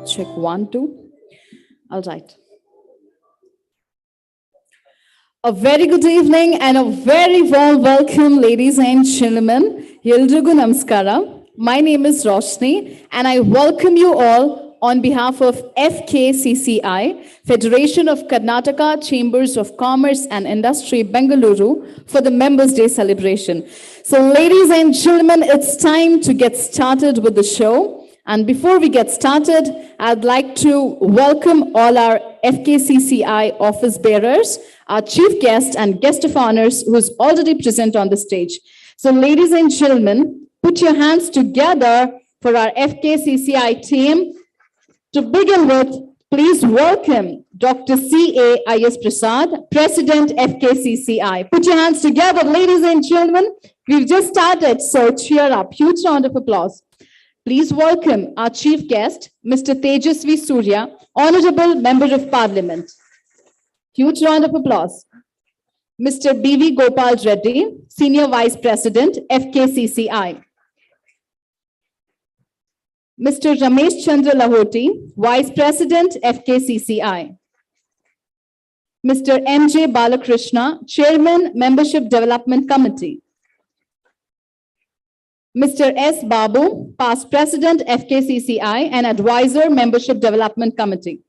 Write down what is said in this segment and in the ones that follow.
Check 1 2. All right. A very good evening and a very warm welcome, ladies and gentlemen. Yelrigu namaskara. My name is Roshni and I welcome you all on behalf of FKCCI, Federation of Karnataka Chambers of Commerce and Industry, Bengaluru, for the Members' Day celebration. So ladies and gentlemen, it's time to get started with the show. And before we get started, I'd like to welcome all our FKCCI office bearers, our chief guest and guest of honors who is already present on the stage. So ladies and gentlemen, put your hands together for our FKCCI team. To begin with, please welcome Dr. C.A. Prasad, President FKCCI. Put your hands together, ladies and gentlemen. We've just started, so cheer up. Huge round of applause. Please welcome our chief guest, Mr. Tejasvi Surya, Honorable Member of Parliament. Huge round of applause. Mr. B.V. Gopal Reddy, Senior Vice President, FKCCI. Mr. Ramesh Chandra Lahoti, Vice President, FKCCI. Mr. M.J. Balakrishna, Chairman, Membership Development Committee. Mr. S. Babu, Past President, FKCCI and Advisor, Membership Development Committee.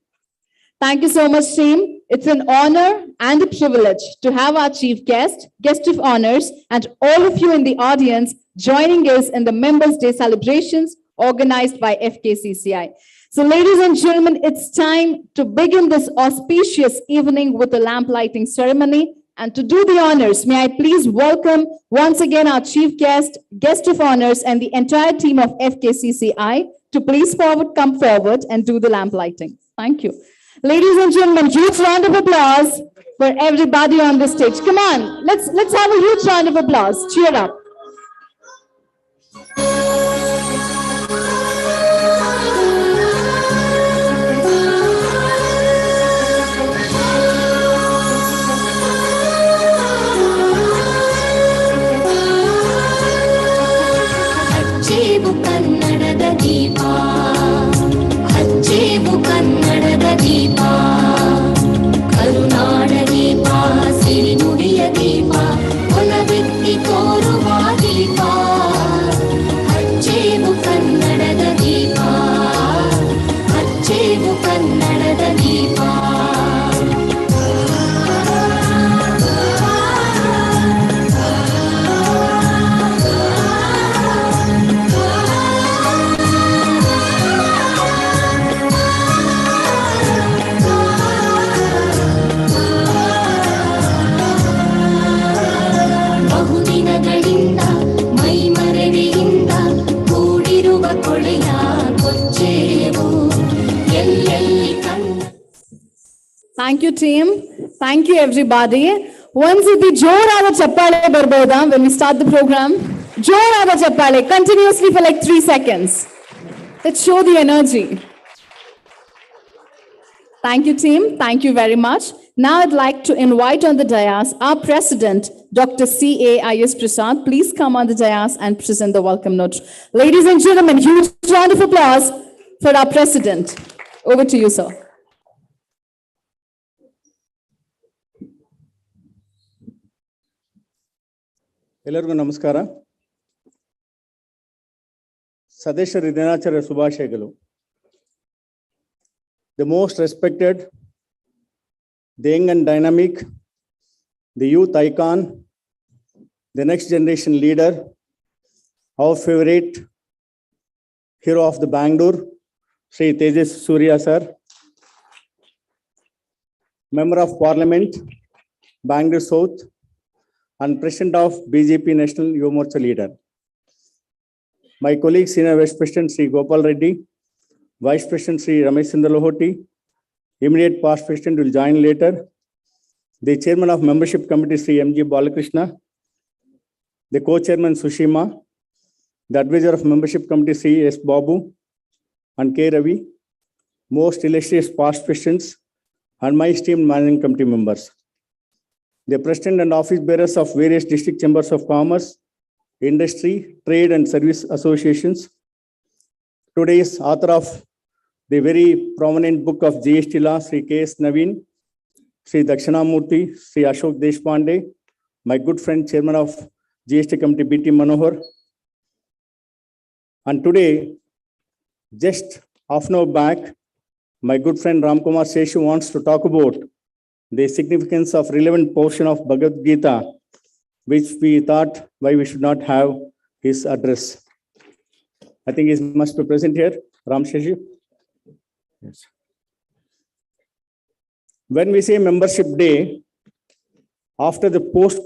Thank you so much, team. It's an honor and a privilege to have our chief guest, guest of honors, and all of you in the audience joining us in the Members' Day celebrations organized by FKCCI. So ladies and gentlemen, it's time to begin this auspicious evening with a lamp lighting ceremony. And to do the honors, may I please welcome once again our chief guest, guest of honors, and the entire team of FKCCI to please come forward and do the lamp lighting. Thank you. Ladies and gentlemen, huge round of applause for everybody on the stage. Come on, let's have a huge round of applause. Cheer up. ಹಚ್ಚೇವು ಕನ್ನಡದ ದೀಪ ಕರುನಾಡ ದೀಪ ಸಿರಿನುಡಿಯ ದೀಪ ಒಲವೆತ್ತಿ ತೋರುವ ದೀಪ ಹಚ್ಚೇವು ಕನ್ನಡದ ದೀಪ ಹಚ್ಚೇವು ಕನ್ನಡದ ದೀಪ Thank you, team. Thank you, everybody. Once it be jorada chappale barboda when we start the program. Jorada chappale continuously for like 3 seconds. Let's show the energy. Thank you, team. Thank you very much. Now I'd like to invite on the dais our president, Dr. C.A. Prasad. Please come on the dais and present the welcome note. Ladies and gentlemen, huge round of applause for our president. Over to you, sir. ಎಲ್ಲರಿಗೂ ನಮಸ್ಕಾರ. ಸದಸ್ಯರ ದಿನಾಚರಣೆ ಶುಭಾಶಯಗಳು. The most respected, the young and dynamic the youth icon, the next generation leader, our favorite hero of the Bangalore, Sri Tejas Surya sir, Member of Parliament, Bangalore South, and President of BJP National Yuva Morcha leader. My colleague, Senior Vice President Sri Gopal Reddy, Vice President Sri Ramesh Chandra Lohoti, immediate past President will join later. The Chairman of Membership Committee Sri M.G. Balakrishna, the Co-Chairman Sushima, the Advisor of Membership Committee Sri S. Babu and K. Ravi, most illustrious past Presidents, and my esteemed Managing Committee members, the President and Office Bearers of various District Chambers of Commerce, Industry, Trade and Service Associations, today's author of the very prominent book of GST law, Sri K.S. Naveen, Sri Dakshinamurthy, Sri Ashok Deshpande, my good friend, Chairman of GST Committee, B.T. Manohar. And today, just half an hour back, my good friend Ramkumar Seshu wants to talk about the significance of relevant portion of Bhagavad Gita, which we thought why we should not have his address. I think he must be present here, Ram Seshu. Yes. When we say membership day, after the post,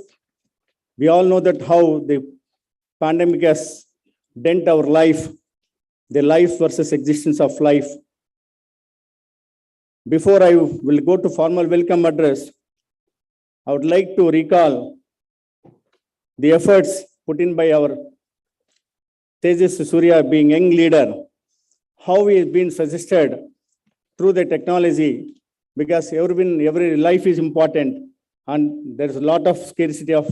we all know that how the pandemic has dent our life, the life versus existence of life. Before I will go to formal welcome address, I would like to recall the efforts put in by our Tejas Surya being young leader, how he has been suggested through the technology, because every life is important and there's a lot of scarcity of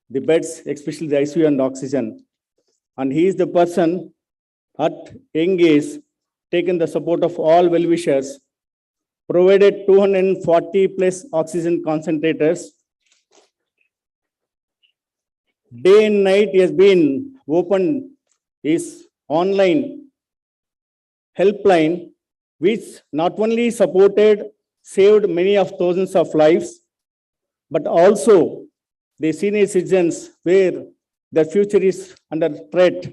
the beds, especially the ICU and oxygen. And he is the person at young age taken the support of all well-wishers, provided 240 plus oxygen concentrators. Day and night he has been opened his online helpline, which not only supported, saved many of thousands of lives, but also the senior citizens where their future is under threat.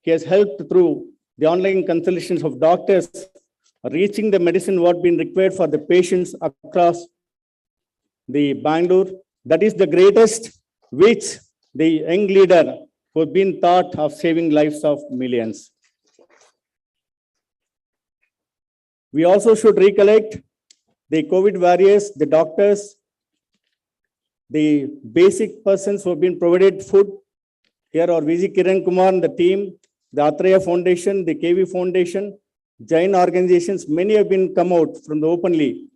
He has helped through the online consultations of doctors, reaching the medicine what been required for the patients across the Bangalore. That is the greatest which the young leader who has been thought of saving lives of millions. We also should recollect the COVID warriors, the doctors, the basic persons who have been provided food. Here are VG Kiran Kumar and the team, the Atreya Foundation, the KV Foundation, Jain organizations, many have been come out from the openly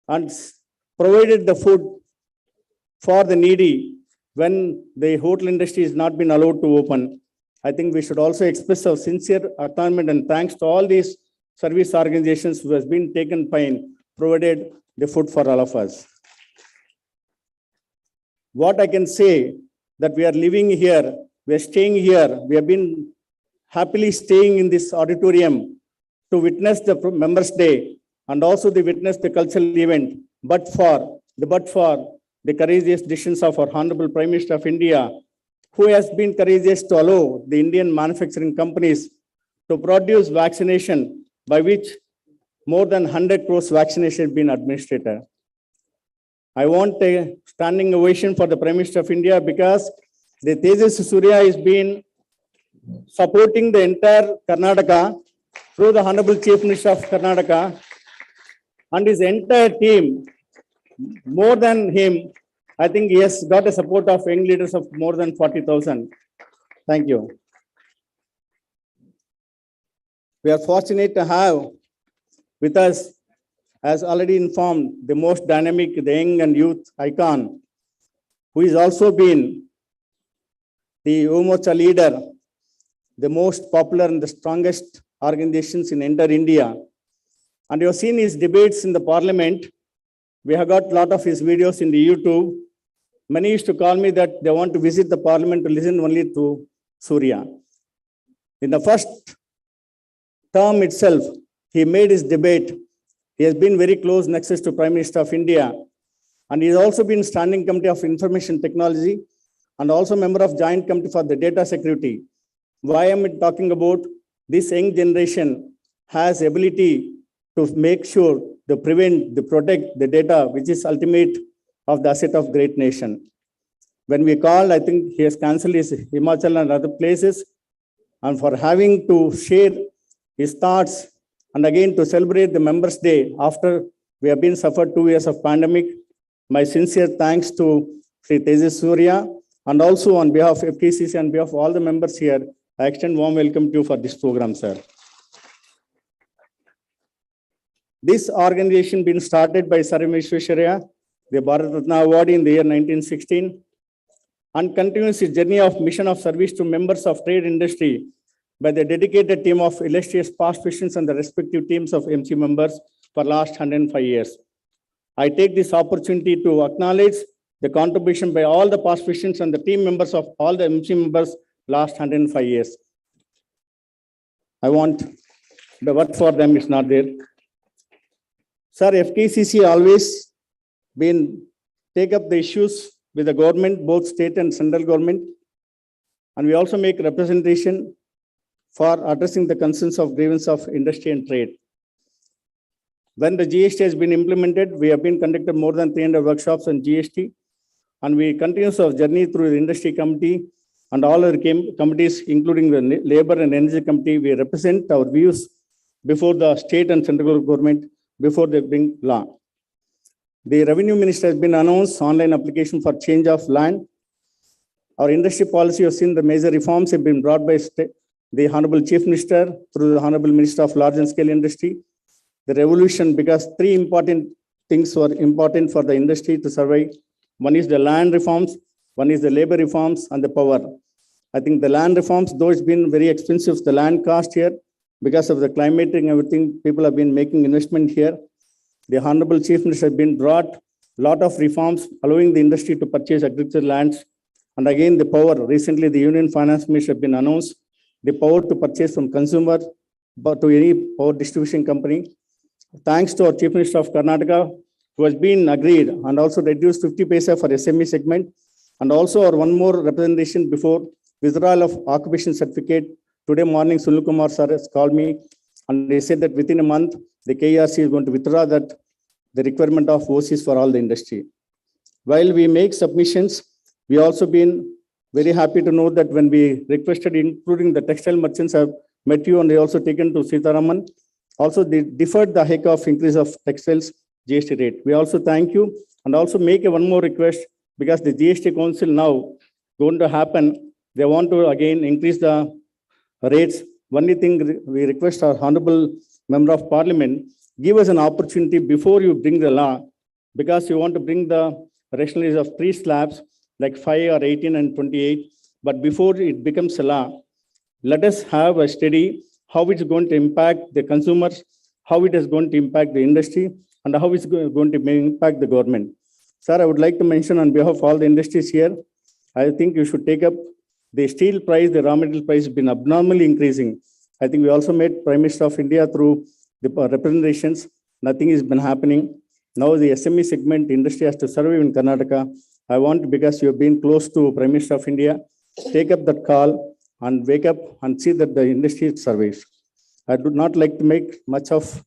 and provided the food for the needy when the hotel industry has not been allowed to open. I think we should also express our sincere acknowledgement and thanks to all these service organizations who has been taken pain, provided the food for all of us. What I can say that we are living here, we are staying here, we have been happily staying in this auditorium to witness the Members' Day and also to witness the cultural event, but for the courageous decisions of our Honorable Prime Minister of India, who has been courageous to allow the Indian manufacturing companies to produce vaccination by which more than 100 crores vaccination have been administered. I want a standing ovation for the Prime Minister of India because the Tejas Surya has been supporting the entire Karnataka through the Honorable Chief Minister of Karnataka and his entire team. More than him, I think he has got the support of young leaders of more than 40,000. Thank you. We are fortunate to have with us, as already informed, the most dynamic, the young and youth icon, who is also been the Yuva Morcha leader, the most popular and the strongest organizations in entire India. And you have seen his debates in the parliament. We have got a lot of his videos in the YouTube. Many used to call me that they want to visit the parliament to listen only to Surya. In the first term itself, he made his debate. He has been very close nexus to Prime Minister of India. And he has also been standing committee of information technology and also member of joint committee for the data security. Why am I talking about this young generation has ability to make sure to prevent, to protect the data, which is ultimate of the asset of great nation. When we called, I think he has cancelled his Himachal and other places, and for having to share his thoughts and again to celebrate the Members' Day after we have been suffered 2 years of pandemic. My sincere thanks to Sri Tejas Surya, and also on behalf of FKCCI, on behalf of all the members here, I extend warm welcome to you for this program, sir. This organization been started by Sir Vishwesharaya, the Bharat Ratna Award in the year 1916, and continues its journey of mission of service to members of trade industry by the dedicated team of illustrious past patients and the respective teams of MC members for last 105 years. I take this opportunity to acknowledge the contribution by all the past patients and the team members of all the MC members last 105 years. I want the word for them is not there. Sir, FKCC always been take up the issues with the government, both state and central government. And we also make representation for addressing the concerns of grievance of industry and trade. When the GST has been implemented, we have been conducted more than 300 workshops on GST, and we continue our journey through the industry committee and all our committees, including the labor and energy committee. We represent our views before the state and central government before they bring law. The revenue minister has been announced online application for change of land. Our industry policy has seen the major reforms have been brought by the Honorable Chief Minister through the Honorable Minister of Large and Scale Industry. The revolution, because three important things were important for the industry to survive. One is the land reforms, one is the labor reforms, and the power. I think the land reforms, though it's been very expensive, the land cost here, because of the climate and everything, people have been making investment here. The Honorable Chief Minister has been brought a lot of reforms, allowing the industry to purchase agricultural lands. And again, the power, recently the Union Finance Minister has been announced, the power to purchase from consumer, but to any power distribution company. Thanks to our Chief Minister of Karnataka, who has been agreed and also reduced 50 paisa for SME segment. And also our one more representation before withdrawal of occupation certificate. Today morning, Sunil Kumar sir has called me and they said that within a month, the KRC is going to withdraw that the requirement of OCs for all the industry. While we make submissions, we also been very happy to know that when we requested, including the textile merchants have met you and they also taken to Sitaraman. Also, they deferred the hike of increase of textiles GST rate. We also thank you and also make a one more request because the GST Council now going to happen. They want to again increase the rates. Only thing we request our Honorable Member of Parliament, give us an opportunity before you bring the law, because you want to bring the rationalities of 3 slabs like 5 or 18 and 28. But before it becomes a law, let us have a study how it's going to impact the consumers, how it is going to impact the industry, and how it's going to impact the government. Sir, I would like to mention on behalf of all the industries here, I think you should take up the steel price, the raw material price has been abnormally increasing. I think we also met Prime Minister of India through the representations. Nothing has been happening. Now the SME segment industry has to survive in Karnataka. I want, because you have been close to Prime Minister of India, take up that call and wake up and see that the industry survives. I do not like to make much of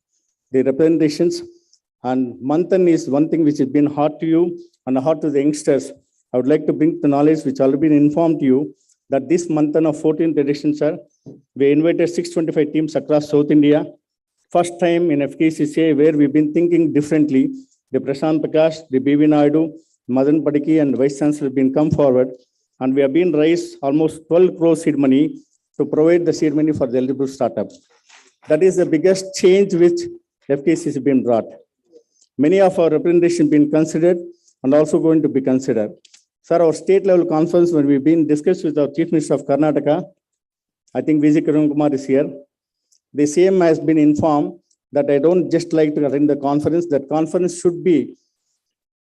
the representations. And Manthan is one thing which has been hard to you and hard to the youngsters. I would like to bring the knowledge which already been informed to you that this Manthan of 14th edition, sir, we invited 625 teams across South India. First time in FKCCI where we've been thinking differently. The Prashant Prakash, the B.V. Naidu, Madan Padiki and Vice Chancellor have been come forward. And we have been raised almost 12 crore seed money to provide the seed money for the eligible startups. That is the biggest change which FKCCI has been brought. Many of our representations been considered and also going to be considered. Sir, our state level conference, when we've been discussed with our Chief Minister of Karnataka, I think V.J. Kiran Kumar is here. The CM has been informed that I don't just like to attend the conference, that conference should be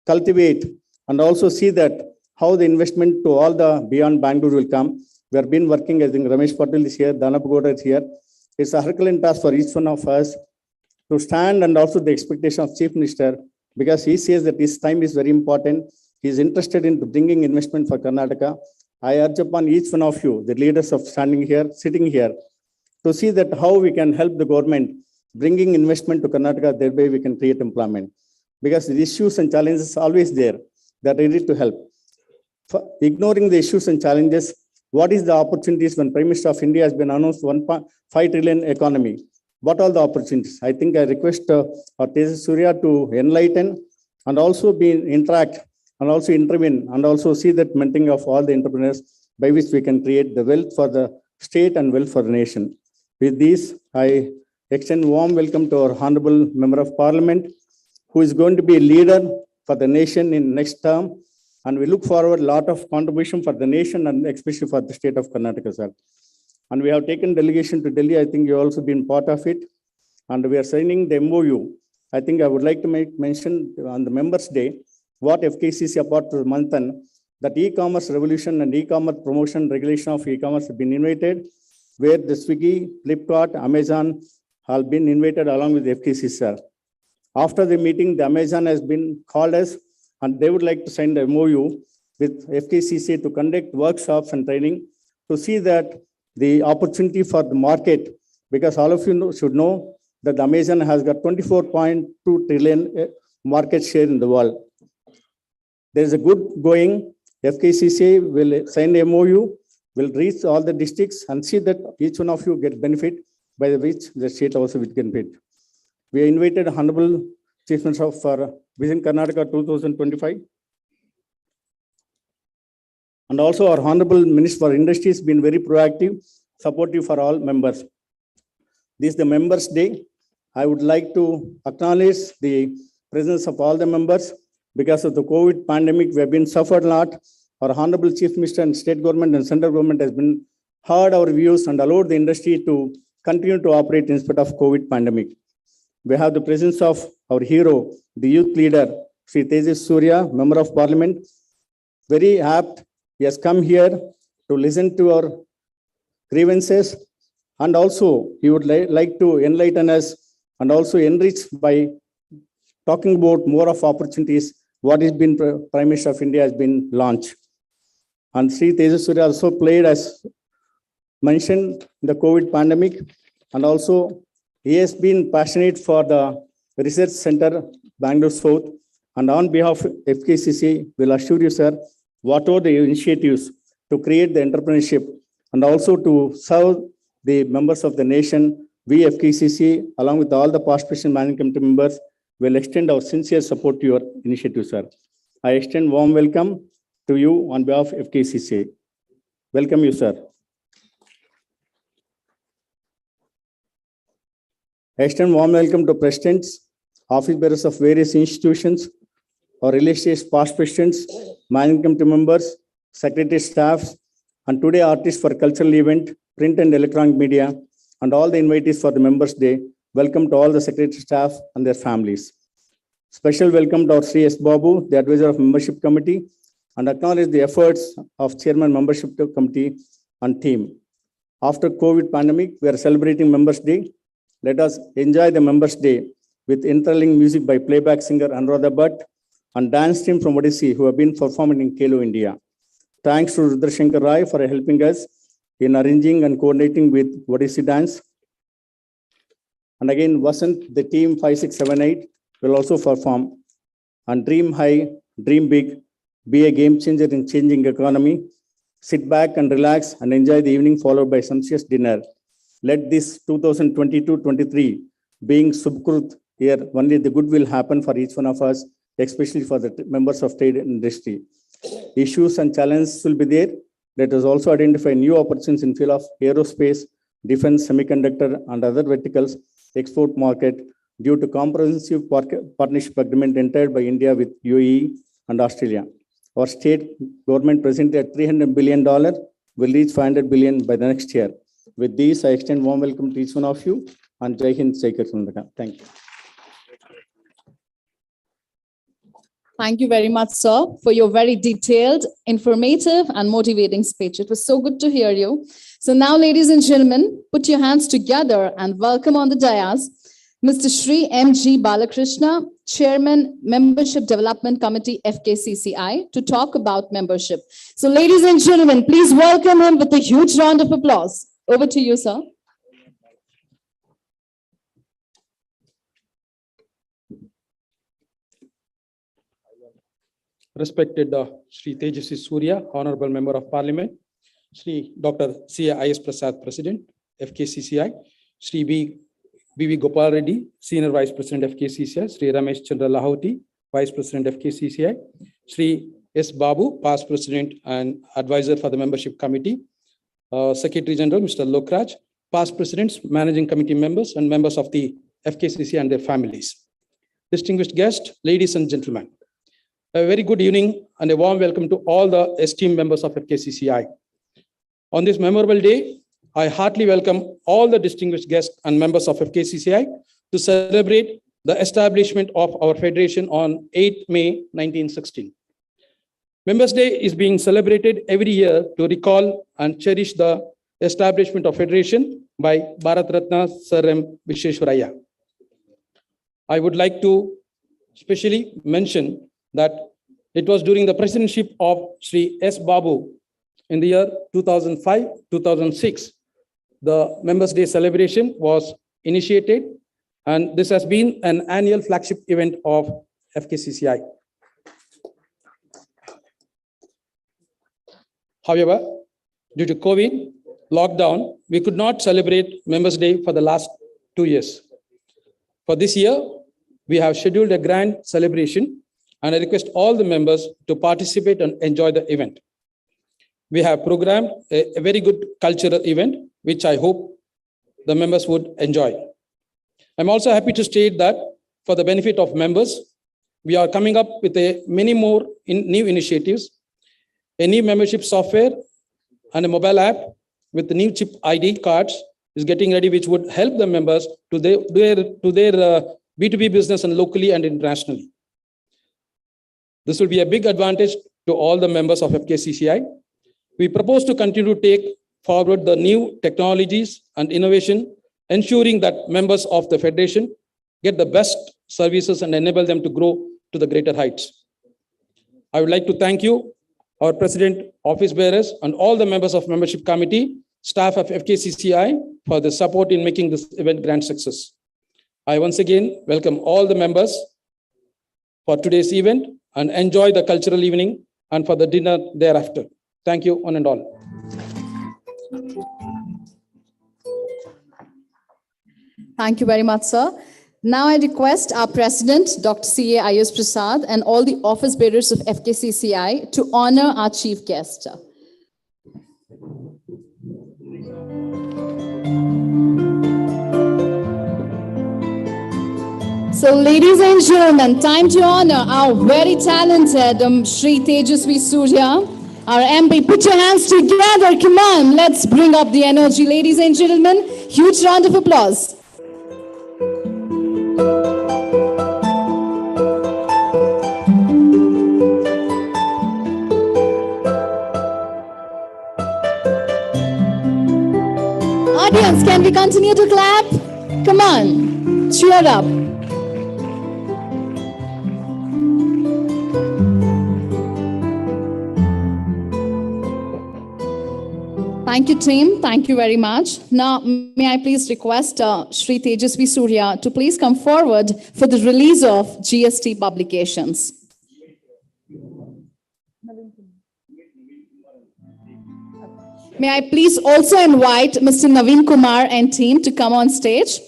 cultivate and also see that how the investment to all the beyond Bangalore will come. We have been working, I think Ramesh Patel is here, Dhanap Gowda is here. It's a Herculean task for each one of us to stand and also the expectation of Chief Minister because he says that his time is very important. He is interested in bringing investment for Karnataka. I urge upon each one of you, the leaders of standing here, sitting here, to see that how we can help the government bringing investment to Karnataka, thereby we can create employment. Because the issues and challenges are always there, that are ready to help. For ignoring the issues and challenges, what is the opportunities when Prime Minister of India has been announced 1.5 trillion economy? What are the opportunities? I think I request our Tejas Surya to enlighten and also be interact and also intervene and also see that mentoring of all the entrepreneurs by which we can create the wealth for the state and wealth for the nation. With this, I extend warm welcome to our Honorable Member of Parliament, who is going to be a leader for the nation in next term. And we look forward a lot of contribution for the nation and especially for the state of Karnataka, sir. And we have taken delegation to Delhi. I think you also been part of it. And we are signing the MOU. I think I would like to make mention on the Members' Day, what FKCCI apart from Manthan, that e-commerce revolution and e-commerce promotion regulation of e-commerce have been invited, where the Swiggy, Flipkart, Amazon have been invited along with FKCCI. After the meeting, the Amazon has been called us, and they would like to sign the MOU with FKCCI to conduct workshops and training to see that the opportunity for the market, because all of you should know that the Amazon has got 24.2 trillion market share in the world. There is a good going. FKCCI will sign the MOU, will reach all the districts and see that each one of you get benefit by which the state also will benefit. We invited Honorable Chief Minister for Vision Karnataka 2025. And also our Honorable Minister for Industry has been very proactive, supportive for all members. This is the Members' Day. I would like to acknowledge the presence of all the members. Because of the COVID pandemic, we have been suffered a lot. Our Honorable Chief Minister and state government and central government has been heard our views and allowed the industry to continue to operate in spite of COVID pandemic. We have the presence of our hero, the youth leader, Sri Tejas Surya, Member of Parliament. Very apt. He has come here to listen to our grievances, and also he would like to enlighten us and also enrich by talking about more of opportunities, what has been Prime Minister of India has been launched. And Sri Tejas Surya also played as mentioned in the COVID pandemic, and also he has been passionate for the research center, Bangalore South. And on behalf of FKCCI, will assure you, sir, what are the initiatives to create the entrepreneurship and also to serve the members of the nation. We FKCCI, along with all the past president managing committee members, will extend our sincere support to your initiative, sir. I extend warm welcome to you on behalf of FKCCI. Welcome you, sir. I extend warm welcome to presidents, office bearers of various institutions, our real estate past presidents, managing committee members, secretary staffs, and today artists for cultural event, print and electronic media, and all the invitees for the Members' Day. Welcome to all the secretary staff and their families. Special welcome to our Sri S. Babu, the advisor of membership committee, and acknowledge the efforts of chairman membership committee and team. After COVID pandemic, we are celebrating Members' Day. Let us enjoy the Members' Day with enthralling music by playback singer Anuradha Bhatt and dance team from Odissi who have been performing in Kelo, India. Thanks to Rudra Shankar Rai for helping us in arranging and coordinating with Odissi dance. And again, Vasant, the team 5678 will also perform. And dream high, dream big, be a game changer in changing economy. Sit back and relax and enjoy the evening followed by sumptuous dinner. Let this 2022-23 being Subkrut year, only the good will happen for each one of us, especially for the members of trade industry. Issues and challenges will be there. Let us also identify new opportunities in field of aerospace, defense, semiconductor, and other verticals, export market, due to comprehensive partnership agreement entered by India with UAE and Australia. Our state government presently at $300 billion will reach $500 billion by the next year. With this, I extend warm welcome to each one of you, and Jai Hind, Jai Karnataka. Thank you. Thank you very much, sir, for your very detailed, informative, and motivating speech. It was so good to hear you. So now, ladies and gentlemen, put your hands together and welcome on the dais Mr. Shri M.G. Balakrishna, Chairman, Membership Development Committee, FKCCI, to talk about membership. So ladies and gentlemen, please welcome him with a huge round of applause. Over to you, sir. Respected Sri Tejasvi Surya, Honorable Member of Parliament, Sri Dr. C.A.I.S. Prasad, President, FKCCI, Sri B.V. Gopal Reddy, Senior Vice President, FKCCI, Sri Ramesh Chandra Lahoti, Vice President, FKCCI, Sri S. Babu, Past President and Advisor for the Membership Committee, Secretary General, Mr. Lokraj, Past Presidents, Managing Committee members, and members of the FKCCI and their families. Distinguished guests, ladies and gentlemen, a very good evening and a warm welcome to all the esteemed members of FKCCI. On this memorable day, I heartily welcome all the distinguished guests and members of FKCCI to celebrate the establishment of our federation on 8 May 1916. Members' Day is being celebrated every year to recall and cherish the establishment of federation by Bharat Ratna Sir M. Visvesvaraya. I would like to specially mention that it was during the presidency of Sri S. Babu in the year 2005-2006, the Members' Day celebration was initiated, and this has been an annual flagship event of FKCCI. However, due to COVID lockdown, we could not celebrate Members' Day for the last 2 years. For this year, we have scheduled a grand celebration, and I request all the members to participate and enjoy the event. We have programmed a very good cultural event, which I hope the members would enjoy. I'm also happy to state that for the benefit of members, we are coming up with many more new initiatives, a new membership software and a mobile app with the new chip ID cards is getting ready, which would help the members to their B2B business and locally and internationally. This will be a big advantage to all the members of FKCCI. We propose to continue to take forward the new technologies and innovation, ensuring that members of the Federation get the best services and enable them to grow to the greater heights. I would like to thank you, our President, office bearers, and all the members of Membership Committee, staff of FKCCI for the support in making this event grand success. I once again welcome all the members for today's event and enjoy the cultural evening and for the dinner thereafter. Thank you, one and all. Thank you very much, sir. Now I request our President, Dr. C.A.I.S. Prasad, and all the office bearers of FKCCI to honor our chief guest. So, ladies and gentlemen, time to honor our very talented Sri Tejasvi Surya, our MP. Put your hands together. Come on, let's bring up the energy, ladies and gentlemen. Huge round of applause. Audience, can we continue to clap? Come on, cheer up. Thank you, team. Thank you very much. Now, may I please request Sri Tejasvi Surya to please come forward for the release of GST publications. May I please also invite Mr. Naveen Kumar and team to come on stage.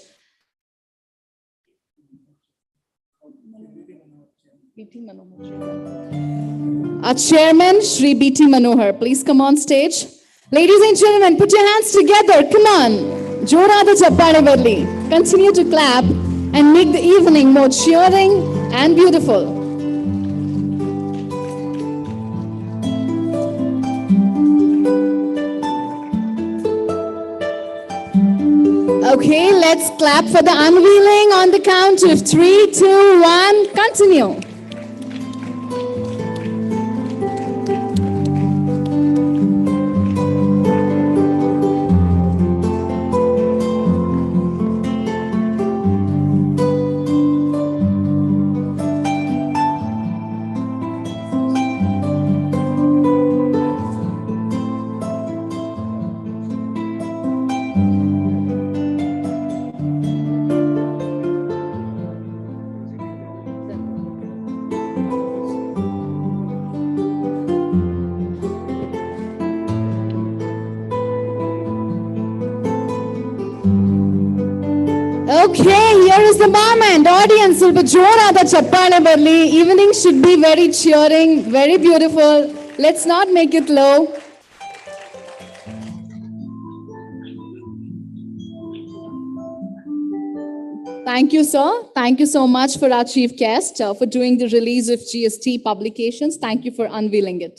Our chairman, Sri B.T. Manohar, please come on stage. Ladies and gentlemen, put your hands together. Come on. Jorada chappade varli. Continue to clap and make the evening more cheering and beautiful. Okay, let's clap for the unveiling on the count of 3, 2, 1. Continue. Okay, here is the moment. Audience, ಸ್ವಲ್ಪ ಜೋರಾದ ಚಪ್ಪಾಳೆ ಬರಲಿ. Evening should be very cheering, very beautiful. Let's not make it low. Thank you, sir. Thank you so much for our chief guest for doing the release of GST publications. Thank you for unveiling it.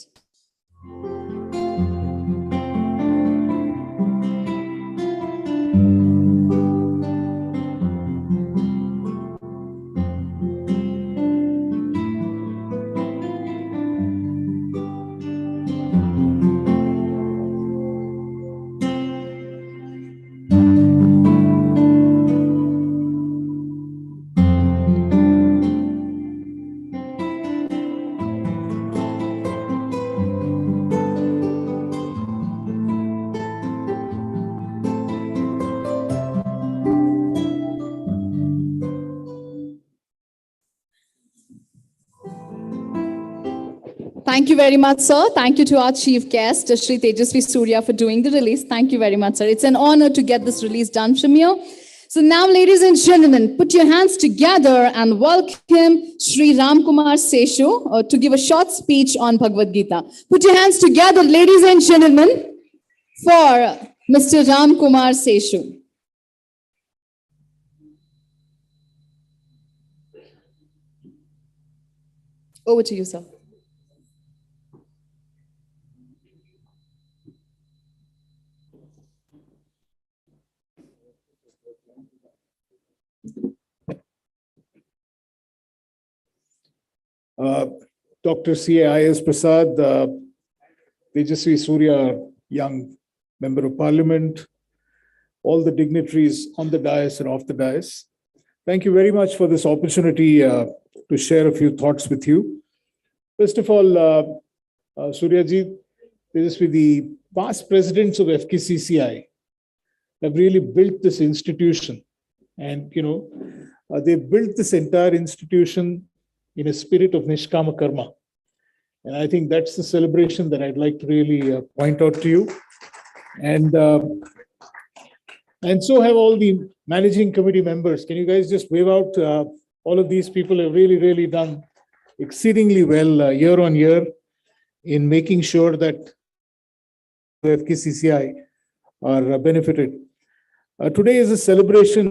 Thank you very much, sir. Thank you to our chief guest, Shri Tejasvi Surya, for doing the release. Thank you very much, sir. It's an honor to get this release done from you. So now, ladies and gentlemen, put your hands together and welcome Shri Ramkumar Seshu to give a short speech on Bhagavad Gita. Put your hands together, ladies and gentlemen, for Mr. Ramkumar Seshu. Over to you, sir. Dr. C.A.I.S. Prasad, Tejasvi Surya, young member of parliament, all the dignitaries on the dais and off the dais. Thank you very much for this opportunity to share a few thoughts with you. First of all, Suryaji, Tejasvi, the past presidents of FKCCI have really built this institution. And, they built this entire institution in a spirit of Nishkama Karma. And I think that's the celebration that I'd like to really point out to you. And so have all the managing committee members. Can you guys just wave out? All of these people have really, really done exceedingly well year on year in making sure that the FKCCI are benefited. Today is a celebration,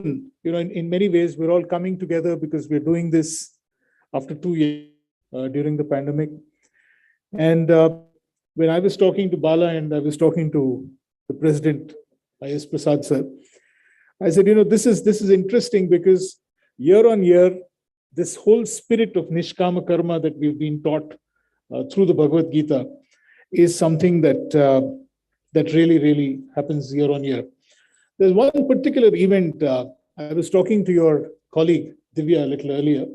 in many ways, we're all coming together because we're doing this after 2 years during the pandemic. And when I was talking to Bala and I was talking to the president, I.S. Prasad sir, I said, this is interesting because year on year, this whole spirit of Nishkama Karma that we've been taught through the Bhagavad Gita is something that really, really happens year on year. There's one particular event, I was talking to your colleague, Divya, a little earlier.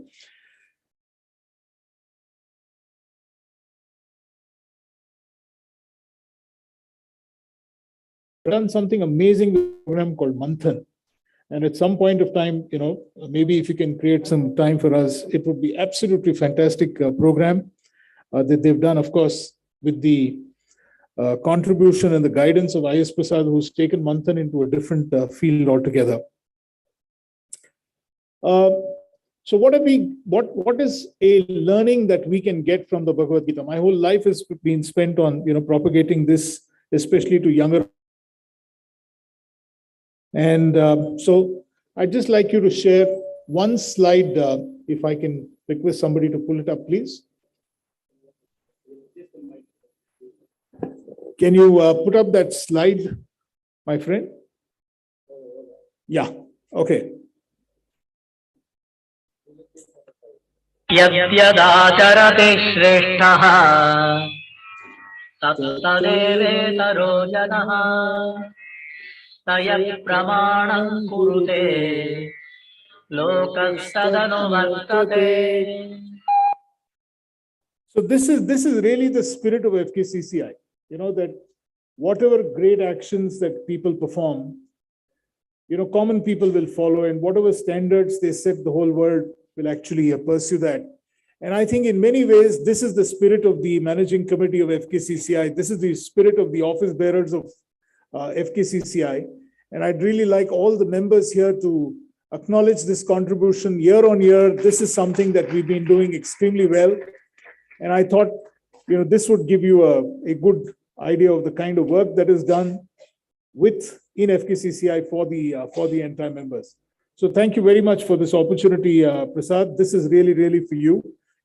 Done something amazing with a program called Manthan. And at some point of time, maybe if you can create some time for us, it would be absolutely fantastic program that they've done, of course, with the contribution and the guidance of I.S. Prasad, who's taken Manthan into a different field altogether. So what is a learning that we can get from the Bhagavad Gita? My whole life has been spent on, propagating this, especially to younger. And so I'd just like you to share one slide, if I can request somebody to pull it up, please. Can you put up that slide, my friend? Yeah, okay. यद्यदाचरति श्रेष्ठः तत्तदेवेतरो जनः तयप्रमाणं कुरुते लोकस्तदनुवर्तते. So this is really the spirit of FKCCI. That whatever great actions that people perform, common people will follow, and whatever standards they set, the whole world will actually pursue that. And I think in many ways, this is the spirit of the managing committee of FKCCI. This is the spirit of the office bearers of FKCCI. And I'd really like all the members here to acknowledge this contribution year on year. This is something that we've been doing extremely well. And I thought, this would give you a good idea of the kind of work that is done in FKCCI for the entire members. So thank you very much for this opportunity, Prasad. This is really, really for you.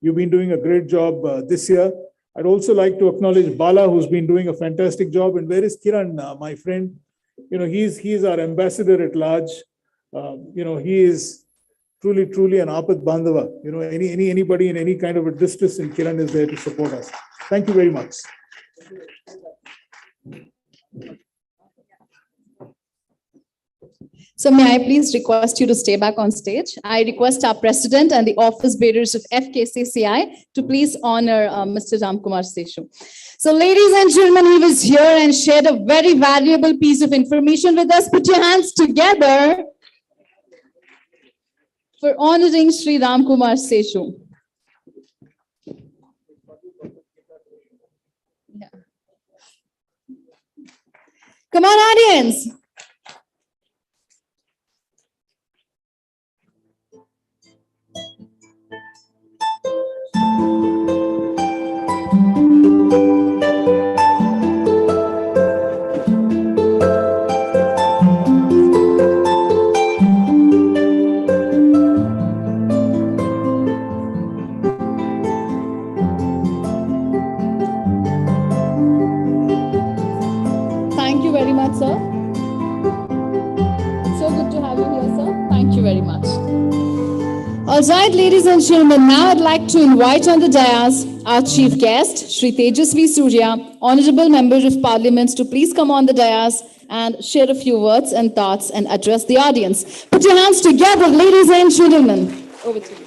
You've been doing a great job this year. I'd also like to acknowledge Bala, who's been doing a fantastic job. And where is Kiran, my friend? He's our ambassador at large. He is truly an Apat Bandhava. Anybody in any kind of a distress, and Kiran is there to support us. Thank you very much. So may I please request you to stay back on stage? I request our president and the office bearers of FKCCI to please honor Mr. Ramkumar Seshu. So ladies and gentlemen, he was here and shared a very valuable piece of information with us. Put your hands together for honoring Sri Ramkumar Seshu. Yeah. Come on, audience. Thank you very much, sir. It's so good to have you here, sir. Thank you very much. All right, ladies and gentlemen, now I'd like to invite on the dais our chief guest, Shri Tejasvi Surya, Honorable Member of Parliament, to please come on the dais and share a few words and thoughts and address the audience. Put your hands together, ladies and gentlemen. Over to you.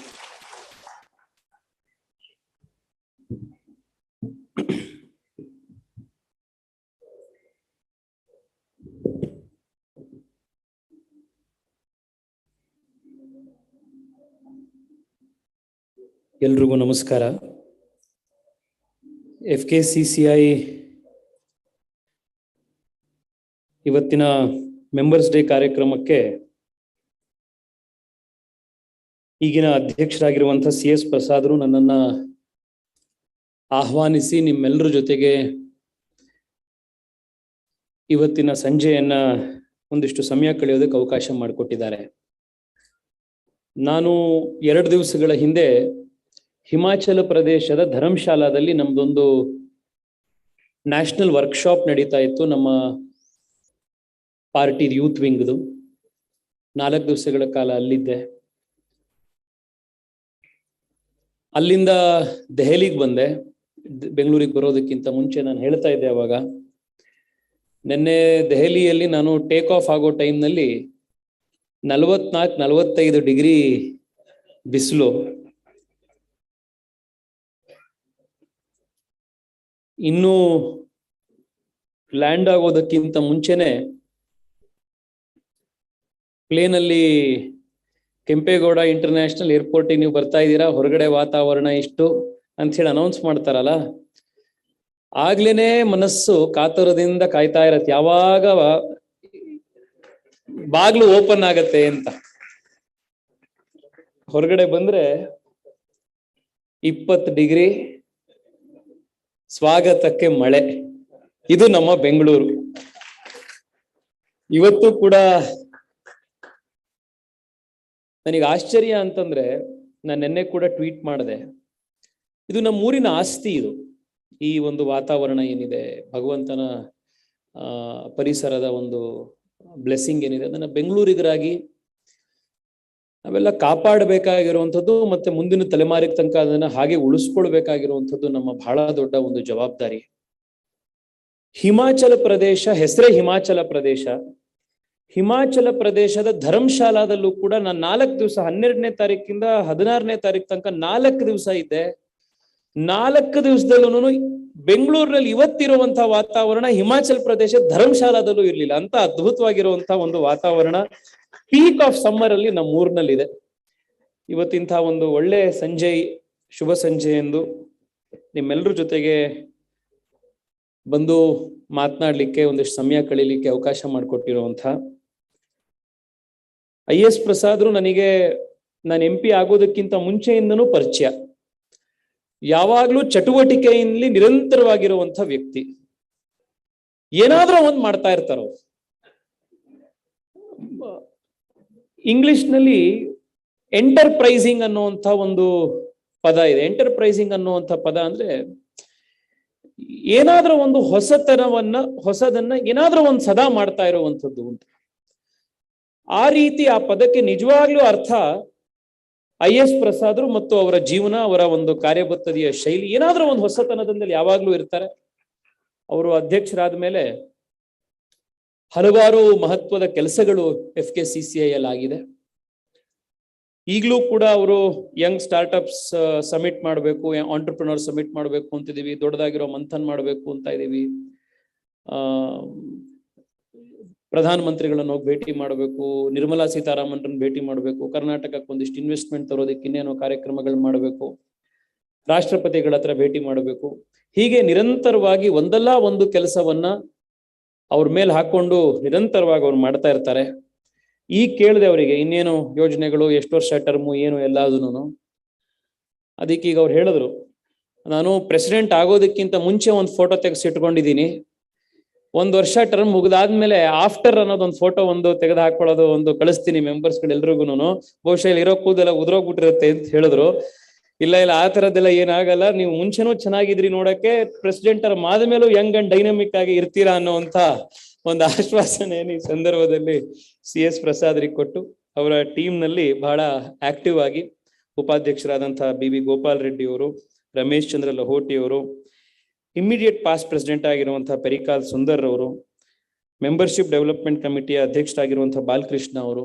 ಎಲ್ರಿಗೂ ನಮಸ್ಕಾರ. FKCCI ಇವತ್ತಿನ members day ಕಾರ್ಯಕ್ರಮಕ್ಕೆ ಈಗಿನ ಅಧ್ಯಕ್ಷರಾಗಿರುವಂಥ CS ಪ್ರಸಾದರು ನನ್ನನ್ನು ಆಹ್ವಾನಿಸಿ ನಿಮ್ಮೆಲ್ಲರ ಜೊತೆಗೆ ಇವತ್ತಿನ ಸಂಜೆಯನ್ನ ಒಂದಿಷ್ಟು ಸಮಯ ಕಳೆಯೋದಕ್ಕೆ ಅವಕಾಶ ಮಾಡಿಕೊಟ್ಟಿದ್ದಾರೆ. ನಾನು 2 ದಿವಸಗಳ ಹಿಂದೆ ಹಿಮಾಚಲ ಪ್ರದೇಶದ ಧರ್ಮಶಾಲಾದಲ್ಲಿ ನಮ್ದೊಂದು ನ್ಯಾಷನಲ್ ವರ್ಕ್ಶಾಪ್ ನಡೀತಾ ಇತ್ತು. ನಮ್ಮ ಪಾರ್ಟಿ ಯೂತ್ ವಿಂಗ್ದು 4 ದಿವಸಗಳ ಕಾಲ ಅಲ್ಲಿದ್ದೆ. ಅಲ್ಲಿಂದ ದೆಹಲಿಗೆ ಬಂದೆ. ಬೆಂಗಳೂರಿಗೆ ಬರೋದಕ್ಕಿಂತ ಮುಂಚೆ ನಾನು ಹೇಳ್ತಾ ಇದ್ದೆ ಅವಾಗ, ನಿನ್ನೆ ದೆಹಲಿಯಲ್ಲಿ ನಾನು ಟೇಕ್ ಆಫ್ ಆಗೋ ಟೈಮ್ನಲ್ಲಿ 44-45 ಡಿಗ್ರಿ ಬಿಸಿಲು. ಇನ್ನೂ ಲ್ಯಾಂಡ್ ಆಗೋದಕ್ಕಿಂತ ಮುಂಚೆನೆ ಪ್ಲೇನಲ್ಲಿ ಕೆಂಪೇಗೌಡ ಇಂಟರ್ನ್ಯಾಷನಲ್ ಏರ್ಪೋರ್ಟಿಗೆ ನೀವು ಬರ್ತಾ ಇದ್ದೀರಾ, ಹೊರಗಡೆ ವಾತಾವರಣ ಇಷ್ಟು ಅಂತ ಹೇಳಿ ಅನೌನ್ಸ್ ಮಾಡ್ತಾರಲ್ಲ, ಆಗ್ಲೇನೆ ಮನಸ್ಸು ಕಾತುರದಿಂದ ಕಾಯ್ತಾ ಇರತ್ತೆ ಯಾವಾಗ ಬಾಗ್ಲು ಓಪನ್ ಆಗತ್ತೆ ಅಂತ. ಹೊರಗಡೆ ಬಂದ್ರೆ 20 ಡಿಗ್ರಿ, ಸ್ವಾಗತಕ್ಕೆ ಮಳೆ. ಇದು ನಮ್ಮ ಬೆಂಗಳೂರು. ಇವತ್ತು ಕೂಡ ನನಗೆ ಆಶ್ಚರ್ಯ ಅಂತಂದ್ರೆ, ನಾನು ನಿನ್ನೆ ಕೂಡ ಟ್ವೀಟ್ ಮಾಡಿದೆ, ಇದು ನಮ್ಮ ಊರಿನ ಆಸ್ತಿ. ಇದು ಈ ಒಂದು ವಾತಾವರಣ ಏನಿದೆ, ಭಗವಂತನ ಪರಿಸರದ ಒಂದು ಬ್ಲೆಸ್ಸಿಂಗ್ ಏನಿದೆ, ಅದನ್ನ ಬೆಂಗಳೂರಿಗರಾಗಿ ನಾವೆಲ್ಲ ಕಾಪಾಡಬೇಕಾಗಿರುವಂಥದ್ದು, ಮತ್ತೆ ಮುಂದಿನ ತಲೆಮಾರಿಗೆ ತನಕ ಅದನ್ನ ಹಾಗೆ ಉಳಿಸ್ಕೊಳ್ಬೇಕಾಗಿರುವಂಥದ್ದು ನಮ್ಮ ಬಹಳ ದೊಡ್ಡ ಒಂದು ಜವಾಬ್ದಾರಿ. ಹಿಮಾಚಲ ಪ್ರದೇಶ ಹೆಸರೇ ಹಿಮಾಚಲ ಪ್ರದೇಶ. ಹಿಮಾಚಲ ಪ್ರದೇಶದ ಧರ್ಮಶಾಲಾದಲ್ಲೂ ಕೂಡ ನಾನು 4 ದಿವಸ 12ನೇ ತಾರೀಕಿಂದ 16ನೇ ತಾರೀಕು ತನಕ 4 ದಿವಸ ಇದ್ದೆ. 4 ದಿವಸದಲ್ಲೂ ಬೆಂಗಳೂರಿನಲ್ಲಿ ಇವತ್ತಿರುವಂತಹ ವಾತಾವರಣ ಹಿಮಾಚಲ ಪ್ರದೇಶ ಧರ್ಮಶಾಲಾದಲ್ಲೂ ಇರ್ಲಿಲ್ಲ. ಅಂತ ಅದ್ಭುತವಾಗಿರುವಂತಹ ಒಂದು ವಾತಾವರಣ ಪೀಕ್ ಆಫ್ ಸಮ್ಮರ್ ಅಲ್ಲಿ ನಮ್ಮ ಊರಿನಲ್ಲಿದೆ. ಇವತ್ತಿಂಥ ಒಂದು ಒಳ್ಳೆ ಸಂಜೆ, ಶುಭ ಸಂಜೆ ಎಂದು ನಿಮ್ಮೆಲ್ಲರ ಜೊತೆಗೆ ಬಂದು ಮಾತನಾಡ್ಲಿಕ್ಕೆ, ಒಂದಿಷ್ಟು ಸಮಯ ಕಳೀಲಿಕ್ಕೆ ಅವಕಾಶ ಮಾಡಿಕೊಟ್ಟಿರುವಂಥ IS ಪ್ರಸಾದ್ರು ನನಗೆ ನಾನು MP ಆಗೋದಕ್ಕಿಂತ ಮುಂಚೆಯಿಂದನೂ ಪರಿಚಯ. ಯಾವಾಗ್ಲೂ ಚಟುವಟಿಕೆಯಲ್ಲಿ ನಿರಂತರವಾಗಿರುವಂತ ವ್ಯಕ್ತಿ. ಏನಾದ್ರೂ ಒಂದ್ ಮಾಡ್ತಾ ಇರ್ತಾರ ಅವ್ರು. ಇಂಗ್ಲಿಷ್ ನಲ್ಲಿ ಎಂಟರ್ಪ್ರೈಸಿಂಗ್ ಅನ್ನುವಂಥ ಒಂದು ಪದ ಇದೆ. ಎಂಟರ್ಪ್ರೈಸಿಂಗ್ ಅನ್ನುವಂಥ ಪದ ಅಂದ್ರೆ ಏನಾದ್ರೂ ಒಂದು ಹೊಸದನ್ನ ಏನಾದ್ರೂ ಒಂದು ಸದಾ ಮಾಡ್ತಾ ಇರುವಂಥದ್ದು ಅಂತ. ಆ ರೀತಿ ಆ ಪದಕ್ಕೆ ನಿಜವಾಗ್ಲೂ ಅರ್ಥ IS ಪ್ರಸಾದ್ರು ಮತ್ತು ಅವರ ಜೀವನ, ಅವರ ಒಂದು ಕಾರ್ಯಪದ್ಧತಿಯ ಶೈಲಿ ಏನಾದ್ರೂ ಒಂದು ಹೊಸತನದಲ್ಲಿ ಯಾವಾಗ್ಲೂ ಇರ್ತಾರೆ. ಅವರು ಅಧ್ಯಕ್ಷರಾದ ಮೇಲೆ ಹಲವಾರು ಮಹತ್ವದ ಕೆಲಸಗಳು FKCCI ಅಲ್ಲಿ ಆಗಿದೆ. ಈಗಲೂ ಕೂಡ ಅವರು ಯಂಗ್ ಸ್ಟಾರ್ಟ್ಅಪ್ಸ್ ಸಮಿಟ್ ಮಾಡಬೇಕು, ಆಂಟರ್ಪ್ರಿನರ್ ಸಮಿಟ್ ಮಾಡಬೇಕು ಅಂತಿದೀವಿ, ದೊಡ್ಡದಾಗಿರೋ ಮಂಥನ್ ಮಾಡಬೇಕು ಅಂತ ಇದೀವಿ. ಪ್ರಧಾನ ಮಂತ್ರಿಗಳನ್ನ ಹೋಗಿ ಭೇಟಿ ಮಾಡಬೇಕು, ನಿರ್ಮಲಾ ಸೀತಾರಾಮನ್ ಭೇಟಿ ಮಾಡಬೇಕು, ಕರ್ನಾಟಕಕ್ಕೆ ಒಂದಿಷ್ಟು ಇನ್ವೆಸ್ಟ್ಮೆಂಟ್ ತರೋದಕ್ಕೆ ಇನ್ನೇನೋ ಕಾರ್ಯಕ್ರಮಗಳು ಮಾಡಬೇಕು, ರಾಷ್ಟ್ರಪತಿಗಳ ಹತ್ರ ಭೇಟಿ ಮಾಡಬೇಕು. ಹೀಗೆ ನಿರಂತರವಾಗಿ ಒಂದಲ್ಲ ಒಂದು ಕೆಲಸವನ್ನ ಅವ್ರ ಮೇಲೆ ಹಾಕೊಂಡು ನಿರಂತರವಾಗಿ ಅವ್ರು ಮಾಡ್ತಾ ಇರ್ತಾರೆ. ಈಗ ಕೇಳಿದೆ ಅವರಿಗೆ ಇನ್ನೇನು ಯೋಜನೆಗಳು, ಎಷ್ಟು ವರ್ಷ ಟರ್ಮು, ಏನು ಎಲ್ಲದೂನು. ಅದಕ್ಕೆ ಈಗ ಅವ್ರು ಹೇಳಿದ್ರು, ನಾನು ಪ್ರೆಸಿಡೆಂಟ್ ಆಗೋದಕ್ಕಿಂತ ಮುಂಚೆ ಒಂದು ಫೋಟೋ ತೆಗೆಸಿಟ್ಕೊಂಡಿದ್ದೀನಿ. 1 ವರ್ಷ ಟರ್ಮ್ ಮುಗಿದಾದ್ಮೇಲೆ ಆಫ್ಟರ್ ಅನ್ನೋದೊಂದು ಫೋಟೋ ಒಂದು ತೆಗೆದು ಹಾಕೊಳ್ಳೋದು ಒಂದು ಕಳಿಸ್ತೀನಿ ಮೆಂಬರ್ಸ್ಗಳು ಎಲ್ರಿಗೂನು. ಬಹುಶಃ ಇಲ್ಲಿ ಇರೋ ಕೂದೆಲ್ಲ ಉದುರೋಗ್ಬಿಟ್ಟಿರುತ್ತೆ ಅಂತ ಹೇಳಿದ್ರು. ಇಲ್ಲ ಆ ತರದ್ದೆಲ್ಲ ಏನಾಗಲ್ಲ, ನೀವು ಮುಂಚೆನೂ ಚೆನ್ನಾಗಿದ್ರಿ ನೋಡಕ್ಕೆ, ಪ್ರೆಸಿಡೆಂಟ್ ಟರ್ಮ್ ಆದ್ಮೇಲೂ ಯಂಗ್ ಅಂಡ್ ಡೈನಮಿಕ್ ಆಗಿ ಇರ್ತೀರಾ ಅನ್ನೋಂತ ಒಂದು ಆಶ್ವಾಸನೆಯನ್ನು ಈ ಸಂದರ್ಭದಲ್ಲಿ CS ಪ್ರಸಾದ್ರಿಗೆ ಕೊಟ್ಟು, ಅವರ ಟೀಮ್ ನಲ್ಲಿ ಬಹಳ ಆಕ್ಟಿವ್ ಆಗಿ ಉಪಾಧ್ಯಕ್ಷರಾದಂತಹ BB ಗೋಪಾಲ್ ರೆಡ್ಡಿ ಅವರು, ರಮೇಶ್ ಚಂದ್ರ ಲಹೋಟಿ ಅವರು, ಇಮಿಡಿಯೇಟ್ ಪಾಸ್ಟ್ ಪ್ರೆಸಿಡೆಂಟ್ ಆಗಿರುವಂತಹ ಪೆರಿಕಾಲ್ ಸುಂದರ್ ಅವರು, ಮೆಂಬರ್ಶಿಪ್ ಡೆವಲಪ್ಮೆಂಟ್ ಕಮಿಟಿಯ ಅಧ್ಯಕ್ಷರಾಗಿರುವಂತಹ ಬಾಲಕೃಷ್ಣ ಅವರು,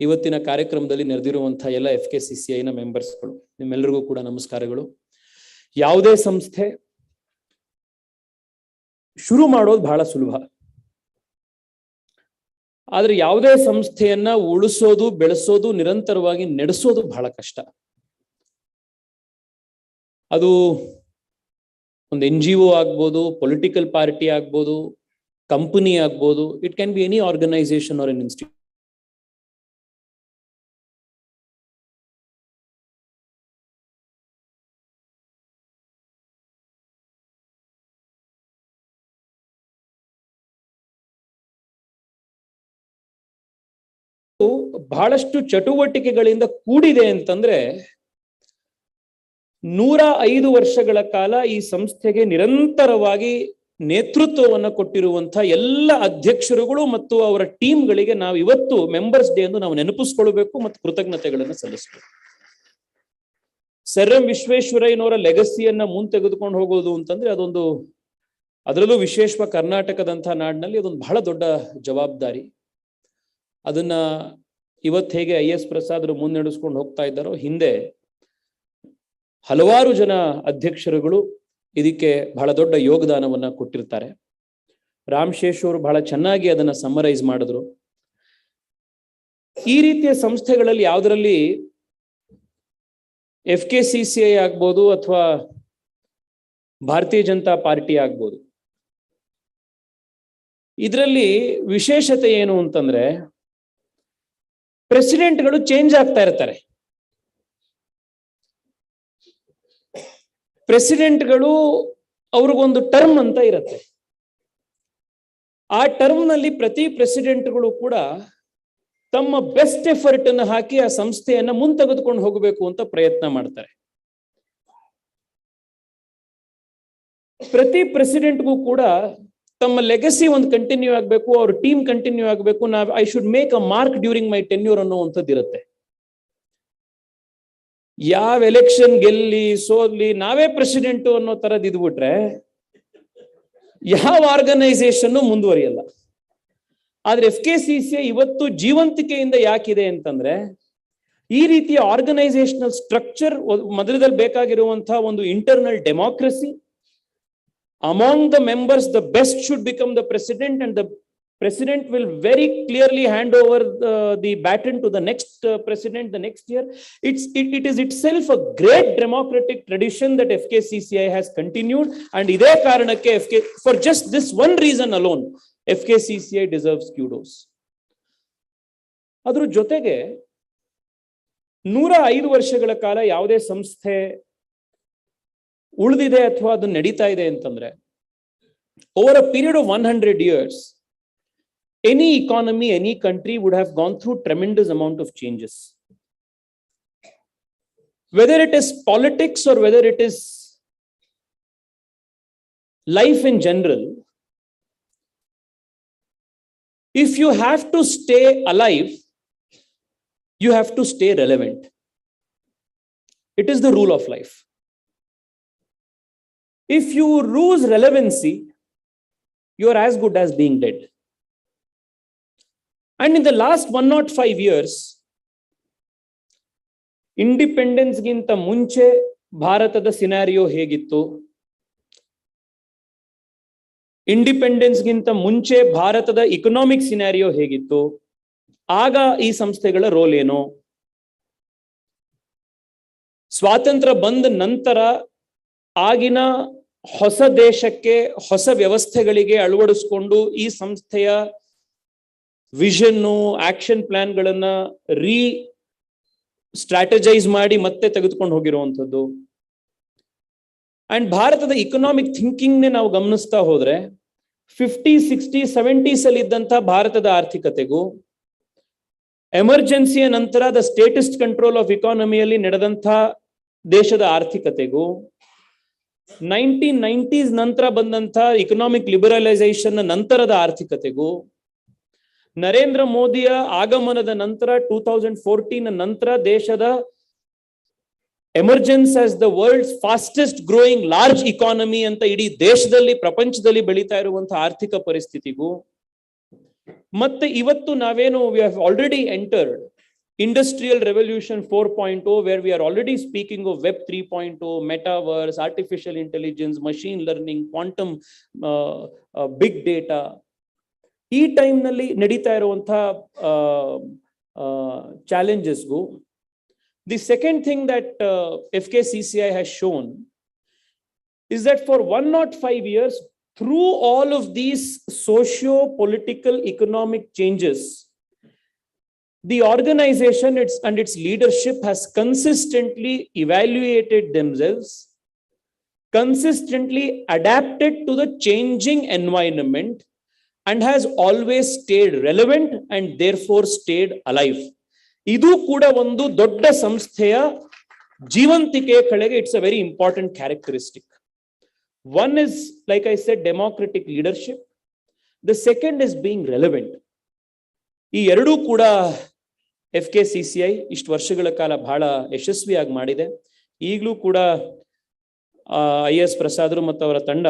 ಇವತ್ತಿನ ಕಾರ್ಯಕ್ರಮದಲ್ಲಿ ನೆರೆದಿರುವಂತಹ ಎಲ್ಲ FKCCI ನ ಮೆಂಬರ್ಸ್ಗಳು, ನಿಮ್ಮೆಲ್ಲರಿಗೂ ಕೂಡ ನಮಸ್ಕಾರಗಳು. ಯಾವುದೇ ಸಂಸ್ಥೆ ಶುರು ಮಾಡೋದು ಬಹಳ ಸುಲಭ, ಆದ್ರೆ ಯಾವುದೇ ಸಂಸ್ಥೆಯನ್ನ ಉಳಿಸೋದು, ಬೆಳೆಸೋದು, ನಿರಂತರವಾಗಿ ನಡೆಸೋದು ಬಹಳ ಕಷ್ಟ. ಅದು ಒಂದು NGO ಆಗ್ಬೋದು, ಪೊಲಿಟಿಕಲ್ ಪಾರ್ಟಿ ಆಗ್ಬೋದು, ಕಂಪನಿ ಆಗ್ಬೋದು, it can be any organisation or an institute. ಬಹಳಷ್ಟು ಚಟುವಟಿಕೆಗಳಿಂದ ಕೂಡಿದೆ ಅಂತಂದ್ರೆ 105 ವರ್ಷಗಳ ಕಾಲ ಈ ಸಂಸ್ಥೆಗೆ ನಿರಂತರವಾಗಿ ನೇತೃತ್ವವನ್ನು ಕೊಟ್ಟಿರುವಂತ ಎಲ್ಲ ಅಧ್ಯಕ್ಷರುಗಳು ಮತ್ತು ಅವರ ಟೀಮ್ಗಳಿಗೆ ನಾವು ಇವತ್ತು ಮೆಂಬರ್ಸ್ ಡೇ ಎಂದು ನಾವು ನೆನಪಿಸ್ಕೊಳ್ಬೇಕು ಮತ್ತು ಕೃತಜ್ಞತೆಗಳನ್ನು ಸಲ್ಲಿಸಬೇಕು. ಸರ್ ವಿಶ್ವೇಶ್ವರಯ್ಯನವರ ಲೆಗಸಿಯನ್ನ ಮುಂದೆ ತೆಗೆದುಕೊಂಡು ಹೋಗೋದು ಅಂತಂದ್ರೆ ಅದೊಂದು, ಅದರಲ್ಲೂ ವಿಶೇಷವಾಗಿ ಕರ್ನಾಟಕದಂತಹ ನಾಡಿನಲ್ಲಿ ಅದೊಂದು ಬಹಳ ದೊಡ್ಡ ಜವಾಬ್ದಾರಿ. ಅದನ್ನ ಇವತ್ತು ಹೇಗೆ IS ಪ್ರಸಾದ್ರು ಮುನ್ನಡೆಸ್ಕೊಂಡು ಹೋಗ್ತಾ ಇದ್ದಾರೋ, ಹಿಂದೆ ಹಲವಾರು ಜನ ಅಧ್ಯಕ್ಷರುಗಳು ಇದಕ್ಕೆ ಬಹಳ ದೊಡ್ಡ ಯೋಗದಾನವನ್ನ ಕೊಟ್ಟಿರ್ತಾರೆ. ರಾಮ್ ಶೇಷ್ ಅವರು ಬಹಳ ಚೆನ್ನಾಗಿ ಅದನ್ನ ಸಮ್ಮರೈಸ್ ಮಾಡಿದ್ರು. ಈ ರೀತಿಯ ಸಂಸ್ಥೆಗಳಲ್ಲಿ ಯಾವುದರಲ್ಲಿ FKCCI ಆಗ್ಬೋದು ಅಥವಾ ಭಾರತೀಯ ಜನತಾ ಪಾರ್ಟಿ ಆಗ್ಬೋದು, ಇದರಲ್ಲಿ ವಿಶೇಷತೆ ಏನು ಅಂತಂದ್ರೆ ಪ್ರೆಸಿಡೆಂಟ್ಗಳು ಚೇಂಜ್ ಆಗ್ತಾ ಇರ್ತಾರೆ. ಪ್ರೆಸಿಡೆಂಟ್ಗಳು ಅವ್ರಿಗೊಂದು ಟರ್ಮ್ ಅಂತ ಇರುತ್ತೆ. ಆ ಟರ್ಮ್ ನಲ್ಲಿ ಪ್ರತಿ ಪ್ರೆಸಿಡೆಂಟ್ಗಳು ಕೂಡ ತಮ್ಮ ಬೆಸ್ಟ್ ಎಫರ್ಟ್ ಅನ್ನು ಹಾಕಿ ಆ ಸಂಸ್ಥೆಯನ್ನ ಮುಂತೆಗೆದುಕೊಂಡು ಹೋಗಬೇಕು ಅಂತ ಪ್ರಯತ್ನ ಮಾಡ್ತಾರೆ. ಪ್ರತಿ ಪ್ರೆಸಿಡೆಂಟ್ಗೂ ಕೂಡ ತಮ್ಮ ಲೆಗಸಿ ಒಂದು ಕಂಟಿನ್ಯೂ ಆಗಬೇಕು, ಅವ್ರ ಟೀಮ್ ಕಂಟಿನ್ಯೂ ಆಗಬೇಕು, I should make a mark during my tenure ಅನ್ನುವಂಥದ್ದು ಇರುತ್ತೆ. ಯಾವ ಎಲೆಕ್ಷನ್ ಗೆಲ್ಲಿ ಸೋಲ್ಲಿ ನಾವೇ ಪ್ರೆಸಿಡೆಂಟ್ ಅನ್ನೋ ತರದ್ ಇದ್ಬಿಟ್ರೆ ಯಾವ ಆರ್ಗನೈಸೇಷನ್ ಮುಂದುವರಿಯಲ್ಲ. ಆದ್ರೆ FKCCI ಇವತ್ತು ಜೀವಂತಿಕೆಯಿಂದ ಯಾಕಿದೆ ಅಂತಂದ್ರೆ ಈ ರೀತಿಯ ಆರ್ಗನೈಸೇಷನಲ್ ಸ್ಟ್ರಕ್ಚರ್ ಮೊದಲದಲ್ಲಿ ಬೇಕಾಗಿರುವಂತಹ ಒಂದು internal democracy. Among the members, the best should become the president, and the president will very clearly hand over the baton to the next president the next year. It is itself a great democratic tradition that FKCCI has continued, and ide karanakke for just this one reason alone FKCCI deserves kudos. ಅದ್ರ ಜೊತೆಗೆ 105 ವರ್ಷಗಳ ಕಾಲ ಯಾವುದೇ ಸಂಸ್ಥೆ ಉಳಿದಿದೆ ಅಥವಾ ಅದು ನಡೀತಾ ಇದೆ ಅಂತಂದ್ರೆ, over a period of 100 years, any economy, any country would have gone through tremendous amount of changes. Whether it is politics or whether it is life in general, if you have to stay alive, you have to stay relevant. It is the rule of life. If you lose relevancy, you are as good as being dead. And in the last 105 years, independence ginta munche ಭಾರತದ scenario ಹೇಗಿತ್ತು, independence ಗಿಂತ ಮುಂಚೆ ಭಾರತದ economic scenario ಹೇಗಿತ್ತು, ಆಗ ಈ ಸಂಸ್ಥೆಗಳ roll ಏನು, ಸ್ವಾತಂತ್ರ್ಯ ಬಂದ ನಂತರ ಆಗಿನ ಹೊಸ ದೇಶಕ್ಕೆ ಹೊಸ ವ್ಯವಸ್ಥೆಗಳಿಗೆ ಅಳವಡಿಸಿಕೊಂಡು ಈ ಸಂಸ್ಥೆಯ ವಿಷನ್ನು, ಆಕ್ಷನ್ ಪ್ಲಾನ್ಗಳನ್ನ ಸ್ಟ್ರಾಟಜೈಸ್ ಮಾಡಿ ಮತ್ತೆ ತೆಗೆದುಕೊಂಡು ಹೋಗಿರುವಂಥದ್ದು. ಅಂಡ್ ಭಾರತದ ಇಕನಾಮಿಕ್ ಥಿಂಕಿಂಗ್ ನೇ ನಾವು ಗಮನಿಸ್ತಾ ಹೋದ್ರೆ 50, 60, 70s ಅಲ್ಲಿ ಇದ್ದಂತಹ ಭಾರತದ ಆರ್ಥಿಕತೆಗೂ ಎಮರ್ಜೆನ್ಸಿಯ ನಂತರ ದ ಸ್ಟೇಟಸ್ ಕಂಟ್ರೋಲ್ ಆಫ್ ಇಕಾನಮಿಯಲ್ಲಿ ನಡೆದಂಥ ದೇಶದ ಆರ್ಥಿಕತೆಗೂ 1990s ನಂತರ ಬಂದಂಥ ಇಕನಾಮಿಕ್ ಲಿಬರಲೈಸೇಷನ್ ನಂತರದ ಆರ್ಥಿಕತೆಗೂ ನರೇಂದ್ರ ಮೋದಿಯ ಆಗಮನದ ನಂತರ 2014 ನಂತರ ದೇಶದ emergence as the world's fastest growing large economy ಅಂತ ಇಡೀ ದೇಶದಲ್ಲಿ ಪ್ರಪಂಚದಲ್ಲಿ ಬೆಳೀತಾ ಇರುವಂತಹ ಆರ್ಥಿಕ ಪರಿಸ್ಥಿತಿಗೂ ಮತ್ತೆ ಇವತ್ತು ನಾವೇನು we have already entered industrial revolution 4.0 where we are already speaking of web 3.0, metaverse, artificial intelligence, machine learning, quantum big data, ಈ ಟೈಮ್ ನಲ್ಲಿ ನಡೀತಾ ಇರುವಂತಹ ಚಾಲೆಂಜಸ್ಗೂ the second thing that FKCCI has shown is that for 105 years, through all of these socio-political economic changes, the organization and its leadership has consistently evaluated themselves, consistently adapted to the changing environment, and has always stayed relevant and therefore stayed alive. ಇದು ಕೂಡ ಒಂದು ದೊಡ್ಡ ಸಂಸ್ಥೆಯ ಜೀವಂತಿಕೆಯ ಕಡೆಗೆ it's a very important characteristic. One is like I said democratic leadership, the second is being relevant. ಈ ಎರಡೂ ಕೂಡ FKCCI ಇಷ್ಟು ವರ್ಷಗಳ ಕಾಲ ಬಹಳ ಯಶಸ್ವಿಯಾಗಿ ಮಾಡಿದೆ. ಈಗಲೂ ಕೂಡ IS ಪ್ರಸಾದ್ರು ಮತ್ತು ಅವರ ತಂಡ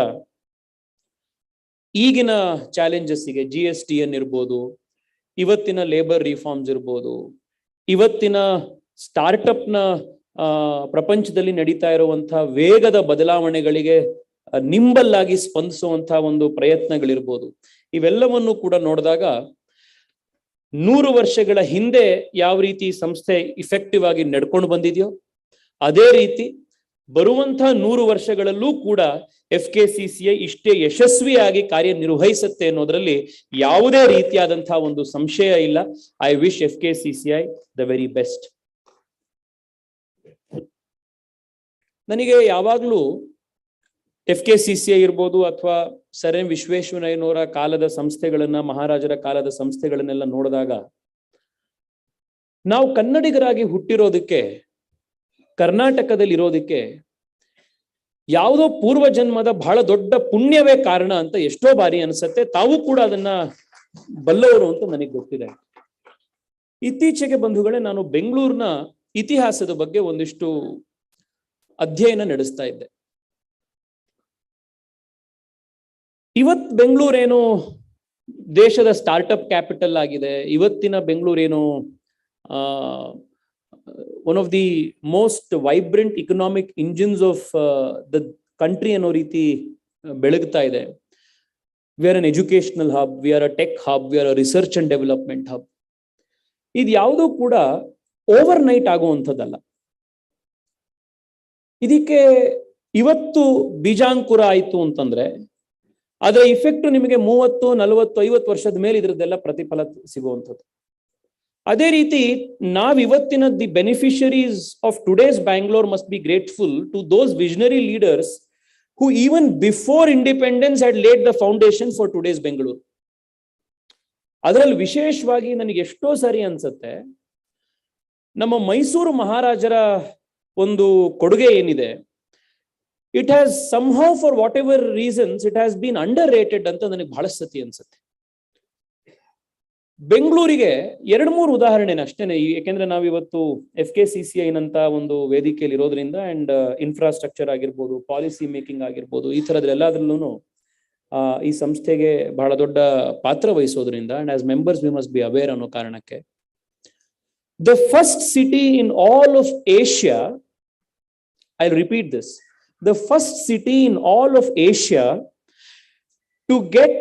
ಈಗಿನ ಚಾಲೆಂಜಸ್ಸಿಗೆ GSTN ಇರ್ಬೋದು, ಇವತ್ತಿನ ಲೇಬರ್ ರಿಫಾರ್ಮ್ಸ್ ಇರ್ಬೋದು, ಇವತ್ತಿನ ಸ್ಟಾರ್ಟ್ಅಪ್ನ ಪ್ರಪಂಚದಲ್ಲಿ ನಡೀತಾ ಇರುವಂತಹ ವೇಗದ ಬದಲಾವಣೆಗಳಿಗೆ ನಿಂಬಲ್ಲಾಗಿ ಸ್ಪಂದಿಸುವಂತಹ ಒಂದು ಪ್ರಯತ್ನಗಳಿರ್ಬೋದು, ಇವೆಲ್ಲವನ್ನು ಕೂಡ ನೋಡಿದಾಗ 100 ವರ್ಷಗಳ ಹಿಂದೆ ಯಾವ ರೀತಿ ಸಂಸ್ಥೆ ಇಫೆಕ್ಟಿವ್ ಆಗಿ ನಡ್ಕೊಂಡು ಬಂದಿದೆಯೋ ಅದೇ ರೀತಿ ಬರುವಂತಹ 100 ವರ್ಷಗಳಲ್ಲೂ ಕೂಡ FKCCI ಇಷ್ಟೇ ಯಶಸ್ವಿಯಾಗಿ ಕಾರ್ಯನಿರ್ವಹಿಸುತ್ತೆ ಅನ್ನೋದ್ರಲ್ಲಿ ಯಾವುದೇ ರೀತಿಯಾದಂತಹ ಒಂದು ಸಂಶಯ ಇಲ್ಲ. I wish FKCCI the very best. ನನಗೆ ಯಾವಾಗಲೂ FKCCI ಇರ್ಬೋದು ಅಥವಾ ಸರ್ ಎಂ ವಿಶ್ವೇಶ್ವರಯ್ಯನವರ ಕಾಲದ ಸಂಸ್ಥೆಗಳನ್ನ, ಮಹಾರಾಜರ ಕಾಲದ ಸಂಸ್ಥೆಗಳನ್ನೆಲ್ಲ ನೋಡಿದಾಗ ನಾವು ಕನ್ನಡಿಗರಾಗಿ ಹುಟ್ಟಿರೋದಕ್ಕೆ, ಕರ್ನಾಟಕದಲ್ಲಿ ಇರೋದಕ್ಕೆ ಯಾವುದೋ ಪೂರ್ವ ಜನ್ಮದ ಬಹಳ ದೊಡ್ಡ ಪುಣ್ಯವೇ ಕಾರಣ ಅಂತ ಎಷ್ಟೋ ಬಾರಿ ಅನ್ಸುತ್ತೆ. ತಾವು ಕೂಡ ಅದನ್ನ ಬಲ್ಲವರು ಅಂತ ನನಗೆ ಗೊತ್ತಿದೆ. ಇತ್ತೀಚೆಗೆ ಬಂಧುಗಳೇ, ನಾನು ಬೆಂಗಳೂರಿನ ಇತಿಹಾಸದ ಬಗ್ಗೆ ಒಂದಿಷ್ಟು ಅಧ್ಯಯನ ನಡೆಸ್ತಾ ಇದ್ದೆ. ಇವತ್ ಬೆಂಗಳೂರೇನು ದೇಶದ ಸ್ಟಾರ್ಟ್ಅಪ್ ಕ್ಯಾಪಿಟಲ್ ಆಗಿದೆ, ಇವತ್ತಿನ ಬೆಂಗಳೂರೇನು one of the most vibrant economic engines of the country ಅನ್ನೋ ರೀತಿ ಬೆಳಗ್ತಾ ಇದೆ. We are an educational hub, we are a tech hub, we are a research and development hub. ಇದು ಯಾವುದೂ ಕೂಡ ಓವರ್ ನೈಟ್ ಆಗುವಂಥದ್ದಲ್ಲ. ಇದಕ್ಕೆ ಇವತ್ತು ಬೀಜಾಂಕುರ ಆಯಿತು ಅಂತಂದ್ರೆ ಅದರ ಇಫೆಕ್ಟ್ ನಿಮಗೆ 30, 40, 50 ವರ್ಷದ ಮೇಲೆ ಇದ್ರದ್ದೆಲ್ಲ ಪ್ರತಿಫಲ ಸಿಗುವಂಥದ್ದು. ಅದೇ ರೀತಿ ನಾವಿವತ್ತಿನ the beneficiaries of today's Bangalore must be grateful to those visionary leaders who even before independence had laid the foundation for today's Bengaluru. ಅದರಲ್ಲಿ ವಿಶೇಷವಾಗಿ ನನಗೆ ಎಷ್ಟೋ ಸಾರಿ ಅನ್ಸುತ್ತೆ, ನಮ್ಮ ಮೈಸೂರು ಮಹಾರಾಜರ ಒಂದು ಕೊಡುಗೆ ಏನಿದೆ, it has somehow for what ever reasons it has been under rated ಅಂತ ನನಗೆ ಬಹಳ ಸತಿ ಅನ್ಸುತ್ತೆ. ಬೆಂಗಳೂರಿಗೆ 2-3 ಉದಾಹರಣೆನ ಅಷ್ಟೇನೆ, ಯಾಕೆಂದ್ರೆ ನಾವಿವತ್ತು FKCCI ನಂತ ಒಂದು ವೇದಿಕೆಯಲ್ಲಿ ಇರೋದ್ರಿಂದ ಅಂಡ್ ಇನ್ಫ್ರಾಸ್ಟ್ರಕ್ಚರ್ ಆಗಿರ್ಬೋದು, ಪಾಲಿಸಿ ಮೇಕಿಂಗ್ ಆಗಿರ್ಬೋದು, ಈ ತರದ್ರೆಲ್ಲದ್ರಲ್ಲೂ ಈ ಸಂಸ್ಥೆಗೆ ಬಹಳ ದೊಡ್ಡ ಪಾತ್ರ ವಹಿಸೋದ್ರಿಂದ and as members we must be aware ಅನ್ನೋ ಕಾರಣಕ್ಕೆ the first city in all of Asia, I repeat this, the first city in all of Asia to get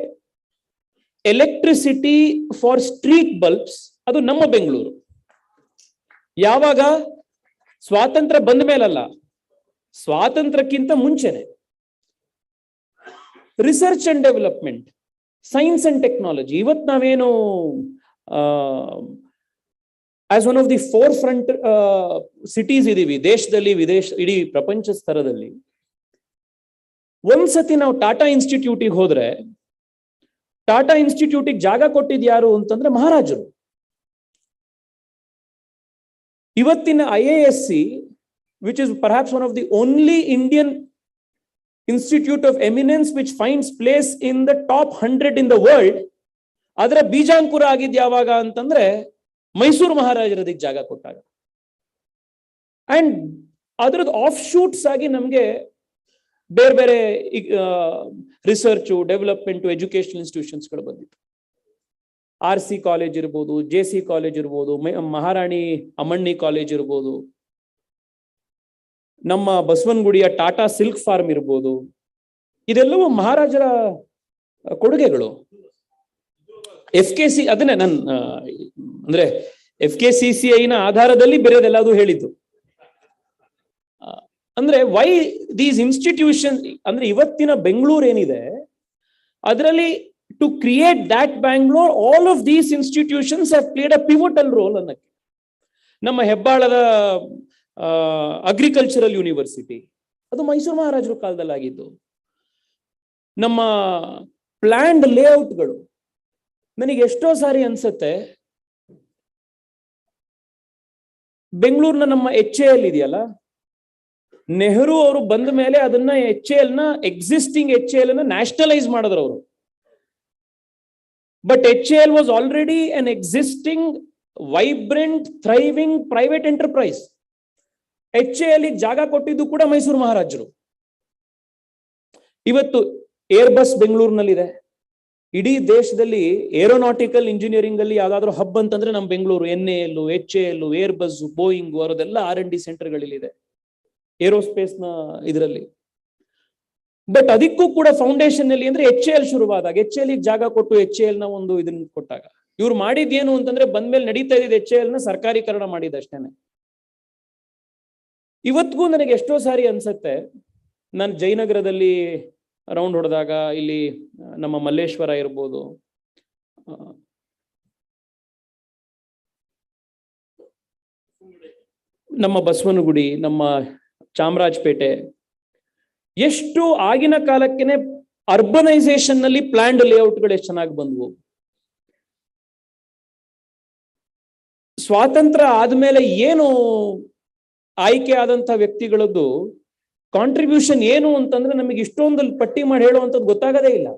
electricity for street bulbs, ಅದು ನಮ್ಮ ಬೆಂಗಳೂರು. ಯಾವಾಗ? ಸ್ವಾತಂತ್ರ್ಯ ಬಂದ ಮೇಲಲ್ಲ, ಸ್ವಾತಂತ್ರ್ಯಕ್ಕಿಂತ ಮುಂಚೆನೆ. Research and development, science and technology, ಇವತ್ತು ನಾವೇನು as one of the four front cities ಇದೀವಿ ದೇಶದಲ್ಲಿ, ಇಡೀ ಪ್ರಪಂಚ ಸ್ತರದಲ್ಲಿ. ಒಂದ್ಸತಿ ನಾವು ಟಾಟಾ ಇನ್ಸ್ಟಿಟ್ಯೂಟಿಗೆ ಹೋದ್ರೆ, ಟಾಟಾ ಇನ್ಸ್ಟಿಟ್ಯೂಟಿಗೆ ಜಾಗ ಕೊಟ್ಟಿದ್ ಯಾರು ಅಂತಂದ್ರೆ ಮಹಾರಾಜರು. ಇವತ್ತಿನ IISc, which is perhaps one of the only Indian institute of eminence which finds place in the top 100 in the world, ಅದರ ಬೀಜಾಂಕುರ ಆಗಿದ್ ಯಾವಾಗ ಅಂತಂದ್ರೆ ಮೈಸೂರು ಮಹಾರಾಜರದಿಗೆ ಜಾಗ ಕೊಟ್ಟಾಗ. ಅಂಡ್ ಅದರದ್ದು ಆಫ್ ಶೂಟ್ಸ್ ಆಗಿ ನಮ್ಗೆ ಬೇರೆ ಬೇರೆ ರಿಸರ್ಚು, ಡೆವಲಪ್ಮೆಂಟ್, ಎಜುಕೇಶನಲ್ ಇನ್ಸ್ಟಿಟ್ಯೂಷನ್ಸ್ಗಳು ಬಂದಿತ್ತು. RC ಕಾಲೇಜ್ ಇರ್ಬೋದು, JC ಕಾಲೇಜ್ ಇರ್ಬೋದು, ಮಹಾರಾಣಿ ಅಮ್ಮಣ್ಣಿ ಕಾಲೇಜ್ ಇರ್ಬೋದು, ನಮ್ಮ ಬಸವನಗುಡಿಯ ಟಾಟಾ ಸಿಲ್ಕ್ ಫಾರ್ಮ್ ಇರ್ಬೋದು, ಇದೆಲ್ಲವೂ ಮಹಾರಾಜರ ಕೊಡುಗೆಗಳು. ಅದನ್ನೇ ಅಂದ್ರೆ FKCCI ನ ಆಧಾರದಲ್ಲಿ ಬೇರೆದೆಲ್ಲದು ಹೇಳಿದ್ದು. ಅಂದ್ರೆ ವೈ ದೀಸ್ ಇನ್ಸ್ಟಿಟ್ಯೂಷನ್, ಅಂದ್ರೆ ಇವತ್ತಿನ ಬೆಂಗಳೂರು ಏನಿದೆ ಅದರಲ್ಲಿ to create that Bangalore, all of these institutions have played a pivotal role ಅನ್ನಕ್ಕೆ. ನಮ್ಮ ಹೆಬ್ಬಾಳದ ಅಗ್ರಿಕಲ್ಚರಲ್ ಯೂನಿವರ್ಸಿಟಿ, ಅದು ಮೈಸೂರು ಮಹಾರಾಜರ ಕಾಲದಲ್ಲಿ ಆಗಿದ್ದು. ನಮ್ಮ ಪ್ಲಾನ್ಡ್ ಲೇಔಟ್ಗಳು, ನನಗೆ ಎಷ್ಟೋ ಸಾರಿ ಅನ್ಸುತ್ತೆ ಬೆಂಗಳೂರಿನ ನಮ್ಮ HAL ಇದೆಯಲ್ಲ, ನೆಹರು ಅವರು ಬಂದ ಮೇಲೆ ಅದನ್ನ HAL ನ ಎಕ್ಸಿಸ್ಟಿಂಗ್ HAL ಅನ್ನ ನ್ಯಾಷನಲೈಸ್ ಮಾಡಿದ್ರು ಅವರು. But HAL was already an existing vibrant thriving private enterprise. HAL ಜಾಗ ಕೊಟ್ಟಿದ್ದು ಕೂಡ ಮೈಸೂರು ಮಹಾರಾಜರು. ಇವತ್ತು ಏರ್ಬಸ್ ಬೆಂಗಳೂರಿನಲ್ಲಿದೆ. ಇಡೀ ದೇಶದಲ್ಲಿ ಏರೋನಾಟಿಕಲ್ ಇಂಜಿನಿಯರಿಂಗ್ ಅಲ್ಲಿ ಯಾವ್ದಾದ್ರು ಹಬ್ ಅಂತಂದ್ರೆ ನಮ್ಮ Bengaluru. NAL, HAL, Airbus, Boeing ಅವರದೆಲ್ಲ R&D ಸೆಂಟರ್ಗಳಿದೆ ಏರೋಸ್ಪೇಸ್ ನ ಇದರಲ್ಲಿ. ಬಟ್ ಅದಕ್ಕೂ ಕೂಡ ಫೌಂಡೇಶನ್ ಅಲ್ಲಿ ಅಂದ್ರೆ HAL ಶುರುವಾದಾಗ, HAL ಜಾಗ ಕೊಟ್ಟು HAL ನ ಒಂದು ಇದನ್ನ ಕೊಟ್ಟಾಗ ಇವ್ರು ಮಾಡಿದ್ದೇನು ಅಂತಂದ್ರೆ ಬಂದ್ಮೇಲೆ ನಡೀತಾ ಇದ್ದಿದ್ದು HAL ನ ಸರ್ಕಾರೀಕರಣ ಮಾಡಿದಷ್ಟೇನೆ. ಇವತ್ತಿಗೂ ನನಗೆ ಎಷ್ಟೋ ಸಾರಿ ಅನ್ಸತ್ತೆ, ನಾನು ಜಯನಗರದಲ್ಲಿ ರೌಂಡ್ ಹೊಡೆದಾಗ, ಇಲ್ಲಿ ನಮ್ಮ ಮಲ್ಲೇಶ್ವರ ಇರ್ಬೋದು, ನಮ್ಮ ಬಸವನಗುಡಿ, ನಮ್ಮ ಚಾಮರಾಜಪೇಟೆ, ಎಷ್ಟು ಆಗಿನ ಕಾಲಕ್ಕೆನೆ ಅರ್ಬನೈಸೇಷನ್ ನಲ್ಲಿ ಪ್ಲಾನ್ಡ್ ಲೇಔಟ್ಗಳು ಎಷ್ಟು ಚೆನ್ನಾಗಿ ಬಂದ್ವು. ಸ್ವಾತಂತ್ರ್ಯ ಆದ್ಮೇಲೆ ಏನು ಆಯ್ಕೆ ಆದಂತ ವ್ಯಕ್ತಿಗಳದ್ದು ಕಾಂಟ್ರಿಬ್ಯೂಷನ್ ಏನು ಅಂತಂದ್ರೆ ನಮಗೆ ಇಷ್ಟೊಂದು ಪಟ್ಟಿ ಮಾಡಿ ಹೇಳುವಂಥದ್ದು ಗೊತ್ತಾಗದೇ ಇಲ್ಲ.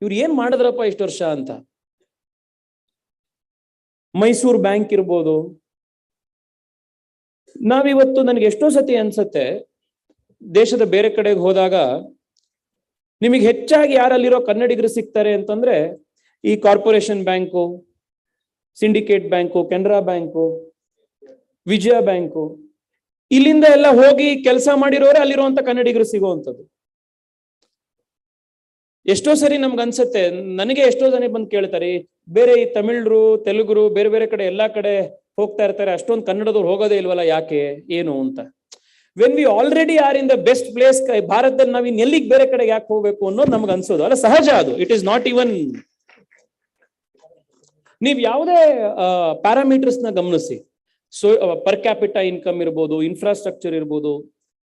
ಇವ್ರು ಏನ್ ಮಾಡಿದ್ರಪ್ಪ ಇಷ್ಟು ವರ್ಷ ಅಂತ. ಮೈಸೂರು ಬ್ಯಾಂಕ್ ಇರ್ಬೋದು. ನಾವಿವತ್ತು ನನಗೆ ಎಷ್ಟೋ ಸತಿ ಅನ್ಸತ್ತೆ, ದೇಶದ ಬೇರೆ ಕಡೆಗೆ ಹೋದಾಗ ನಿಮಗೆ ಹೆಚ್ಚಾಗಿ ಯಾರಲ್ಲಿರೋ ಕನ್ನಡಿಗರು ಸಿಗ್ತಾರೆ ಅಂತಂದ್ರೆ ಈ corporation bank, syndicate bank, Canara bank, Vijaya bank, ಇಲ್ಲಿಂದ ಎಲ್ಲ ಹೋಗಿ ಕೆಲಸ ಮಾಡಿರೋರೆ ಅಲ್ಲಿರುವಂತ ಕನ್ನಡಿಗರು ಸಿಗುವಂಥದ್ದು. ಎಷ್ಟೋ ಸರಿ ನಮ್ಗೆ ಅನ್ಸತ್ತೆ, ನನಗೆ ಎಷ್ಟೋ ಜನ ಬಂದು ಕೇಳ್ತಾರೆ, ಬೇರೆ ಈ ತಮಿಳ್ರು, ತೆಲುಗುರು, ಬೇರೆ ಬೇರೆ ಕಡೆ ಎಲ್ಲಾ ಕಡೆ ಹೋಗ್ತಾ ಇರ್ತಾರೆ, ಅಷ್ಟೊಂದು ಕನ್ನಡದವ್ರು ಹೋಗೋದೇ ಇಲ್ವಲ್ಲ, ಯಾಕೆ ಏನು ಅಂತ. When we already are in the best place, ಭಾರತದಲ್ಲಿ ನಾವ್ ಇನ್ ಎಲ್ಲಿಗೆ ಬೇರೆ ಕಡೆ ಯಾಕೆ ಹೋಗ್ಬೇಕು ಅನ್ನೋದು ನಮ್ಗೆ ಅನ್ಸೋದು ಅಲ್ಲ, ಸಹಜ ಅದು. ಇಟ್ ಇಸ್ ನಾಟ್ ಇವನ್ ನೀವು ಯಾವುದೇ ಪ್ಯಾರಾಮೀಟರ್ಸ್ ನ ಗಮನಿಸಿ, ಸೊ ಪರ್ ಕ್ಯಾಪಿಟಾ ಇನ್ಕಮ್ ಇರ್ಬೋದು, ಇನ್ಫ್ರಾಸ್ಟ್ರಕ್ಚರ್ ಇರ್ಬೋದು,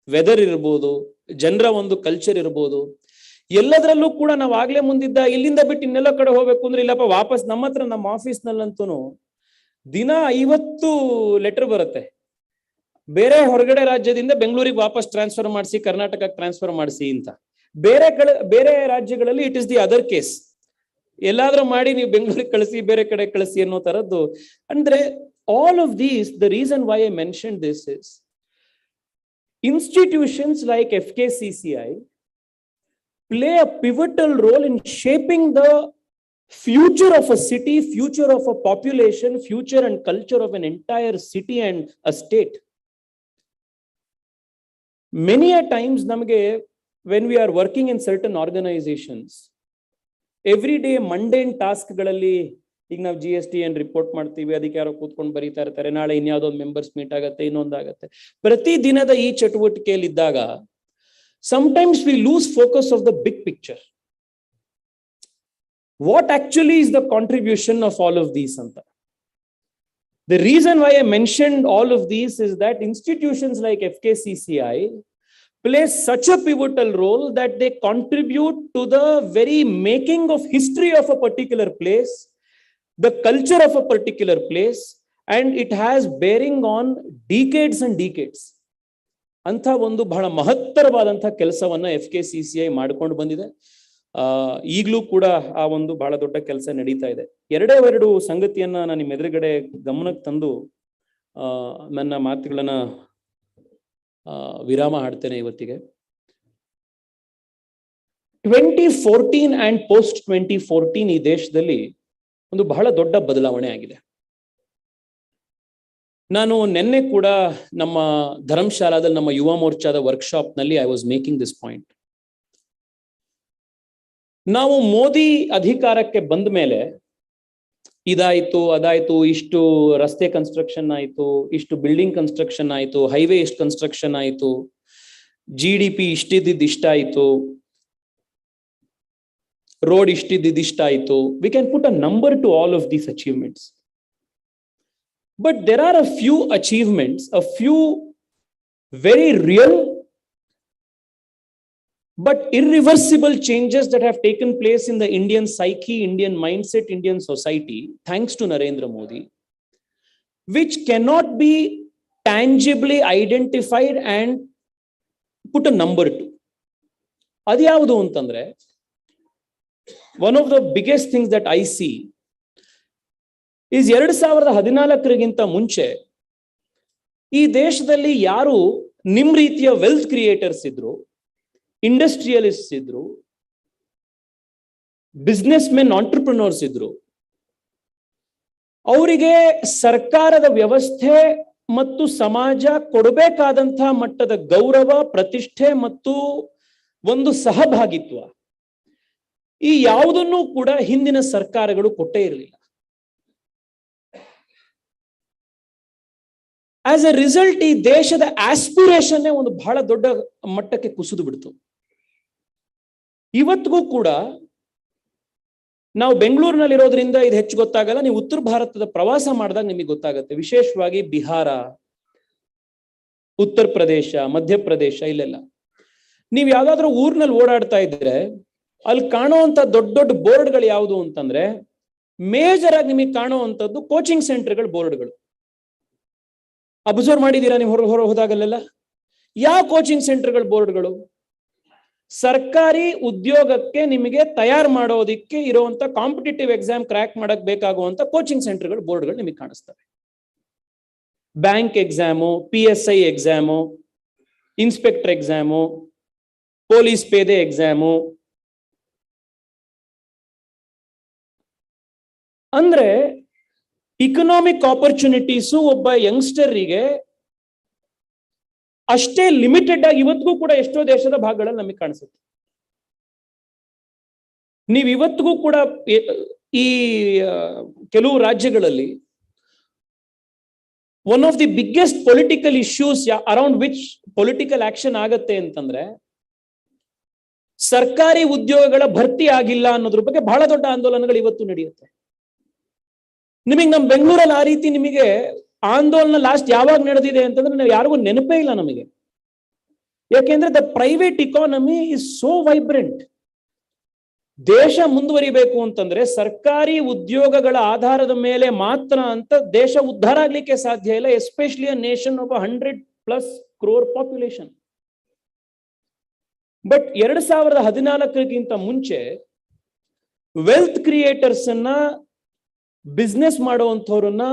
ವೆದರ್ ಇರ್ಬೋದು, ಜನರ ಒಂದು ಕಲ್ಚರ್ ಇರ್ಬೋದು, ಎಲ್ಲದರಲ್ಲೂ ಕೂಡ ನಾವು ಆಗ್ಲೇ ಮುಂದಿದ್ದ ಇಲ್ಲಿಂದ ಬಿಟ್ಟು ಇನ್ನೆಲ್ಲ ಕಡೆ ಹೋಗ್ಬೇಕು ಅಂದ್ರೆ ಇಲ್ಲಪ್ಪ ವಾಪಸ್ ನಮ್ಮ ಹತ್ರ ನಮ್ಮ ಆಫೀಸ್ ನಲ್ಲಂತೂ ದಿನ 50 ಲೆಟರ್ ಬರುತ್ತೆ. ಬೇರೆ ಹೊರಗಡೆ ರಾಜ್ಯದಿಂದ ಬೆಂಗಳೂರಿಗೆ ವಾಪಸ್ ಟ್ರಾನ್ಸ್ಫರ್ ಮಾಡಿಸಿ, ಕರ್ನಾಟಕಕ್ಕೆ ಟ್ರಾನ್ಸ್ಫರ್ ಮಾಡಿಸಿ ಅಂತ. ಬೇರೆ ರಾಜ್ಯಗಳಲ್ಲಿ it is the other case. ಎಲ್ಲಾದ್ರೂ ಮಾಡಿ ನೀವು ಬೆಂಗಳೂರಿಗೆ ಕಳಿಸಿ, ಬೇರೆ ಕಡೆ ಕಳಿಸಿ ಅನ್ನೋ ತರದ್ದು. ಅಂದ್ರೆ all of these, the reason why I mentioned this is institutions like FKCCI play a pivotal role in shaping the future of a city, future of a population, future and culture of an entire city and a state. Many a times namage, when we are working in certain organizations, every day mundane task ಗಳಲ್ಲಿ, ಈಗ ನಾವು GST ಏನ್ report ಮಾಡ್ತೀವಿ, ಅದಕ್ಕೆ ಯಾರೋ ಕೂತ್ಕೊಂಡು ಬರೀತಾ ಇರ್ತಾರೆ, ನಾಳೆ ಇನ್ಯಾವುದೋ ಒಂದು ಮೆಂಬರ್ಸ್ ಮೀಟ್ ಆಗತ್ತೆ, ಇನ್ನೊಂದಾಗತ್ತೆ. ಪ್ರತಿ ದಿನದ ಈ ಚಟುವಟಿಕೆಯಲ್ಲಿ ಇದ್ದಾಗ sometimes we lose focus of the big picture. What actually is the contribution of all of these anta? The reason why I mentioned all of these is that institutions like FKCCI play such a pivotal role that they contribute to the very making of history of a particular place, the culture of a particular place, and it has bearing on decades and decades. ಅಂತ ಒಂದು ಬಹಳ ಮಹತ್ತರವಾದಂತಹ ಕೆಲಸವನ್ನ FKCCI ಮಾಡ್ಕೊಂಡು ಬಂದಿದೆ. ಈಗಲೂ ಕೂಡ ಆ ಒಂದು ಬಹಳ ದೊಡ್ಡ ಕೆಲಸ ನಡೀತಾ ಇದೆ. ಎರಡು ಸಂಗತಿಯನ್ನ ನಾನು ನಿಮ್ಮ ಎದುರುಗಡೆ ಗಮನಕ್ಕೆ ತಂದು ನನ್ನ ಮಾತುಗಳನ್ನ ವಿರಾಮ ಹಾಡ್ತೇನೆ ಇವತ್ತಿಗೆ. 2014 and post 2014 ಈ ದೇಶದಲ್ಲಿ ಒಂದು ಬಹಳ ದೊಡ್ಡ ಬದಲಾವಣೆ ಆಗಿದೆ. ನಾನು ನಿನ್ನೆ ಕೂಡ ನಮ್ಮ ಧರ್ಮಶಾಲಾದಲ್ಲಿ ನಮ್ಮ ಯುವ ಮೋರ್ಚಾದ ವರ್ಕ್ಶಾಪ್ ನಲ್ಲಿ I was making this point. ನಾವು ಮೋದಿ ಅಧಿಕಾರಕ್ಕೆ ಬಂದ ಮೇಲೆ ಇದಾಯ್ತು ಅದಾಯ್ತು, ಇಷ್ಟು ರಸ್ತೆ ಕನ್ಸ್ಟ್ರಕ್ಷನ್ ಆಯ್ತು, ಇಷ್ಟು ಬಿಲ್ಡಿಂಗ್ ಕನ್ಸ್ಟ್ರಕ್ಷನ್ ಆಯ್ತು, ಹೈವೇ ಇಷ್ಟು ಕನ್ಸ್ಟ್ರಕ್ಷನ್ ಆಯ್ತು, GDP ಇಷ್ಟಿದ್ದಿದ್ದು ಇಷ್ಟ ಆಯ್ತು, ರೋಡ್ ಇಷ್ಟಿದ್ದಿದ್ದು ಇಷ್ಟ ಆಯ್ತು. We can put a number two all of these achievements. But there are a few achievements, a few very real but irreversible changes that have taken place in the Indian psyche, Indian mindset, Indian society, thanks to Narendra Modi, which cannot be tangibly identified and put a number to. Adi yavudu antandre, one of the biggest things that I see is 2014ಗಿಂತ ಮುಂಚೆ ಈ ದೇಶದಲ್ಲಿ ಯಾರು ನಿಮ್ ರೀತಿಯ wealth creators ಇದ್ರು, industrialist ಇದ್ರು, business men, entrepreneurs ಇದ್ರು, ಅವರಿಗೆ ಸರ್ಕಾರದ ವ್ಯವಸ್ಥೆ ಮತ್ತು ಸಮಾಜ ಕೊಡಬೇಕಾದಂತಹ ಮಟ್ಟದ ಗೌರವ, ಪ್ರತಿಷ್ಠೆ ಮತ್ತು ಒಂದು ಸಹಭಾಗಿತ್ವ, ಈ ಯಾವುದನ್ನು ಕೂಡ ಹಿಂದಿನ ಸರ್ಕಾರಗಳು ಕೊಟ್ಟೇ ಇರಲಿಲ್ಲ. ಆಸ್ ಎ ರಿಸಲ್ಟ್ ಈ ದೇಶದ ಆಸ್ಪಿರೇಷನ್ ಒಂದು ಬಹಳ ದೊಡ್ಡ ಮಟ್ಟಕ್ಕೆ ಕುಸಿದು ಬಿಡ್ತು. ಇವತ್ತಿಗೂ ಕೂಡ ನಾವು ಬೆಂಗಳೂರಿನಲ್ಲಿರೋದ್ರಿಂದ ಇದು ಹೆಚ್ಚು ಗೊತ್ತಾಗಲ್ಲ, ನೀವು ಉತ್ತರ ಭಾರತದ ಪ್ರವಾಸ ಮಾಡಿದಾಗ ನಿಮಗೆ ಗೊತ್ತಾಗುತ್ತೆ. ವಿಶೇಷವಾಗಿ ಬಿಹಾರ, ಉತ್ತರ ಪ್ರದೇಶ, ಮಧ್ಯಪ್ರದೇಶ, ಇಲ್ಲೆಲ್ಲ ನೀವು ಯಾವ್ದಾದ್ರು ಊರಿನಲ್ಲಿ ಓಡಾಡ್ತಾ ಇದ್ರೆ ಅಲ್ಲಿ ಕಾಣುವಂತ ದೊಡ್ಡ ದೊಡ್ಡ ಬೋರ್ಡ್ಗಳು ಯಾವುದು ಅಂತಂದ್ರೆ, ಮೇಜರ್ ಆಗಿ ನಿಮಗೆ ಕಾಣುವಂಥದ್ದು ಕೋಚಿಂಗ್ ಸೆಂಟರ್ಗಳ ಬೋರ್ಡ್ಗಳು. ಅಬ್ಸರ್ವ್ ಮಾಡಿದೀರಾ ನೀವು ಹೊರ ಹೋದಾಗಲ್ಲೆಲ್ಲ? ಯಾವ ಕೋಚಿಂಗ್ ಸೆಂಟರ್ಗಳ ಬೋರ್ಡ್ಗಳು? ಸರ್ಕಾರಿ ಉದ್ಯೋಗಕ್ಕೆ ನಿಮಗೆ ತಯಾರು ಮಾಡೋದಿಕ್ಕೆ ಇರುವಂತ ಕಾಂಪಿಟೇಟಿವ್ ಎಕ್ಸಾಮ್ ಕ್ರ್ಯಾಕ್ ಮಾಡಕ್ ಬೇಕಾಗುವಂತ ಕೋಚಿಂಗ್ ಸೆಂಟರ್ಗಳ ಬೋರ್ಡ್ಗಳು ನಿಮಗೆ ಕಾಣಿಸ್ತವೆ. Bank exam, PSI exam, inspector exam, police ಪೇದೆ ಎಕ್ಸಾಮು. ಅಂದ್ರೆ ಇಕನಾಮಿಕ್ ಆಪರ್ಚುನಿಟೀಸು ಒಬ್ಬ ಯಂಗ್ಸ್ಟರ್ಗೆ ಅಷ್ಟೇ ಲಿಮಿಟೆಡ್ ಆಗಿ ಇವತ್ತಿಗೂ ಕೂಡ ಎಷ್ಟೋ ದೇಶದ ಭಾಗಗಳಲ್ಲಿ ನಮಗೆ ಕಾಣಿಸುತ್ತೆ. ನೀವು ಇವತ್ತಿಗೂ ಕೂಡ ಈ ಕೆಲವು ರಾಜ್ಯಗಳಲ್ಲಿ one of the biggest political issues around which political action ಆಗತ್ತೆ ಅಂತಂದ್ರೆ, ಸರ್ಕಾರಿ ಉದ್ಯೋಗಗಳ ಭರ್ತಿ ಆಗಿಲ್ಲ ಅನ್ನೋದ್ರ ಬಗ್ಗೆ ಬಹಳ ದೊಡ್ಡ ಆಂದೋಲನಗಳು ಇವತ್ತು ನಡೆಯುತ್ತೆ. ನಿಮಗೆ ನಮ್ಮ ಬೆಂಗಳೂರಲ್ಲಿ ಆ ರೀತಿ ನಿಮಗೆ ಆಂದೋಲನ ಲಾಸ್ಟ್ ಯಾವಾಗ ನಡೆದಿದೆ ಅಂತಂದ್ರೆ ನಾವು ಯಾರಿಗೂ ನೆನಪೇ ಇಲ್ಲ ನಮಗೆ. ಯಾಕೆಂದ್ರೆ the private economy is so vibrant. ದೇಶ ಮುಂದುವರಿಬೇಕು ಅಂತಂದ್ರೆ ಸರ್ಕಾರಿ ಉದ್ಯೋಗಗಳ ಆಧಾರದ ಮೇಲೆ ಮಾತ್ರ ಅಂತ ದೇಶ ಉದ್ಧಾರ ಆಗ್ಲಿಕ್ಕೆ ಸಾಧ್ಯ ಇಲ್ಲ, especially a nation of 100+ crore population. But 2014 ಮುಂಚೆ ವೆಲ್ತ್ ಕ್ರಿಯೇಟರ್ಸ್ ಅನ್ನ, ಬಿಸ್ನೆಸ್ ಮಾಡುವಂಥವ್ರನ್ನ,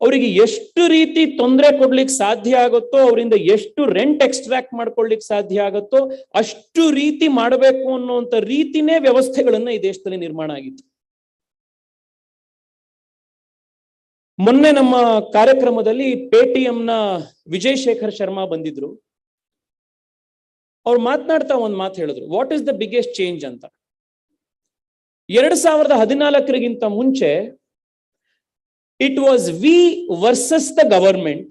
ಅವರಿಗೆ ಎಷ್ಟು ರೀತಿ ತೊಂದರೆ ಕೊಡ್ಲಿಕ್ಕೆ ಸಾಧ್ಯ ಆಗುತ್ತೋ, ಅವರಿಂದ ಎಷ್ಟು ರೆಂಟ್ ಎಕ್ಸ್ಟ್ರಾಕ್ಟ್ ಮಾಡ್ಕೊಳ್ಲಿಕ್ಕೆ ಸಾಧ್ಯ ಆಗುತ್ತೋ ಅಷ್ಟು ರೀತಿ ಮಾಡಬೇಕು ಅನ್ನುವಂಥ ರೀತಿನೇ ವ್ಯವಸ್ಥೆಗಳನ್ನ ಈ ದೇಶದಲ್ಲಿ ನಿರ್ಮಾಣ ಆಗಿತ್ತು. ಮೊನ್ನೆ ನಮ್ಮ ಕಾರ್ಯಕ್ರಮದಲ್ಲಿ ಪೇಟಿಎಂನ ವಿಜಯ್ ಶೇಖರ್ ಶರ್ಮಾ ಬಂದಿದ್ರು. ಅವ್ರು ಮಾತನಾಡ್ತಾ ಒಂದು ಮಾತು ಹೇಳಿದ್ರು, what is the biggest change ಅಂತ. 2014 ಮುಂಚೆ it was we versus the government.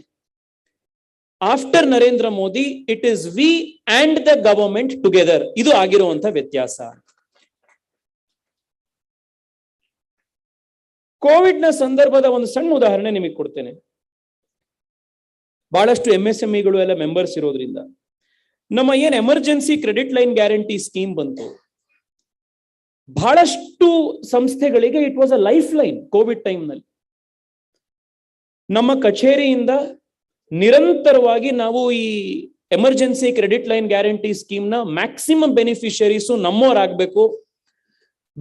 After Narendra Modi it is we and the government together. ಇದು ಆಗಿರುವಂತ ವ್ಯತ್ಯಾಸ. ಕೋವಿಡ್ ನ ಸಂದರ್ಭದ ಒಂದು ಸಣ್ಣ ಉದಾಹರಣೆ ನಿಮಗೆ ಕೊಡ್ತೇನೆ. ಬಹಳಷ್ಟು MSMEಗಳು ಎಲ್ಲ ಮೆಂಬರ್ಸ್ ಇರೋದ್ರಿಂದ ನಮ್ಮ ಏನ್ emergency credit line guarantee scheme ಬಂತು, ಬಹಳಷ್ಟು ಸಂಸ್ಥೆಗಳಿಗೆ it was a lifeline. Covid ಟೈಮ್ನಲ್ಲಿ ನಮ್ಮ ಕಚೇರಿಯಿಂದ ನಿರಂತರವಾಗಿ ನಾವು ಈ emergency credit line guarantee scheme ನ ಮ್ಯಾಕ್ಸಿಮಮ್ ಬೆನಿಫಿಷರೀಸು ನಮ್ಮವರಾಗಬೇಕು.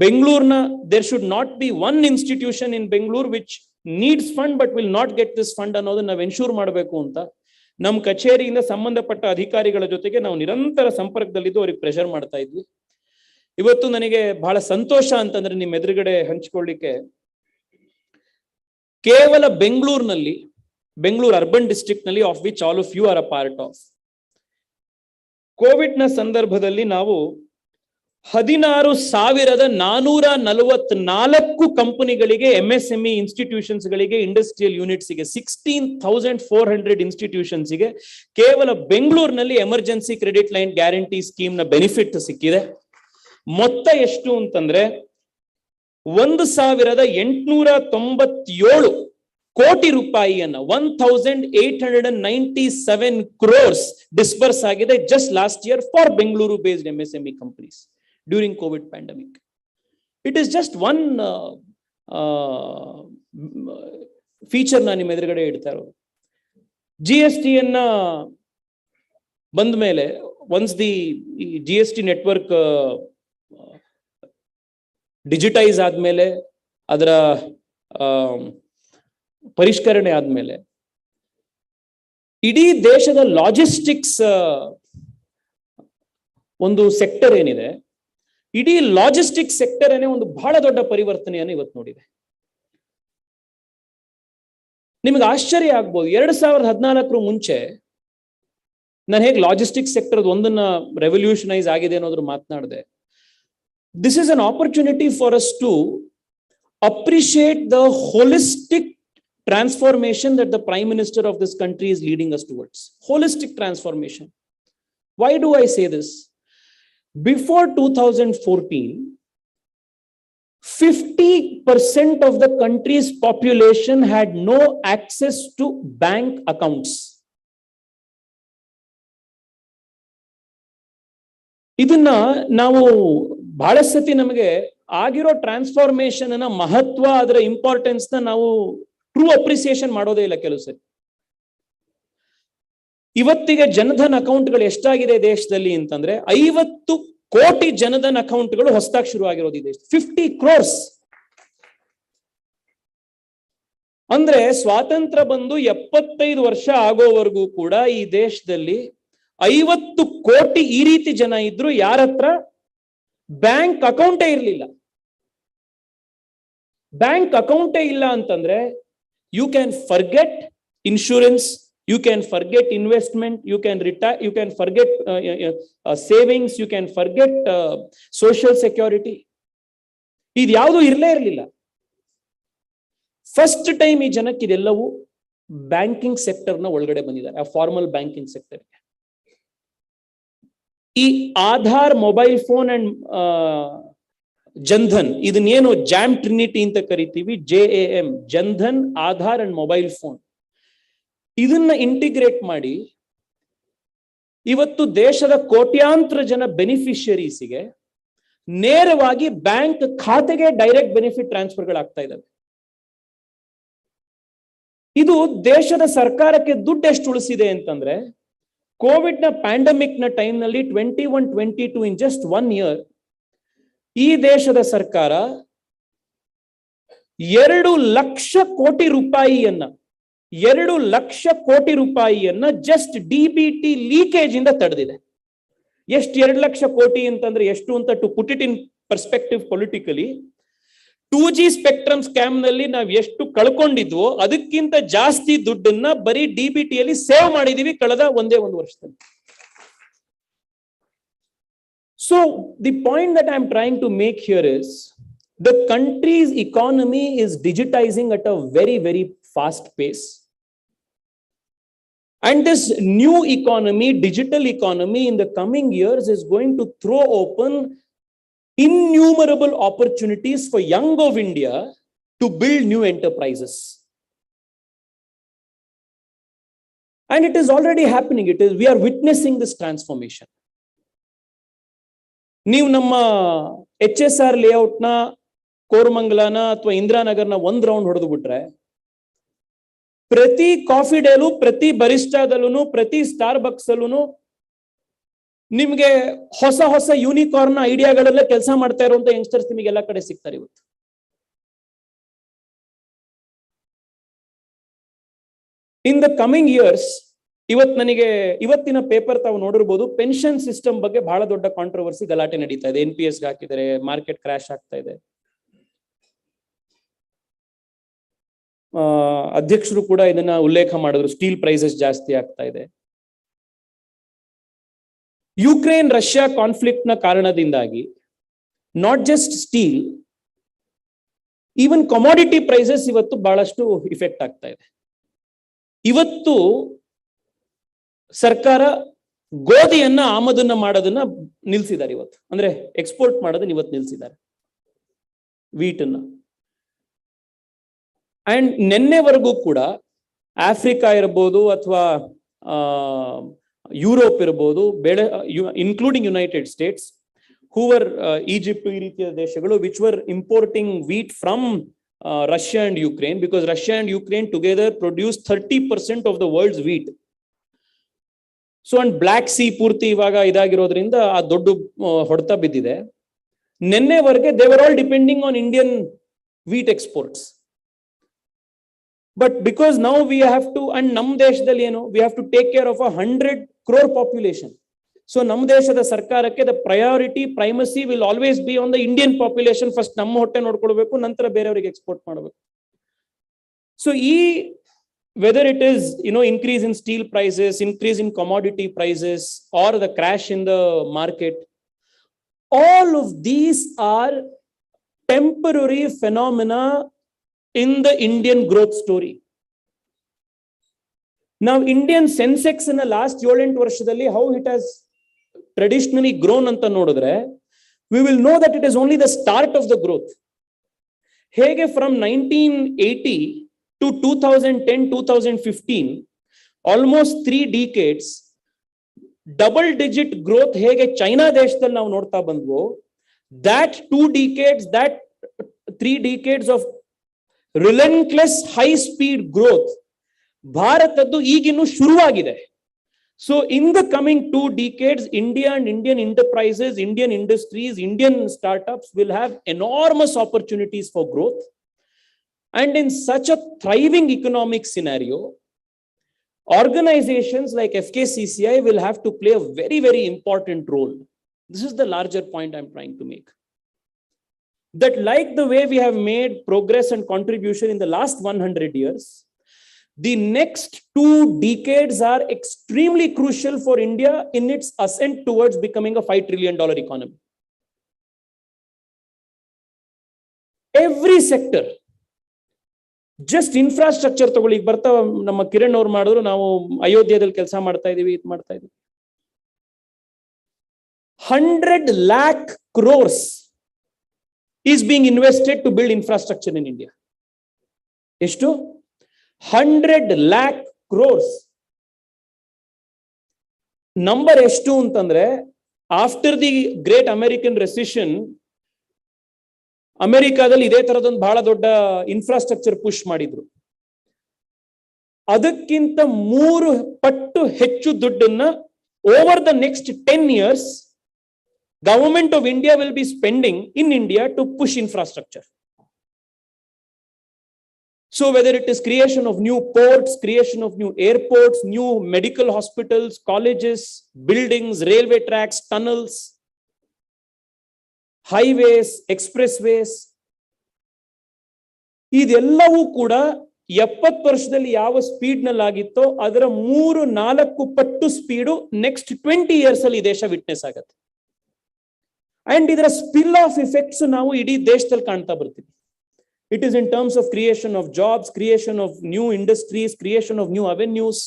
ಬೆಂಗಳೂರಿನ there should not be one institution in Bengaluru which needs fund but will not get this fund ಅನ್ನೋದನ್ನ ನಾವು ಎನ್ಶೂರ್ ಮಾಡಬೇಕು ಅಂತ ನಮ್ಮ ಕಚೇರಿಯಿಂದ ಸಂಬಂಧಪಟ್ಟ ಅಧಿಕಾರಿಗಳ ಜೊತೆಗೆ ನಾವು ನಿರಂತರ ಸಂಪರ್ಕದಲ್ಲಿದ್ದು ಅವ್ರಿಗೆ ಪ್ರೆಷರ್ ಮಾಡ್ತಾ ಇದ್ವಿ. ಇವತ್ತು ನನಗೆ ಬಹಳ ಸಂತೋಷ ಅಂತಂದ್ರೆ ನಿಮ್ಮ ಎದುರುಗಡೆ ಹಂಚಿಕೊಳ್ಳಿಕ್ಕೆ, ಕೇವಲ ಬೆಂಗಳೂರಿನಲ್ಲಿ, ಬೆಂಗಳೂರು ಅರ್ಬನ್ ಡಿಸ್ಟ್ರಿಕ್ಟ್ ನಲ್ಲಿ, of which all of you are a part of, covid ನ ಸಂದರ್ಭದಲ್ಲಿ ನಾವು 16,444 ಕಂಪನಿಗಳಿಗೆ, MSME ಇನ್ಸ್ಟಿಟ್ಯೂಷನ್ಸ್ ಗಳಿಗೆ, ಇಂಡಸ್ಟ್ರಿಯಲ್ ಯೂನಿಟ್ಸ್ ಗೆ, 16,400 ಇನ್ಸ್ಟಿಟ್ಯೂಷನ್ಸ್ ಗೆ ಕೇವಲ ಬೆಂಗಳೂರಿನಲ್ಲಿ emergency credit line guarantee scheme ನ ಬೆನಿಫಿಟ್ ಸಿಕ್ಕಿದೆ. ಮೊತ್ತ ಎಷ್ಟು ಅಂತಂದ್ರೆ 1,897 ಕೋಟಿ ರೂಪಾಯಿಯನ್ನ, 1,897 crores ಡಿಸ್ಬರ್ಸ್ ಆಗಿದೆ just last year for Bengaluru based MSME companies during covid pandemic. It is just one feature ನಾನು ನಿಮ್ಮ ಎದುರುಗಡೆ ಇಡ್ತಾ ಇರೋದು. GST ಅನ್ನ ಬಂದ ಮೇಲೆ, once the GST network digitise ಆದ್ಮೇಲೆ, ಅದರ ಪರಿಷ್ಕರಣೆ ಆದ್ಮೇಲೆ, ಇಡೀ ದೇಶದ ಲಾಜಿಸ್ಟಿಕ್ಸ್ ಒಂದು ಸೆಕ್ಟರ್ ಏನಿದೆ, ಇಡೀ ಲಾಜಿಸ್ಟಿಕ್ಸ್ ಸೆಕ್ಟರ್ ಏನೇ ಒಂದು ಬಹಳ ದೊಡ್ಡ ಪರಿವರ್ತನೆಯನ್ನು ಇವತ್ತು ನೋಡಿದೆ. ನಿಮಗೆ ಆಶ್ಚರ್ಯ ಆಗ್ಬೋದು, 2014 ಮುಂಚೆ ನಾನು ಹೇಗೆ ಲಾಜಿಸ್ಟಿಕ್ಸ್ ಸೆಕ್ಟರ್ ಒಂದನ್ನ ರೆವಲ್ಯೂಷನೈಸ್ ಆಗಿದೆ ಅನ್ನೋದ್ರ ಮಾತನಾಡಿದೆ. This is an opportunity for us to appreciate the holistic transformation that the Prime Minister of this country is leading us towards. Holistic transformation. Why do I say this? Before 2014, 50% of the country's population had no access to bank accounts. ಇದನ್ನ ನಾವು ಬಹಳ ಸತಿ ನಮಗೆ ಆಗಿರೋ transformation ಅನ್ನ ಮಹತ್ವ, ಅದರ importance ನ ನಾವು ಟ್ರೂ ಅಪ್ರಿಸಿಯೇಷನ್ ಮಾಡೋದೇ ಇಲ್ಲ ಕೆಲವು ಸರಿ. ಇವತ್ತಿಗೆ ಜನಧನ್ ಅಕೌಂಟ್ಗಳು ಎಷ್ಟಾಗಿದೆ ದೇಶದಲ್ಲಿ ಅಂತಂದ್ರೆ 50 ಕೋಟಿ ಜನಧನ್ ಅಕೌಂಟ್ಗಳು ಹೊಸದಾಗಿ ಶುರು ಆಗಿರೋದು ಈ ದೇಶ. 50 crores ಅಂದ್ರೆ ಸ್ವಾತಂತ್ರ್ಯ ಬಂದು 75 ವರ್ಷ ಆಗೋವರೆಗೂ ಕೂಡ ಈ ದೇಶದಲ್ಲಿ 50 ಕೋಟಿ ಈ ರೀತಿ ಜನ ಇದ್ರು ಯಾರ ಹತ್ರ ಬ್ಯಾಂಕ್ ಅಕೌಂಟೇ ಇರಲಿಲ್ಲ. ಬ್ಯಾಂಕ್ ಅಕೌಂಟೇ ಇಲ್ಲ ಅಂತಂದ್ರೆ you can forget insurance, you can forget investment, you can retire, you can forget savings, you can forget social security. ಇದು ಯಾವುದು ಇರಲೇ ಇರಲಿಲ್ಲ. ಫಸ್ಟ್ ಟೈಮ್ ಈ ಜನಕ್ಕೆ ಇದೆಲ್ಲವೂ ಬ್ಯಾಂಕಿಂಗ್ ಸೆಕ್ಟರ್ನ ಒಳಗಡೆ ಬಂದಿದ್ದಾರೆ, ಆ ಫಾರ್ಮಲ್ ಬ್ಯಾಂಕಿಂಗ್ ಸೆಕ್ಟರ್. ಈ Aadhaar, mobile phone and Jan Dhan, ಇದನ್ನೇನು ಜಾಮ್ ಟ್ರಿನಿಟಿ ಅಂತ ಕರಿತೀವಿ, JAM, Jan Dhan, Aadhaar and mobile phone, ಇದನ್ನ ಇಂಟಿಗ್ರೇಟ್ ಮಾಡಿ ಇವತ್ತು ದೇಶದ ಕೋಟ್ಯಾಂತರ ಜನ ಬೆನಿಫಿಷಿಯರೀಸ್ಗೆ ನೇರವಾಗಿ ಬ್ಯಾಂಕ್ ಖಾತೆಗೆ ಡೈರೆಕ್ಟ್ ಬೆನಿಫಿಟ್ ಟ್ರಾನ್ಸ್ಫರ್ಗಳಾಗ್ತಾ ಇದ್ದಾವೆ. ಇದು ದೇಶದ ಸರ್ಕಾರಕ್ಕೆ ದುಡ್ಡು ಎಷ್ಟು ಉಳಿಸಿದೆ ಅಂತಂದ್ರೆ, ಕೋವಿಡ್ ನ ಪ್ಯಾಂಡಮಿಕ್ ನ ಟೈಮ್ ನಲ್ಲಿ 21-22 ಇನ್ ಜಸ್ಟ್ 1 year ಈ ದೇಶದ ಸರ್ಕಾರ 2 ಲಕ್ಷ ಕೋಟಿ ರೂಪಾಯಿಯನ್ನ ಜಸ್ಟ್ DBT ಲೀಕೇಜ್ ಇಂದ ತಡೆದಿದೆ. ಎಷ್ಟು 2 ಲಕ್ಷ ಕೋಟಿ ಅಂತಂದ್ರೆ ಎಷ್ಟು ಅಂತ to put it in perspective politically, 2G spectrum scam ನಲ್ಲಿ ನಾವು ಎಷ್ಟು ಕಳ್ಕೊಂಡಿದ್ವೋ ಅದಕ್ಕಿಂತ ಜಾಸ್ತಿ ದುಡ್ಡನ್ನ ಬರೀ DBT ಯಲ್ಲಿ ಸೇವ್ ಮಾಡಿದೀವಿ ಕಳೆದ ಒಂದೇ 1 ವರ್ಷದಲ್ಲಿ. So the point that I'm trying to make here is the country's economy is digitizing at a very, very fast pace. And this new economy, digital economy, in the coming years is going to throw open innumerable opportunities for young of India to build new enterprises. And it is already happening. We are witnessing this transformation. ನೀವು ನಮ್ಮ HSR layout ನ, ಕೋರಮಂಗಲನ ಅಥವಾ ಇಂದಿರಾನಗರ್ನ 1 round ಹೊಡೆದು ಬಿಟ್ರೆ, ಪ್ರತಿ coffee ಡೇಲು, ಪ್ರತಿ ಬರಿಸ್ಟಾದಲ್ಲೂ, ಪ್ರತಿ star bucks ಅಲ್ಲೂ ನಿಮ್ಗೆ ಹೊಸ ಹೊಸ ಯೂನಿಕಾರ್ನ್ ಐಡಿಯಾಗಳೆಲ್ಲ ಕೆಲಸ ಮಾಡ್ತಾ ಇರುವಂತ ಯಂಗ್ಸ್ಟರ್ಸ್ ನಿಮಗೆ ಎಲ್ಲ ಕಡೆ ಸಿಗ್ತಾರೆ ಇವತ್ತು. ಇನ್ ದ ಕಮಿಂಗ್ ಇಯರ್ಸ್, ಇವತ್ತಿನ ಪೇಪರ್ ತಾವು ನೋಡಿರ್ಬೋದು, ಪೆನ್ಷನ್ ಸಿಸ್ಟಮ್ ಬಗ್ಗೆ ಬಹಳ ದೊಡ್ಡ ಕಾಂಟ್ರವರ್ಸಿ, ಗಲಾಟೆ ನಡೀತಾ ಇದೆ. NPS ಹಾಕಿದರೆ ಮಾರ್ಕೆಟ್ ಕ್ರಾಶ್ ಆಗ್ತಾ ಇದೆ. ಅಧ್ಯಕ್ಷರು ಕೂಡ ಇದನ್ನ ಉಲ್ಲೇಖ ಮಾಡಿದ್ರು, ಸ್ಟೀಲ್ ಪ್ರೈಸಸ್ ಜಾಸ್ತಿ ಆಗ್ತಾ ಇದೆ. ಯುಕ್ರೇನ್ ರಷ್ಯಾ ಕಾನ್ಫ್ಲಿಕ್ಟ್ ನ ಕಾರಣದಿಂದಾಗಿ not just steel, even commodity prices ಇವತ್ತು ಬಹಳಷ್ಟು ಇಫೆಕ್ಟ್ ಆಗ್ತಾ ಇದೆ. ಇವತ್ತು ಸರ್ಕಾರ ಗೋಧಿಯನ್ನ ಆಮದನ್ನ ಮಾಡೋದನ್ನ ನಿಲ್ಸಿದ್ದಾರೆ. ಇವತ್ತು ಅಂದ್ರೆ ಎಕ್ಸ್ಪೋರ್ಟ್ ಮಾಡೋದನ್ನ ಇವತ್ತು ನಿಲ್ಸಿದ್ದಾರೆ, ವೀಟನ್ನ. ಅಂಡ್ ನಿನ್ನೆವರೆಗೂ ಕೂಡ ಆಫ್ರಿಕಾ ಇರ್ಬೋದು ಅಥವಾ ಯುರೋಪ್ ಇರ್ಬೋದು, including United States, however Egypt, ಈ ರೀತಿಯ ದೇಶಗಳು which were importing wheat from Russia and Ukraine, because Russia and Ukraine together produce 30% of the world's wheat. So and Black Sea ಪೂರ್ತಿ ಇವಾಗ ಇದಾಗಿರೋದ್ರಿಂದ ಆ ದೊಡ್ಡ ಹೊಡೆತ ಬಿದ್ದಿದೆ. ನಿನ್ನೆವರೆಗೆ they were all depending on Indian wheat exports. But because now we have to, and ನಮ್ಮ ದೇಶದಲ್ಲಿ ಏನು, we have to take care of 100 crore population. So ನಮ್ಮ ದೇಶದ ಸರ್ಕಾರಕ್ಕೆ the primacy will always be on the Indian population. First ನಮ್ಮ ಹೊಟ್ಟೆ ನೋಡ್ಕೊಳ್ಬೇಕು, ನಂತರ ಬೇರೆಯವರಿಗೆ ಎಕ್ಸ್ಪೋರ್ಟ್ ಮಾಡಬೇಕು. So whether it is increase in steel prices, increase in commodity prices, or the crash in the market, all of these are temporary phenomena in the Indian growth story. Now Indian Sensex in the last 7-8 ವರ್ಷದಲ್ಲಿ how it has traditionally grown anta nodidre, we will know that it is only the start of the growth. Hege from 1980 to 2010-2015, almost 3 decades, double digit growth hege China deshdalli ನಾವು ನೋಡ್ತಾ ಬಂದ್ವೋ, that 2 decades, that 3 decades of relentless high speed growth ಭಾರತದ್ದು ಈಗಿನ್ನು ಶುರುವಾಗಿದೆ. So in the coming 2 decades, India and Indian enterprises, Indian industries, Indian startups will have enormous opportunities for growth. And in such a thriving economic scenario, organizations like FKCCI will have to play a very, very important role. This is the larger point I'm trying to make. That like the way we have made progress and contribution in the last 100 years, the next 2 decades are extremely crucial for India in its ascent towards becoming a $5 trillion economy. Every sector, just infrastructure ತಗೊಳ್ಳಿ, ಬರ್ತಾ ನಮ್ಮ ಕಿರಣ್ ಅವ್ರು ಮಾಡಿದ್ರು, ನಾವು ಅಯೋಧ್ಯೆಯಲ್ಲಿ ಕೆಲಸ ಮಾಡ್ತಾ ಇದೀವಿ, ಇದು ಮಾಡ್ತಾ ಇದೀವಿ. 100 lakh crores is being invested to build infrastructure in India. ಎಷ್ಟು 100 lakh crores. ನಂಬರ್ ಎಷ್ಟು ಅಂತಂದ್ರೆ after the great American recession ಅಮೆರಿಕಾದಲ್ಲಿ ಇದೇ ತರದೊಂದು ಬಹಳ ದೊಡ್ಡ ಇನ್ಫ್ರಾಸ್ಟ್ರಕ್ಚರ್ ಪುಷ್ ಮಾಡಿದ್ರು. ಅದಕ್ಕಿಂತ 3 ಪಟ್ಟು ಹೆಚ್ಚು ದುಡ್ಡನ್ನ over the next 10 years government of India will be spending in India to push infrastructure. So whether it is creation of new ports, creation of new airports, new medical hospitals, colleges, buildings, railway tracks, tunnels, highways, expressways, ಇದೆಲ್ಲವೂ ಕೂಡ 70 ವರ್ಷದಲ್ಲಿ ಯಾವ speed ನಲ್ಲಿ ಆಗಿತ್ತೋ ಅದರ 3-4 ಪಟ್ಟು speed next 20 years ಅಲ್ಲಿ ಈ ದೇಶ ವಿಟ್ನೆಸ್ ಆಗತ್ತೆ. ಅಂಡ್ ಇದರ ಸ್ಪಿಲ್ ಆಫ್ ಎಫೆಕ್ಟ್ಸ್ ನಾವು ಇಡೀ ದೇಶದಲ್ಲಿ ಕಾಣ್ತಾ ಬರ್ತೀವಿ. It is in terms of creation of jobs, creation of new industries, creation of new avenues,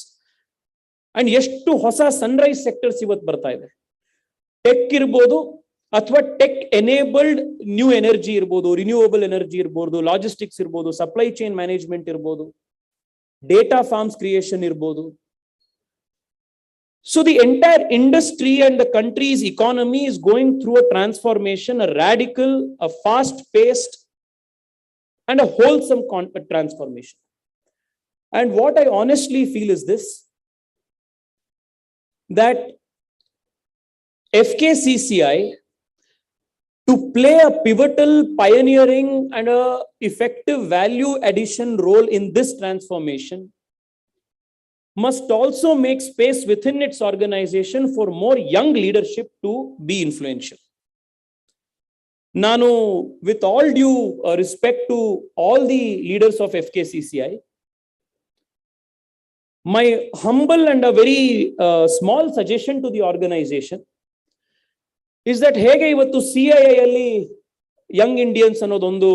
and ಎಷ್ಟು ಹೊಸ ಸನ್ರೈಸ್ ಸೆಕ್ಟರ್ಸ್ ಇವತ್ತು ಬರ್ತಾ ಇದೆ. ಟೆಕ್ ಇರ್ಬೋದು ಅಥವಾ ಟೆಕ್ ಎನೇಬಲ್ಡ್ ನ್ಯೂ ಎನರ್ಜಿ ಇರ್ಬೋದು, ರಿನ್ಯೂವಬಲ್ ಎನರ್ಜಿ ಇರ್ಬೋದು, ಲಾಜಿಸ್ಟಿಕ್ಸ್ ಇರ್ಬೋದು, ಸಪ್ಲೈ ಚೈನ್ ಮ್ಯಾನೇಜ್ಮೆಂಟ್ ಇರ್ಬೋದು, ಡೇಟಾ ಫಾರ್ಮ್ಸ್ ಕ್ರಿಯೇಷನ್ ಇರ್ಬೋದು. So the entire industry and the country's economy is going through a transformation, a radical, a fast-paced, and a wholesome transformation. And what I honestly feel is this, that FKCCI, to play a pivotal, pioneering, and a effective value addition role in this transformation, must also make space within its organization for more young leadership to be influential. Nanu, with all due respect to all the leaders of FKCCI, my humble and a very small suggestion to the organization is that hege ivattu CII alli young Indians ಅನ್ನೋದೊಂದು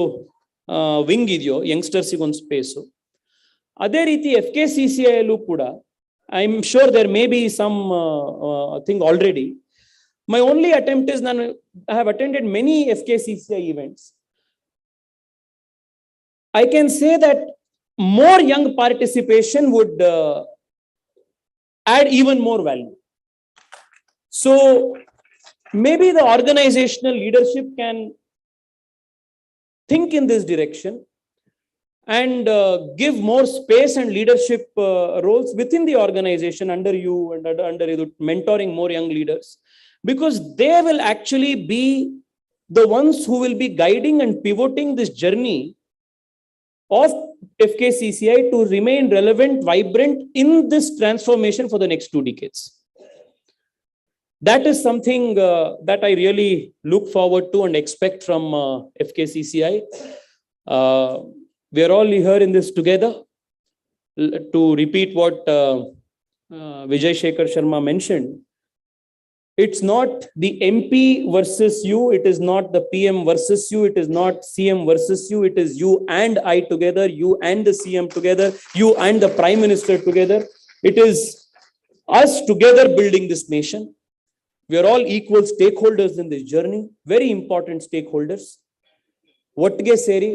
wing ಇದೆಯೋ, ಯಂಗ್ಸ್ಟರ್ಸಿಗೆ ಒಂದು space, ಅದೇ ರೀತಿ FKCCI ಅಲ್ಲೂ ಕೂಡ I am sure there may be something already. My only attempt is, I have attended many FKCCI events. I can say that more young participation would add even more value. So maybe the organizational leadership can think in this direction and give more space and leadership roles within the organization under you and under mentoring more young leaders, because they will actually be the ones who will be guiding and pivoting this journey of FKCCI to remain relevant, vibrant in this transformation for the next 2 decades. That is something that I really look forward to and expect from FKCCI. We are all here in this together. To repeat what Vijay Shekhar Sharma mentioned, it's not the MP versus you, it is not the PM versus you, it is not CM versus you, it is you and I together, you and the CM together, you and the Prime Minister together. It is us together building this nation. We are all equal stakeholders in this journey, very important stakeholders. ಒಟ್ಟಿಗೆ ಸೇರಿ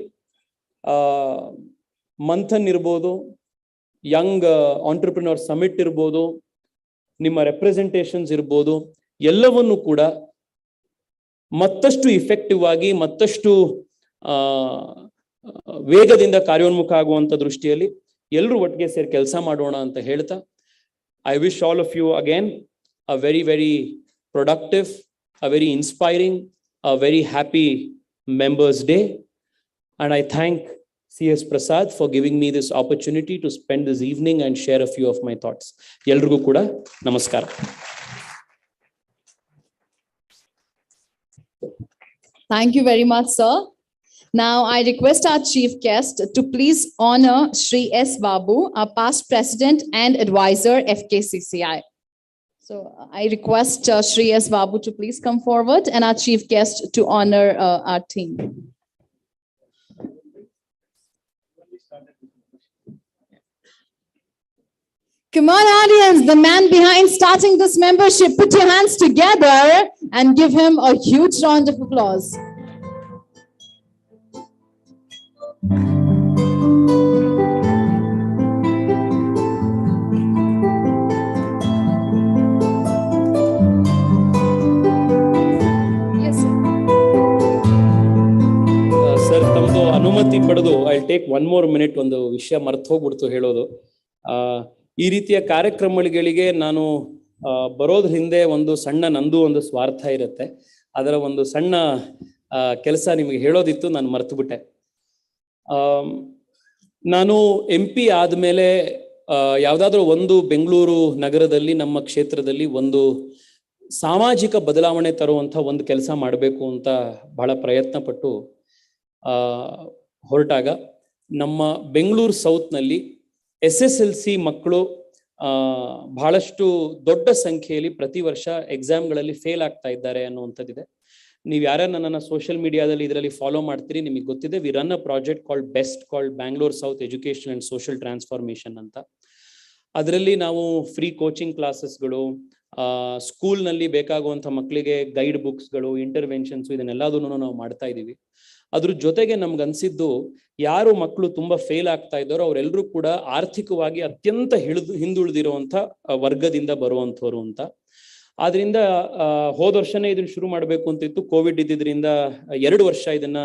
ಮಂಥನ್ ಇರ್ಬೋದು, Young entrepreneur summit ಇರ್ಬೋದು, ನಿಮ್ಮ representations ಇರ್ಬೋದು, ಎಲ್ಲವನ್ನೂ ಕೂಡ ಮತ್ತಷ್ಟು effective ಆಗಿ ಮತ್ತಷ್ಟು ವೇಗದಿಂದ ಕಾರ್ಯೋನ್ಮುಖ ಆಗುವಂತ ದೃಷ್ಟಿಯಲ್ಲಿ ಎಲ್ಲರೂ ಒಟ್ಟಿಗೆ ಸೇರಿ ಕೆಲಸ ಮಾಡೋಣ ಅಂತ ಹೇಳ್ತಾ, I wish all of you again a very very productive, a very inspiring, a very happy Members' Day. And I thank C.S. Prasad for giving me this opportunity to spend this evening and share a few of my thoughts. Yelrigu kuda namaskara. Thank you very much, sir. Now I request our chief guest to please honor Shri S. Babu, our past president and advisor, FKCCI. So I request Shri S. Babu to please come forward and our chief guest to honor our team. Come on, audience, the man behind starting this membership, put your hands together and give him a huge round of applause. ಮಾಡಿದು I take 1 more minute, ಒಂದು ವಿಷಯ ಮರ್ತು ಹೋಗ್ಬಿಡ್ತು ಹೇಳೋದು. ಈ ರೀತಿಯ ಕಾರ್ಯಕ್ರಮಗಳಿಗೆ ನಾನು ಬರೋದ್ರ ಹಿಂದೆ ಒಂದು ಸಣ್ಣ ನಂದು ಒಂದು ಸ್ವಾರ್ಥ ಇರುತ್ತೆ. ಅದರ ಒಂದು ಸಣ್ಣ ಕೆಲಸ ನಿಮಗೆ ಹೇಳೋದಿತ್ತು, ನಾನು ಮರ್ತು ಬಿಟ್ಟೆ. ನಾನು MP ಆದಮೇಲೆ ಯಾವುದಾದ್ರೂ ಒಂದು ಬೆಂಗಳೂರು ನಗರದಲ್ಲಿ ನಮ್ಮ ಕ್ಷೇತ್ರದಲ್ಲಿ ಒಂದು ಸಾಮಾಜಿಕ ಬದಲಾವಣೆ ತರುವಂಥ ಒಂದು ಕೆಲಸ ಮಾಡಬೇಕು ಅಂತ ಬಹಳ ಪ್ರಯತ್ನ ಪಟ್ಟು ಹೊರಟಾಗ ನಮ್ಮ ಬೆಂಗಳೂರು ಸೌತ್ನಲ್ಲಿ SSLC ಮಕ್ಕಳು ಬಹಳಷ್ಟು ದೊಡ್ಡ ಸಂಖ್ಯೆಯಲ್ಲಿ ಪ್ರತಿ ವರ್ಷ ಎಕ್ಸಾಮ್ಗಳಲ್ಲಿ ಫೇಲ್ ಆಗ್ತಾ ಇದ್ದಾರೆ ಅನ್ನುವಂಥದ್ದಿದೆ. ನೀವು ಯಾರ ನನ್ನನ್ನು ಸೋಷಿಯಲ್ ಮೀಡಿಯಾದಲ್ಲಿ ಇದರಲ್ಲಿ ಫಾಲೋ ಮಾಡ್ತೀರಿ, ನಿಮಗೆ ಗೊತ್ತಿದೆ. We run a project called best, called Bangalore south education and social transformation ಅಂತ. ಅದರಲ್ಲಿ ನಾವು ಫ್ರೀ ಕೋಚಿಂಗ್ ಕ್ಲಾಸಸ್ಗಳು, ಸ್ಕೂಲ್ನಲ್ಲಿ ಬೇಕಾಗುವಂಥ ಮಕ್ಕಳಿಗೆ ಗೈಡ್ ಬುಕ್ಸ್ಗಳು, ಇಂಟರ್ವೆನ್ಷನ್ಸ್, ಇದನ್ನೆಲ್ಲದನ್ನು ನಾವು ಮಾಡ್ತಾ ಇದ್ದೀವಿ. ಅದ್ರ ಜೊತೆಗೆ ನಮ್ಗೆ ಅನ್ಸಿದ್ದು, ಯಾರು ಮಕ್ಕಳು ತುಂಬಾ ಫೇಲ್ ಆಗ್ತಾ ಇದ್ದಾರೋ ಅವರೆಲ್ಲರೂ ಕೂಡ ಆರ್ಥಿಕವಾಗಿ ಅತ್ಯಂತ ಹಿಂದುಳಿದಿರುವಂಥ ವರ್ಗದಿಂದ ಬರುವಂಥವ್ರು ಅಂತ. ಆದ್ರಿಂದ ಹೋದ ವರ್ಷನೇ ಇದನ್ನ ಶುರು ಮಾಡಬೇಕು ಅಂತಿತ್ತು. ಕೋವಿಡ್ ಇದ್ದಿದ್ರಿಂದ 2 ವರ್ಷ ಇದನ್ನ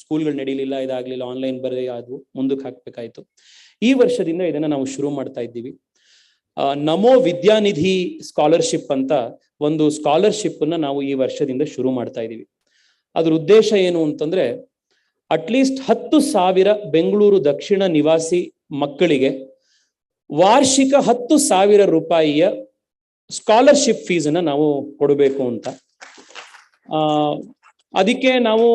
ಸ್ಕೂಲ್ಗಳು ನಡೀಲಿಲ್ಲ, ಇದಾಗ್ಲಿಲ್ಲ, ಆನ್ಲೈನ್ ಬರೀ ಅದು ಮುಂದಕ್ಕೆ ಹಾಕ್ಬೇಕಾಯ್ತು. ಈ ವರ್ಷದಿಂದ ಇದನ್ನ ನಾವು ಶುರು ಮಾಡ್ತಾ ಇದ್ದೀವಿ. ನಮೋ ವಿದ್ಯಾನಿಧಿ ಸ್ಕಾಲರ್ಶಿಪ್ ಅಂತ ಒಂದು ಸ್ಕಾಲರ್ಶಿಪ್ ಅನ್ನ ನಾವು ಈ ವರ್ಷದಿಂದ ಶುರು ಮಾಡ್ತಾ ಇದ್ದೀವಿ. ಅದ್ರ ಉದ್ದೇಶ ಏನು ಅಂತಂದ್ರೆ, ಅಟ್ಲೀಸ್ಟ್ 10,000 ಬೆಂಗಳೂರು ದಕ್ಷಿಣ ನಿವಾಸಿ ಮಕ್ಕಳಿಗೆ ವಾರ್ಷಿಕ 10,000 ರೂಪಾಯಿಯ ಸ್ಕಾಲರ್ಶಿಪ್ ಫೀಸ್ ಅನ್ನ ನಾವು ಕೊಡಬೇಕು ಅಂತ. ಅದಕ್ಕೆ ನಾವು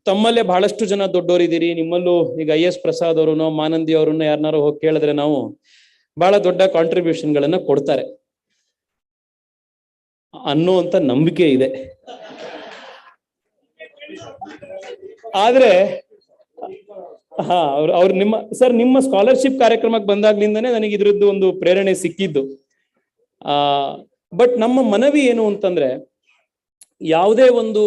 ತಮ್ಮಲ್ಲೇ ಬಹಳಷ್ಟು ಜನ ದೊಡ್ಡವರಿದ್ದೀರಿ, ನಿಮ್ಮಲ್ಲೂ ಈಗ IS ಪ್ರಸಾದ್ ಅವರನ್ನು, ಮಾನಂದಿ ಅವರನ್ನು ಯಾರನ್ನಾರು ಹೋಗಿ ಕೇಳಿದ್ರೆ ನಾವು ಬಹಳ ದೊಡ್ಡ ಕಾಂಟ್ರಿಬ್ಯೂಷನ್ಗಳನ್ನ ಕೊಡ್ತಾರೆ ಅನ್ನುವಂತ ನಂಬಿಕೆ ಇದೆ. ಆದ್ರೆ ಅವ್ರು ನಿಮ್ಮ ಸ್ಕಾಲರ್ಶಿಪ್ ಕಾರ್ಯಕ್ರಮಕ್ಕೆ ಬಂದಾಗ್ಲಿಂದಾನೇ ನನಗೆ ಇದ್ರದ್ದು ಒಂದು ಪ್ರೇರಣೆ ಸಿಕ್ಕಿದ್ದು. ಬಟ್ ನಮ್ಮ ಮನವಿ ಏನು ಅಂತಂದ್ರೆ, ಯಾವುದೇ ಒಂದು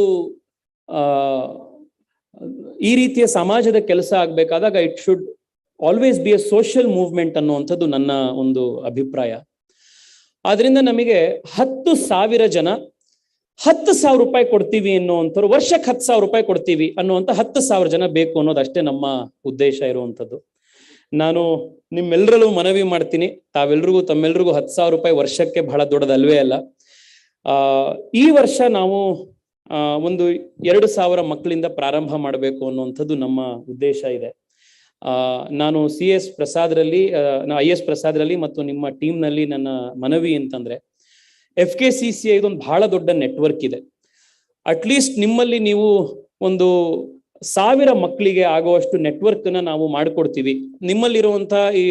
ಈ ರೀತಿಯ ಸಮಾಜದ ಕೆಲಸ ಆಗ್ಬೇಕಾದಾಗ it should always be a social movement ಅನ್ನುವಂಥದ್ದು ನನ್ನ ಒಂದು ಅಭಿಪ್ರಾಯ. ಆದ್ರಿಂದ ನಮಗೆ 10,000 ಜನ 10,000 ರೂಪಾಯಿ ಕೊಡ್ತೀವಿ ಅನ್ನುವಂಥವ್ರು, ವರ್ಷಕ್ಕೆ 10,000 ರೂಪಾಯಿ ಕೊಡ್ತೀವಿ ಅನ್ನುವಂಥ 10,000 ಜನ ಬೇಕು ಅನ್ನೋದಷ್ಟೇ ನಮ್ಮ ಉದ್ದೇಶ ಇರುವಂಥದ್ದು. ನಾನು ನಿಮ್ಮೆಲ್ಲರಲ್ಲೂ ಮನವಿ ಮಾಡ್ತೀನಿ, ತಾವೆಲ್ರಿಗೂ ತಮ್ಮೆಲ್ರಿಗೂ 10,000 ರೂಪಾಯಿ ವರ್ಷಕ್ಕೆ ಬಹಳ ದೊಡ್ಡದಲ್ವೇ ಅಲ್ಲ. ಈ ವರ್ಷ ನಾವು ಒಂದು 2,000 ಮಕ್ಕಳಿಂದ ಪ್ರಾರಂಭ ಮಾಡಬೇಕು ಅನ್ನುವಂಥದ್ದು ನಮ್ಮ ಉದ್ದೇಶ ಇದೆ. ನಾನು IS ಪ್ರಸಾದ್ರಲ್ಲಿ ಮತ್ತು ನಿಮ್ಮ ಟೀಮ್ನಲ್ಲಿ ನನ್ನ ಮನವಿ ಅಂತಂದ್ರೆ, FKCCI ಇದೊಂದು ಬಹಳ ದೊಡ್ಡ ನೆಟ್ವರ್ಕ್ ಇದೆ. ಅಟ್ಲೀಸ್ಟ್ ನಿಮ್ಮಲ್ಲಿ ನೀವು ಒಂದು 1000 ಮಕ್ಕಳಿಗೆ ಆಗುವಷ್ಟು ನೆಟ್ವರ್ಕ್ ನ ನಾವು ಮಾಡ್ಕೊಡ್ತೀವಿ. ನಿಮ್ಮಲ್ಲಿರುವಂತಹ ಈ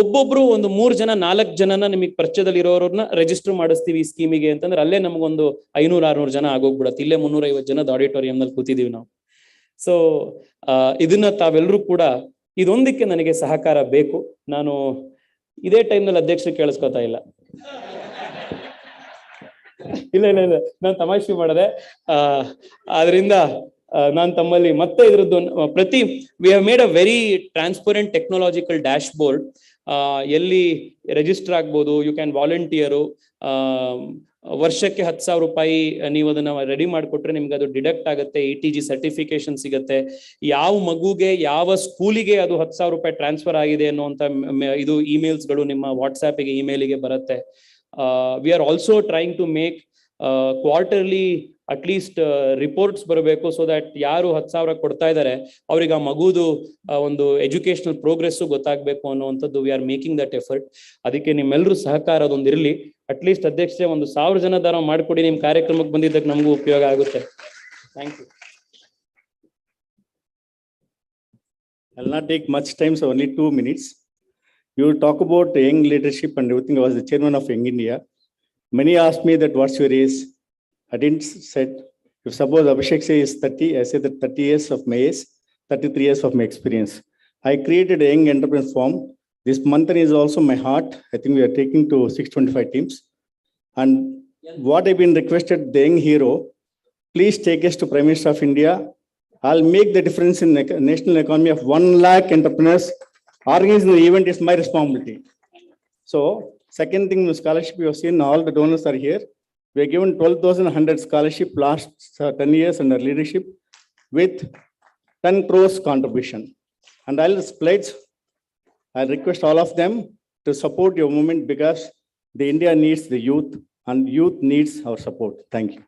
ಒಬ್ಬೊಬ್ರು ಒಂದು 3 ಜನ 4 ಜನನ ನಿಮಗೆ ಪರಿಚಯದಲ್ಲಿ ಇರೋರನ್ನ ರಿಜಿಸ್ಟರ್ ಮಾಡಿಸ್ತೀವಿ ಈ ಸ್ಕೀಮಿಗೆ ಅಂತಂದ್ರೆ, ಅಲ್ಲೇ ನಮಗೊಂದು 500-600 ಜನ ಆಗೋಗ್ಬಿಡತ್ತೆ. ಇಲ್ಲೇ 350 ಜನದ ಆಡಿಟೋರಿಯಂ ನಲ್ಲಿ ಕೂತಿದೀವಿ ನಾವು. ಸೊ ಇದನ್ನ ತಾವೆಲ್ಲರೂ ಕೂಡ, ಇದೊಂದಕ್ಕೆ ನನಗೆ ಸಹಕಾರ ಬೇಕು. ನಾನು ಇದೇ ಟೈಮ್ನಲ್ಲಿ ಅಧ್ಯಕ್ಷರು ಕೇಳಿಸ್ಕೊತಾ ಇಲ್ಲ, ಇಲ್ಲ ನಾನು ತಮಾಷೆ ಮಾಡದೆ. ಆದ್ರಿಂದ ನಾನು ತಮ್ಮಲ್ಲಿ ಮತ್ತೆ ಇದ್ರದ್ದು we have made a very transparent technological dash board. ಎಲ್ಲಿ ರಿಜಿಸ್ಟರ್ ಆಗ್ಬೋದು, ಯು ಕ್ಯಾನ್ ವಾಲಂಟಿಯರು. ವರ್ಷಕ್ಕೆ 10,000 ರೂಪಾಯಿ ನೀವು ಅದನ್ನ ರೆಡಿ ಮಾಡಿಕೊಟ್ರೆ ನಿಮ್ಗೆ ಅದು ಡಿಡಕ್ಟ್ ಆಗುತ್ತೆ. ETG ಸರ್ಟಿಫಿಕೇಶನ್ ಸಿಗುತ್ತೆ. ಯಾವ ಮಗುಗೆ ಯಾವ ಸ್ಕೂಲಿಗೆ ಅದು 10,000 ರೂಪಾಯಿ ಟ್ರಾನ್ಸ್ಫರ್ ಆಗಿದೆ ಅನ್ನುವಂಥ ಇದು ಇಮೇಲ್ಸ್ಗಳು ನಿಮ್ಮ ವಾಟ್ಸ್ಆ್ಯಪಿಗೆ ಇಮೇಲಿಗೆ ಬರುತ್ತೆ. We are also trying to make quarterly at least reports ಬರಬೇಕು, ಸೊ ದಟ್ ಯಾರು 10,000 ಕೊಡ್ತಾ ಇದ್ದಾರೆ ಅವ್ರಿಗೆ ಆ ಮಗುದು ಒಂದು ಎಜುಕೇಶನಲ್ ಪ್ರೋಗ್ರೆಸ್ಸು ಗೊತ್ತಾಗಬೇಕು ಅನ್ನುವಂಥದ್ದು. We are making that effort. ಅದಕ್ಕೆ ನಿಮ್ಮೆಲ್ಲರೂ ಸಹಕಾರ ಅದೊಂದು ಇರಲಿ. ಅಟ್ಲೀಸ್ಟ್ ಅಧ್ಯಕ್ಷರೇ ಒಂದು 1,000 ಜನದಾರ ಮಾಡಿಕೊಡಿ, ನಿಮ್ಮ ಕಾರ್ಯಕ್ರಮಕ್ಕೆ ಬಂದಿದ್ದಕ್ಕೆ ನಮಗೂ ಉಪಯೋಗ ಆಗುತ್ತೆ. Thank you. I'll not take much time, so only 2 minutes. You talk about young leadership and everything. I was the chairman of Young India. Many asked me that what's your age? I didn't said, if suppose Abhishek says 30, I say that 30 years of my age, 33 years of my experience. I created a young entrepreneur form. This month is also my heart. I think we are taking to 625 teams. And what I've been requested, the young hero, please take us to Prime Minister of India. I'll make the difference in the national economy of 1 lakh entrepreneurs. Organizing the event is my responsibility. So, second thing, the scholarship you have seen, all the donors are here. We are given 12,100 scholarship last 10 years under leadership with 10 crores contribution. And I'll pledge, I request all of them to support your movement because the India needs the youth and youth needs our support. Thank you.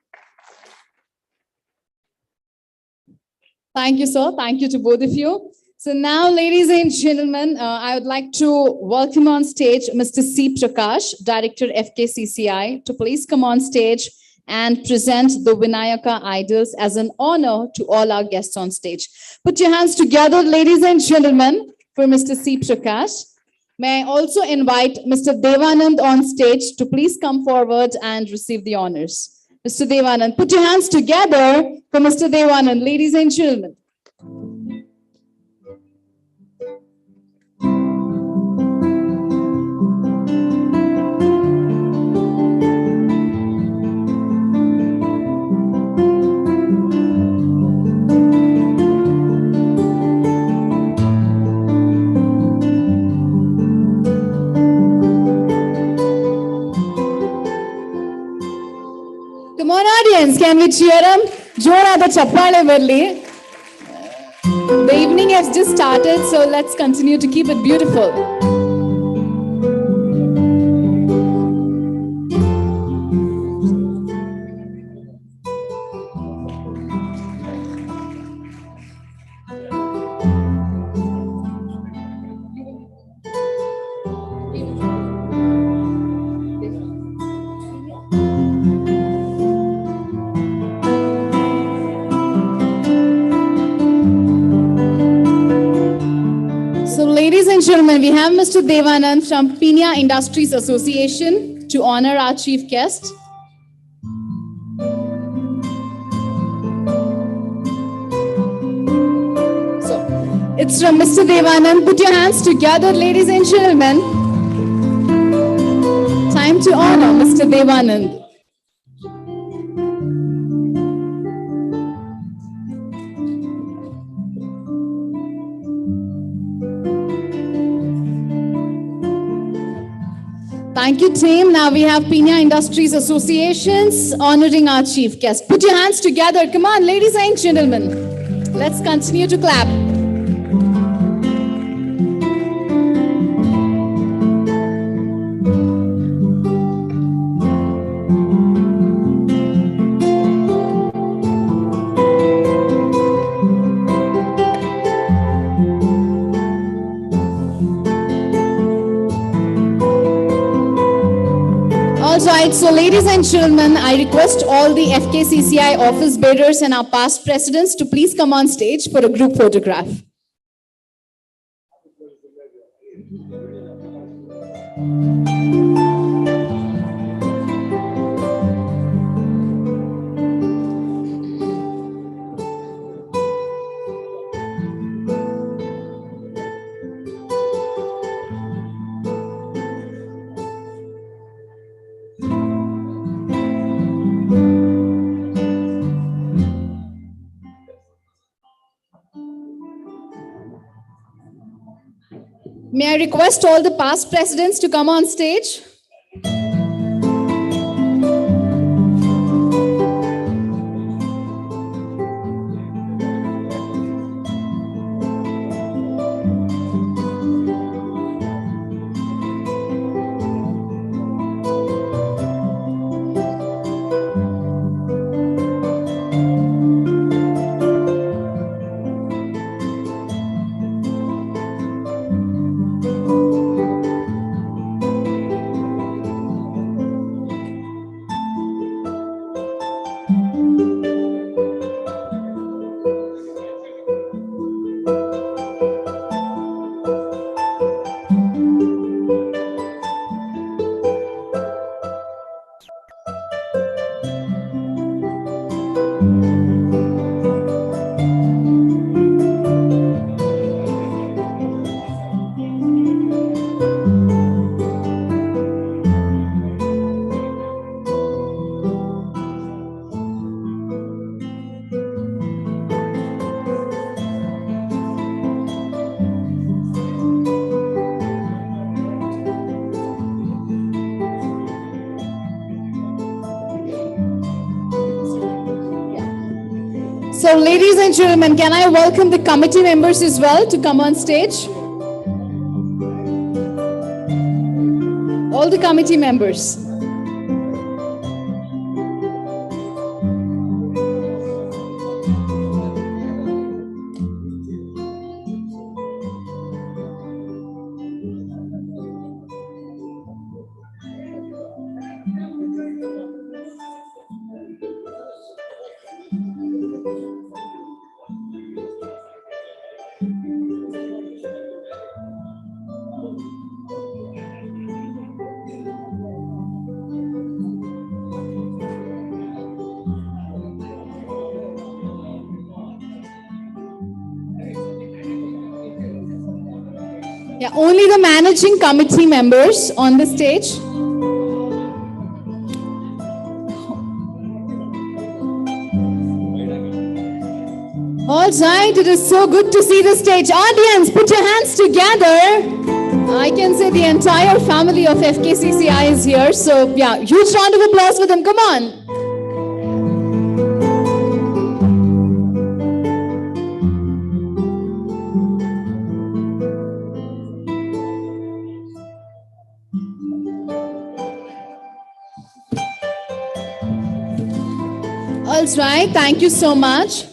Thank you, sir. Thank you to both of you. So now, ladies and gentlemen, I would like to welcome on stage Mr. C. Prakash, Director FKCCI, to please come on stage and present the Vinayaka idols as an honor to all our guests on stage. Put your hands together, ladies and gentlemen, for Mr. C. Prakash. May I also invite Mr. Devanand on stage to please come forward and receive the honors. Mr. Devanand, put your hands together for Mr. Devanand, ladies and gentlemen. Come on, audience, can we cheer them? Jora the chappale verli. The evening has just started, so let's continue to keep it beautiful. So, ladies and gentlemen, we have Mr. Devanand from Pina Industries Association to honor our chief guest. So, it's from Mr. Devanand. Put your hands together, ladies and gentlemen. Time to honor Mr. Devanand. Thank you, team. Now we have Pina Industries Associations honoring our chief guest. Put your hands together. Come on, ladies and gentlemen. Let's continue to clap. All right, so ladies and gentlemen, I request all the FKCCI office bearers and our past presidents to please come on stage for a group photograph. May I request all the past presidents to come on stage? So, ladies and gentlemen, can I welcome the committee members as well to come on stage? All the committee members. Yeah, only the managing committee members on the stage. All right, it is so good to see the stage. Audience, put your hands together. I can say the entire family of FKCCI is here. So yeah, huge round of applause for them. Come on. All right, thank you so much.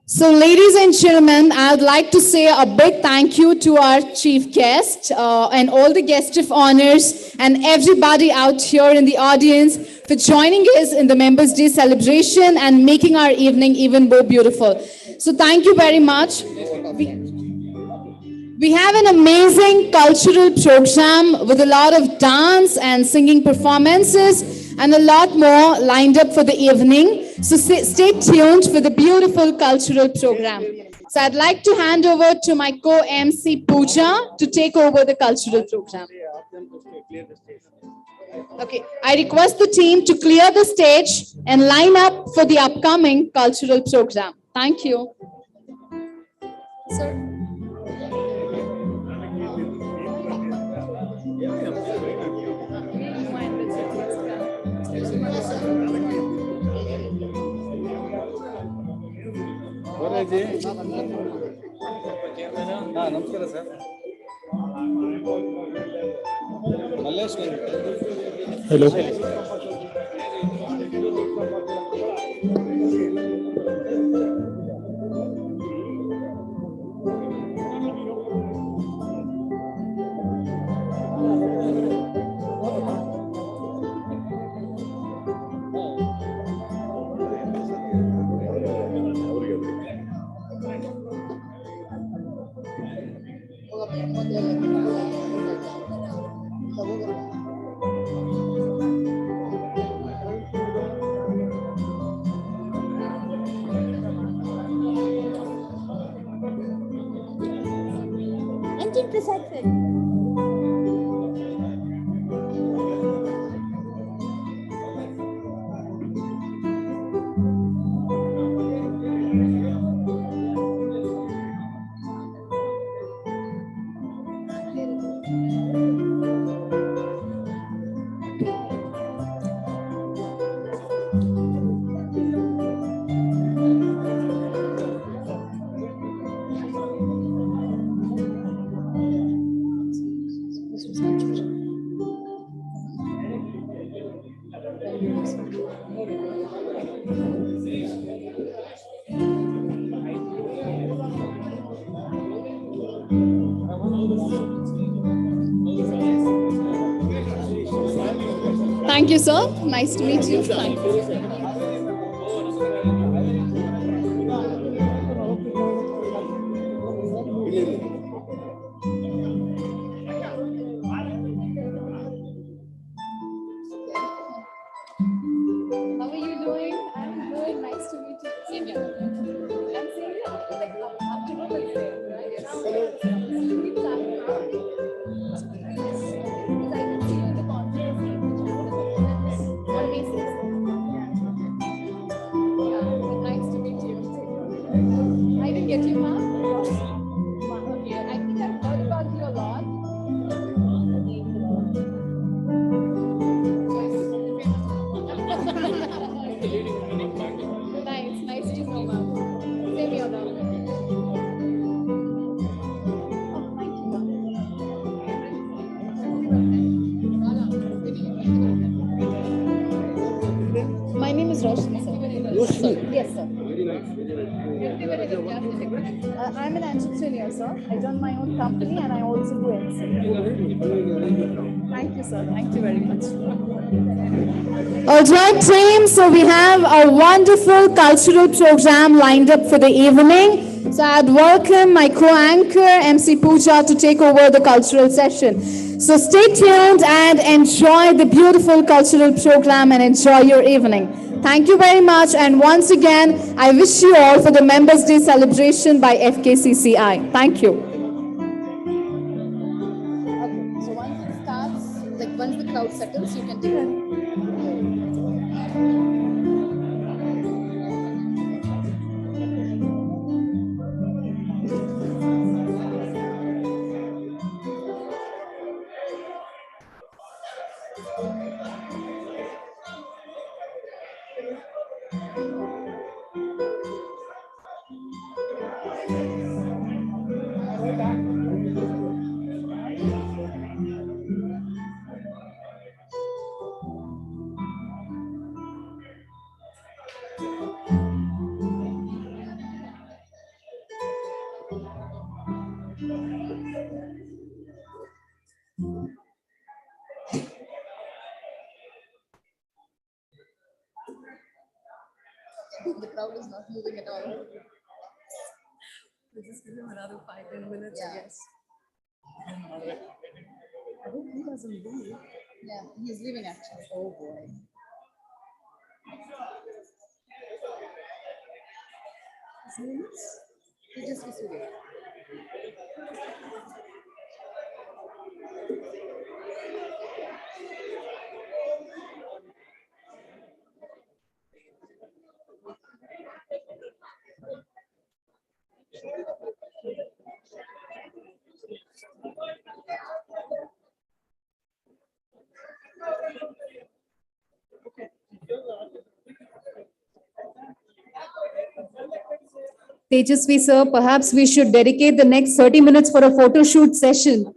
So, ladies and gentlemen, I would like to say a big thank you to our chief guest and all the guest of honors and everybody out here in the audience for joining us in the Members' Day celebration and making our evening even more beautiful. So, thank you very much. We have an amazing cultural program with a lot of dance and singing performances and a lot more lined up for the evening. So stay tuned for the beautiful cultural program. So I'd like to hand over to my co-MC Pooja to take over the cultural program. Okay, I request the team to clear the stage and line up for the upcoming cultural program. Thank you. Sir. ನಮಸ್ಕಾರ sir Mallesh Hello. Thank you, sir. Nice to meet you. Thank you. How are you doing? I'm good. Nice to meet you. Same here. I'm saying like afternoon is there, right? Yes. Keep track. Because I can see you in the conference on basis. Yeah, but nice to meet you. I didn't get you, ma'am. Okay, I think I've heard about you a lot. I'm an entrepreneur, sir. I run my own company and I also do MC. Thank you, sir. Thank you very much. All right, team. So we have a wonderful cultural program lined up for the evening. So I'd welcome my co-anchor, MC Pooja, to take over the cultural session. So stay tuned and enjoy the beautiful cultural program and enjoy your evening. Thank you very much. And once again, I wish you all for the Members' Day celebration by FKCCI. Thank you. Okay, so once it starts, like once the crowd settles, you can take it. The crowd is not moving at all. We just give him another 5-10 minutes. Yeah. Yes. I hope he doesn't leave. Yeah, he's leaving actually. Oh boy. His name is? He just is here. Tejasvi sir, perhaps we should dedicate the next 30 minutes for a photo shoot session.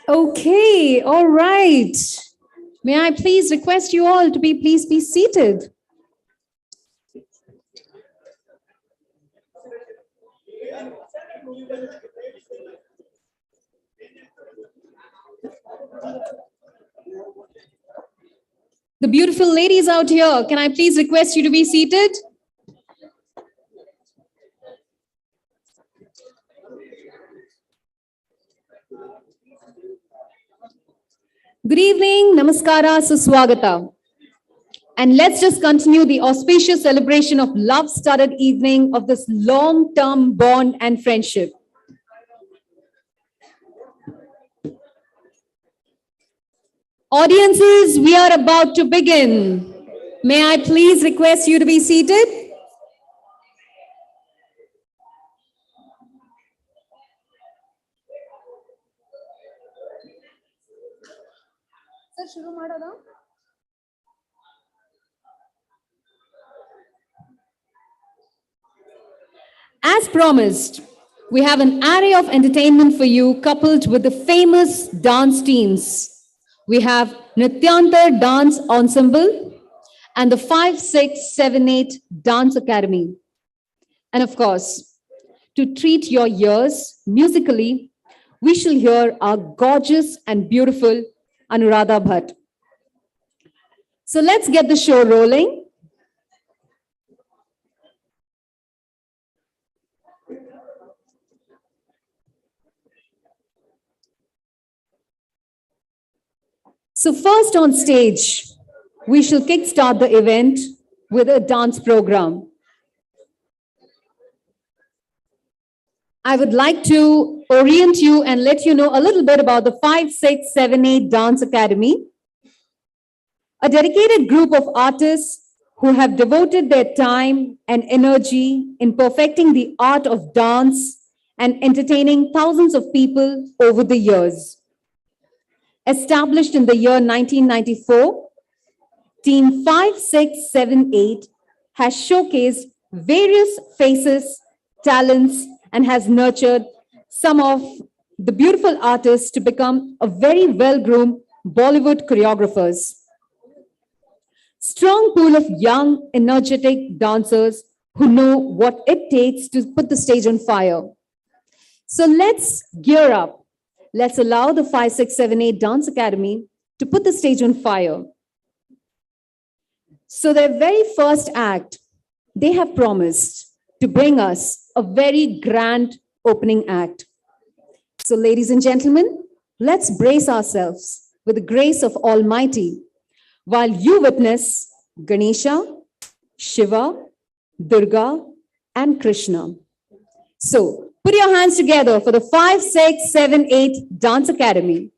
Okay, all right. May I please request you all to please be seated. The beautiful ladies out here, can I please request you to be seated? Good evening, namaskara, suswagata. And let's just continue the auspicious celebration of love-studded evening of this long-term bond and friendship. Audiences, we are about to begin. May I please request you to be seated? Sir, shuru ಮಾಡೋದಾ? As promised, we have an array of entertainment for you coupled with the famous dance teams. We have Nrityantar Dance Ensemble and the 5, 6, 7, 8 Dance Academy. And of course, to treat your ears musically, we shall hear our gorgeous and beautiful Anuradha Bhatt. So let's get the show rolling. So first on stage, we shall kickstart the event with a dance program. I would like to orient you and let you know a little bit about the 5678 Dance Academy, a dedicated group of artists who have devoted their time and energy in perfecting the art of dance and entertaining thousands of people over the years. Established in the year 1994, Team 5678 has showcased various faces, talents, and has nurtured some of the beautiful artists to become a very well-groomed Bollywood choreographers. Strong pool of young, energetic dancers who know what it takes to put the stage on fire. So let's gear up. Let's allow the 5678 Dance Academy to put the stage on fire. So their very first act, they have promised to bring us a very grand opening act. So ladies and gentlemen, let's brace ourselves with the grace of Almighty while you witness Ganesha, Shiva, Durga, and Krishna. So put your hands together for the 5678 Dance Academy.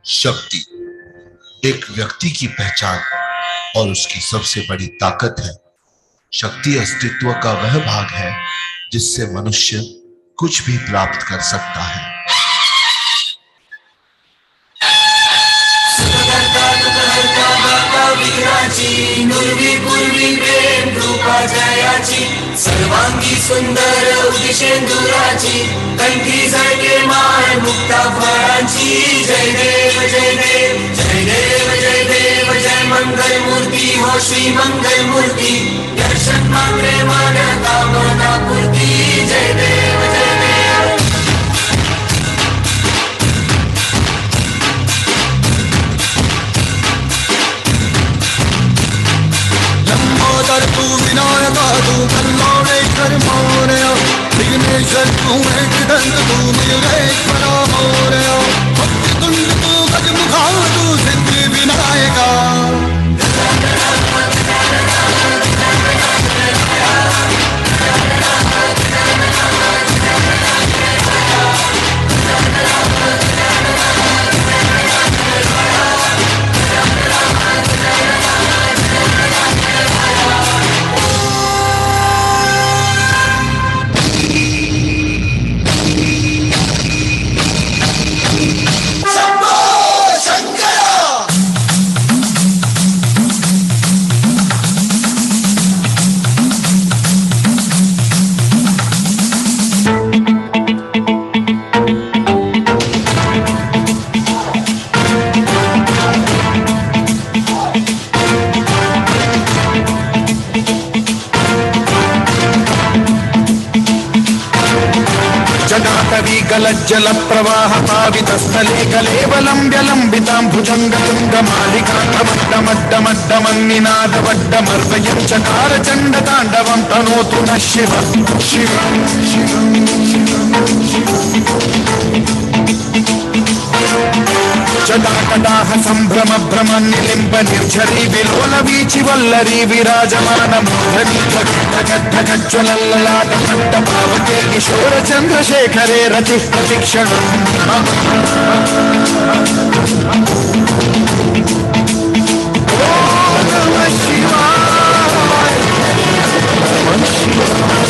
शक्ति एक व्यक्ति की पहचान और उसकी सबसे बड़ी ताकत है। शक्ति अस्तित्व का वह भाग है जिससे मनुष्य कुछ भी प्राप्त कर सकता है। सर्वांगी सुंदर उदिशेंदुराची कंठी झळके माळ मुक्ता फळांची जय देव जय देव जय देव जय देव जय मंगल मूर्ती हो श्री मंगल मूर्ती दर्शन मात्रे मन कामना पूर्ती जय देव जय देव। लंबोदर तू विनायका तू कल्लोळेश्वर मोरया विघ्नेश्वर तू एकदंत तू मयूरेश्वरा मोरया भक्तितुंड तू गजमुखा तू सिद्धि विनायका। गलज्जल प्रवाह पावितस्थले कलेवलं व्यलम्बितां भुजङ्गतुङ्गमालिकान्तमड्डमड्डमड्डमन्निनादवड्डमर्वयं चकार चण्डताण्डवं तनोतु नः शिव शिव जटाकटाह सम्भ्रम भ्रमन् निलिम्ब निर्झरी विलोल वीचि वल्लरी विराजमान मोहनी ढगज्ज्वलल्ललाट पावके किशोर चन्द्रशेखरे रतिः प्रतिक्षणम् ॐ नमः शिवाय नमः शिवाय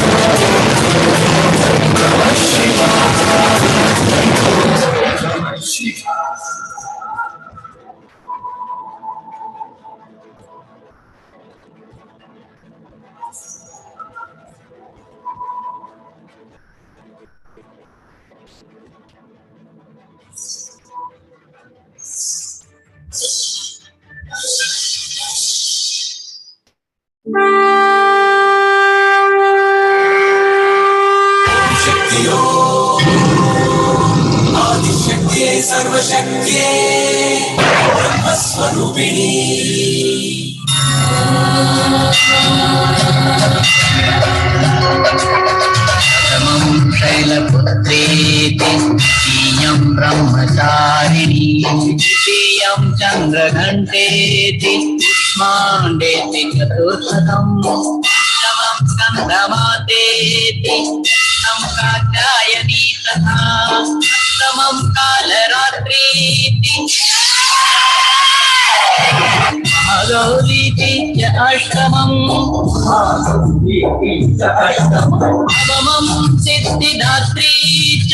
आदिशक्तिये सर्वशक्तिये ब्रह्मस्वरूपिणी शैलपुत्रेति श्रियं ब्रह्मचारिणी श्रियं चन्द्रघण्टेति माण्डेति चतुर्थकम् नमः स्कन्दमातेति कात्यायनी तथा नमः कालरात्रीति महागौरीति च अष्टमम् नवमं सिद्धिदात्री च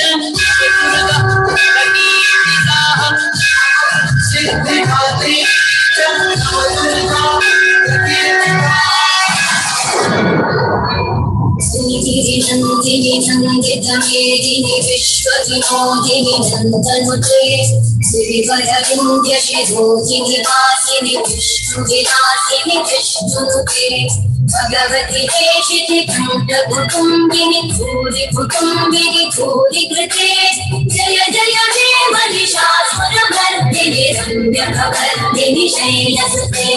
सिद्धिदात्री च नन्दिनी नन्दितमेदिनि विश्वविनोदिनि नन्दनुते श्रीवरविन्द्यशिरोधिनि वासिनि विष्णुविलासिनि विष्णुनुते भगवति देशिति कण्ठकुटुम्बिनि भूरि कुटुम्बिनि भूरि कृते जय जय हे महिषासुरमर्दिनि रम्यकवर्दिनि शैलसुते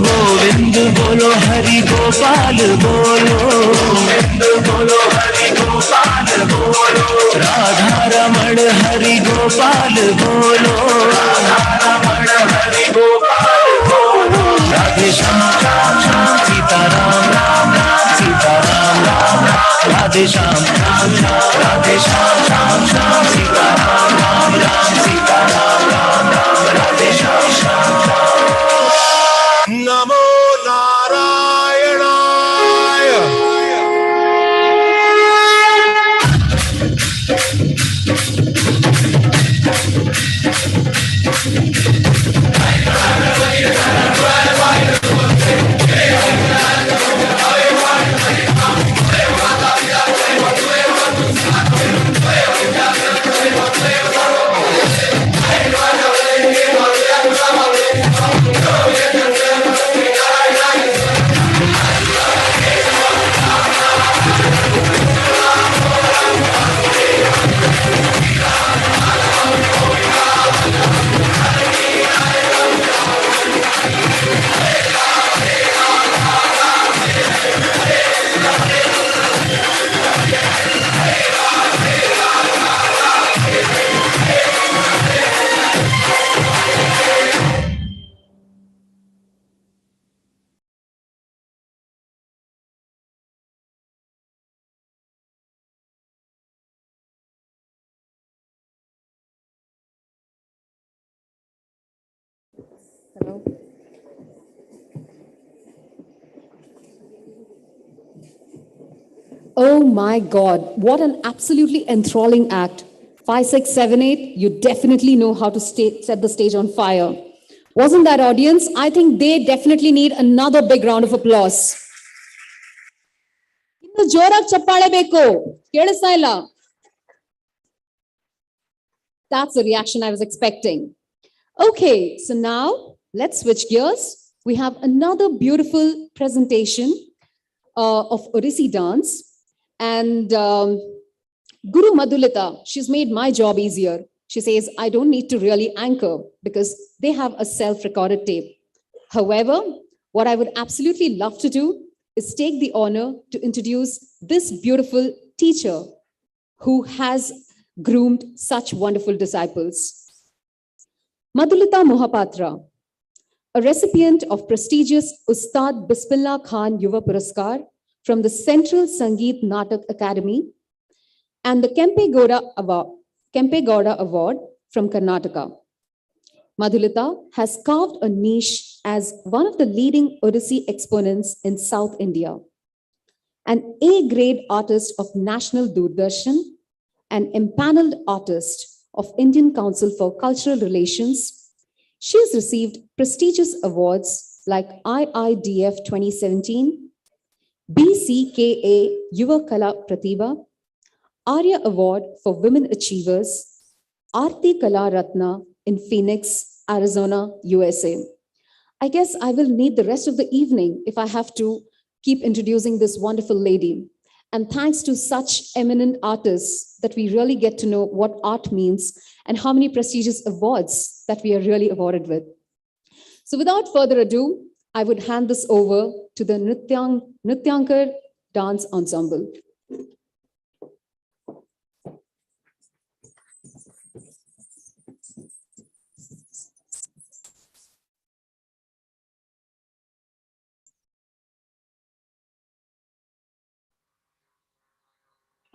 गोविंद बोलो हरि गोपाल बोलो बोलो हरि गोपाल बोलो राधा रमण हरि गोपाल बोलो राधा रमण हरि गोपाल बोलो राधे श्याम श्याम श्याम सीताराम राम राम सीताराम राम राम राधे श्याम श्याम श्याम राधे श्याम श्याम श्याम सीताराम राम राम सीताराम राम राम राधे श्याम श्याम श्याम नमो नारायणाय Oh my God, what an absolutely enthralling act. 5, 6, 7, 8, you definitely know how to set the stage on fire. Wasn't that audience? I think they definitely need another big round of applause. ಇನ್ನು ಜೋರಾಗಿ ಚಪ್ಪಾಳೆ ಬೇಕು ಕೇಳಿಸ್ತಾ ಇಲ್ಲ That's the reaction I was expecting. Okay, so now let's switch gears. We have another beautiful presentation of Odissi dance. And Guru Madhulita, she's made my job easier. She says, I don't need to really anchor because they have a self-recorded tape. However, what I would absolutely love to do is take the honor to introduce this beautiful teacher who has groomed such wonderful disciples. Madhulita Mohapatra, a recipient of prestigious Ustad Bismillah Khan Yuva Puraskar from the Central Sangeet Natak Academy and the Kempe Gowda Award from Karnataka. Madhulita has carved a niche as one of the leading Odissi exponents in South India. An A-grade artist of National Doordarshan, an empaneled artist of Indian Council for Cultural Relations, she has received prestigious awards like IIDF 2017, BCKA Yuva Kala Pratibha, Arya Award for Women Achievers, Aarti Kala Ratna in Phoenix, Arizona, USA. I guess I will need the rest of the evening if I have to keep introducing this wonderful lady. And thanks to such eminent artists that we really get to know what art means and how many prestigious awards that we are really awarded with. So without further ado, I would hand this over to the Nrityankar Dance Ensemble.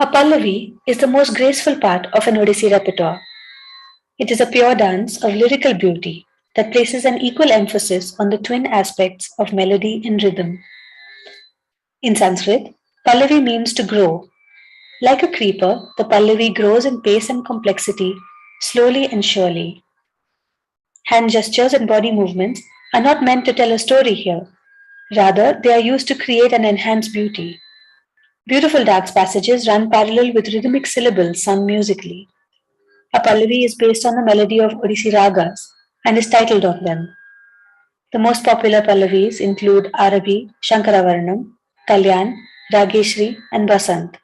A pallavi is the most graceful part of an Odissi repertoire. It is a pure dance of lyrical beauty that places an equal emphasis on the twin aspects of melody and rhythm. In Sanskrit, pallavi means to grow. Like a creeper, the pallavi grows in pace and complexity, slowly and surely. Hand gestures and body movements are not meant to tell a story here. Rather, they are used to create and enhance beauty. Beautiful dance passages run parallel with rhythmic syllables sung musically. A pallavi is based on the melody of Odissi ragas and is titled on them. The most popular pallavis include Arabi, Shankaravarnam, Kalyan, Rageshri, and Basant.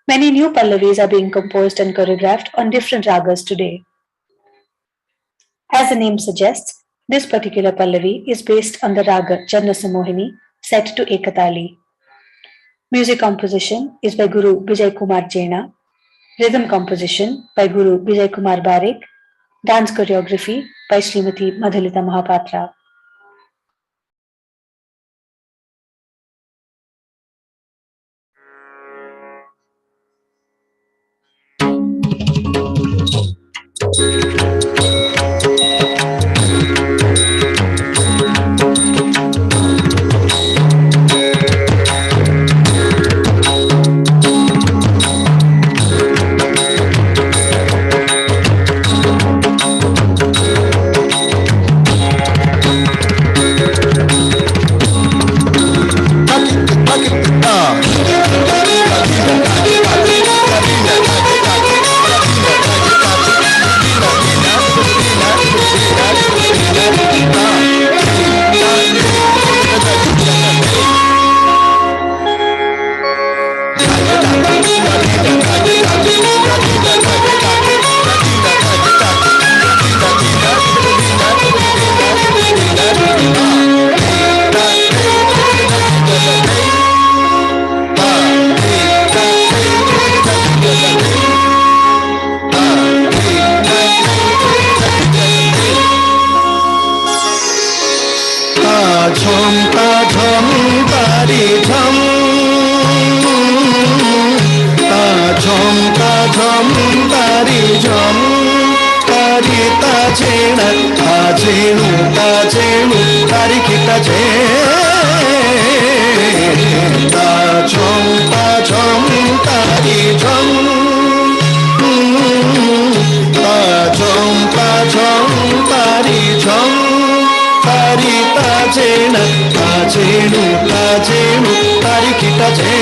Many new pallavis are being composed and choreographed on different ragas today. As the name suggests, this particular pallavi is based on the raga Jannasamohini set to Ekatali. Music composition is by Guru Vijay Kumar Jaina, rhythm composition by Guru Vijay Kumar Barik, dance choreography by Srimati Madhulita Mohapatra. तारी ताजेण ताजेणु ताजेणु तारी किटा जे ताजों ताजों तारी जों ताजों ताजों तारी जों तारी ताजेण ताजेणु ताजेणु तारी किटा जे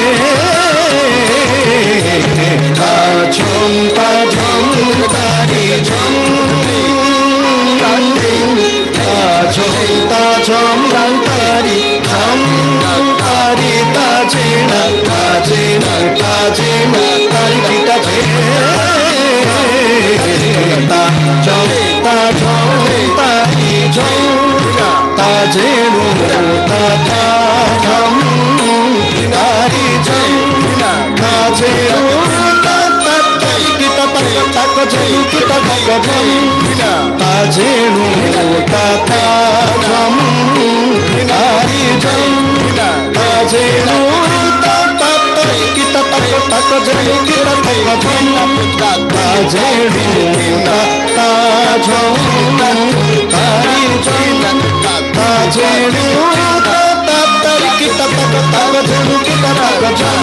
ताजों ताजों तारी जों ताजों ताजों तारी जों तारी ताजेण ताजेण ताजेण तारी किटा जे ताजों ताजों तारी जों ताजेणु ताजों तारी जों ताजेणु तारी किटा तक जों किटा तक जों ताजेणु ताजों तारी जों ताजेणु तारी किटा तक जों किटा तक जों ताजेणु ताजों तारी जों ताजेणु तारी किटा तक जों किटा तक जों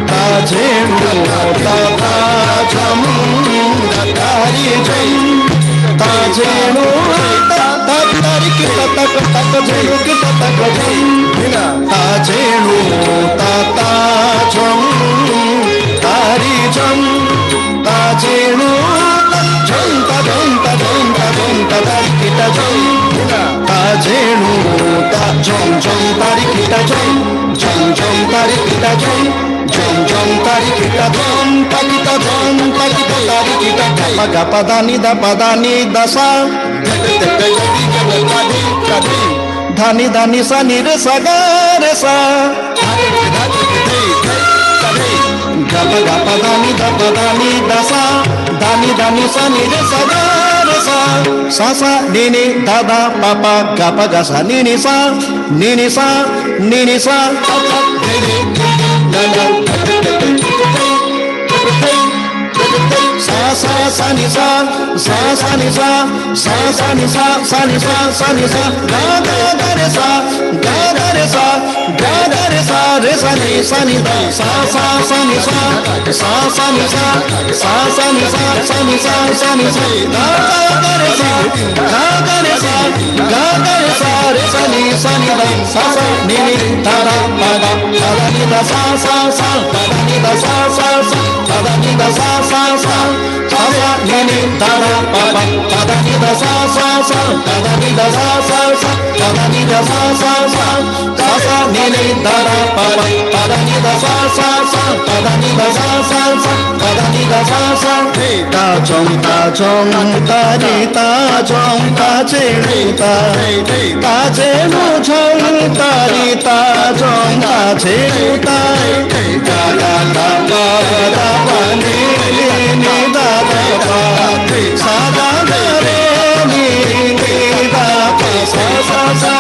ताजेणु ताजों तारी जों ताजेणु तारी किटा तक जों किटा तक जों ताजेणु ताजों तारी जों ताजेणु जों ताजों ताजों ताजों तारी किटा जों ताजेणु ताजों जों तारी किटा जों जों जों तारी किटा जों जों जों तारी किटा जों ताकिटा जों ताकिटा तारी किटा पगा पदानी दसा धानी धानी सा नीर सा गा रे सा गप गप दानी दसा दानी दानी सा नीर सा गा रे सा सा नी दादा पापा गप गा सा नी सा सा नि सा नि सा गा रे सा रे सा नि सा नि दा सा नि सा नि सा गा रे सा रे सा नि दा सा नि दा पा दा नि दा सा नि दा सा नि दा सा ni da da pa pa da ni da sa da ni da sa da ni da sa ni da da pa pa da ni da sa da ni da sa da ni da sa ta chong ta ri ta chong ta che ri ta che nu chong ta ri ta chong ta che ri ta da da da da pa ni da da pa sa da re ni da pa sa ta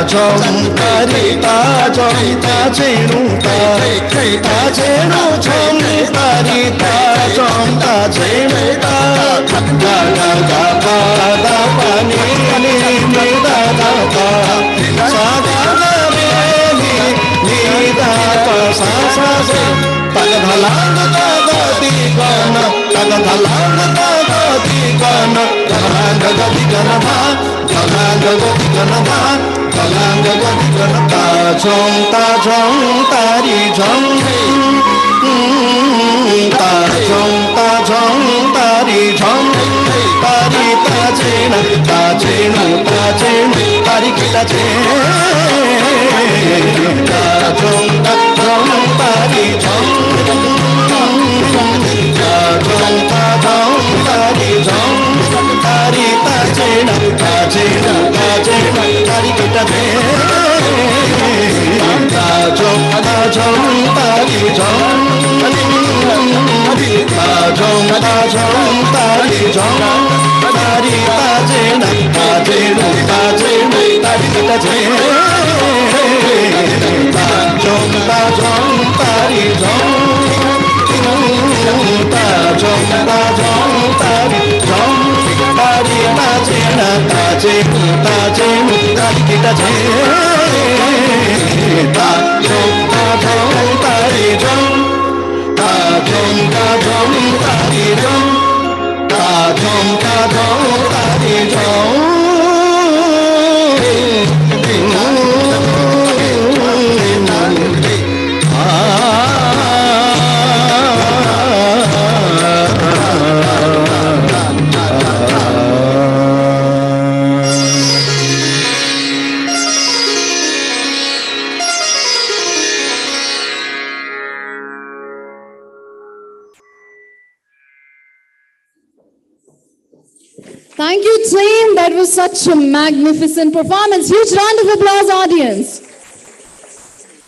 chong ta ri ta chong ta che nu chong ta ri ta chong ta che nu ta da da da pa da pa ni da da pa sa da re ni da pa sa tag dhalang da di gana tag dhalang da di gana dhalang da di gana dhalang da di gana dhalang da di gana ta chong ta ri chong ta chong ta ri chong ta ri ta che nu ta ri ki ta che ta chong ta ri chong ta chong ta ri chong ta ri ta che nu ta ri ki ta che ta chong ta ri chong ta chong ta ri chong ta ri ta che nu ta ri ki ta che ta chong ta ri chong ta chong ta ri ta the ta dum tari dum ta dum tari dum ta dum tari dum. Thank you, team. That was such a magnificent performance. Huge round of applause, audience.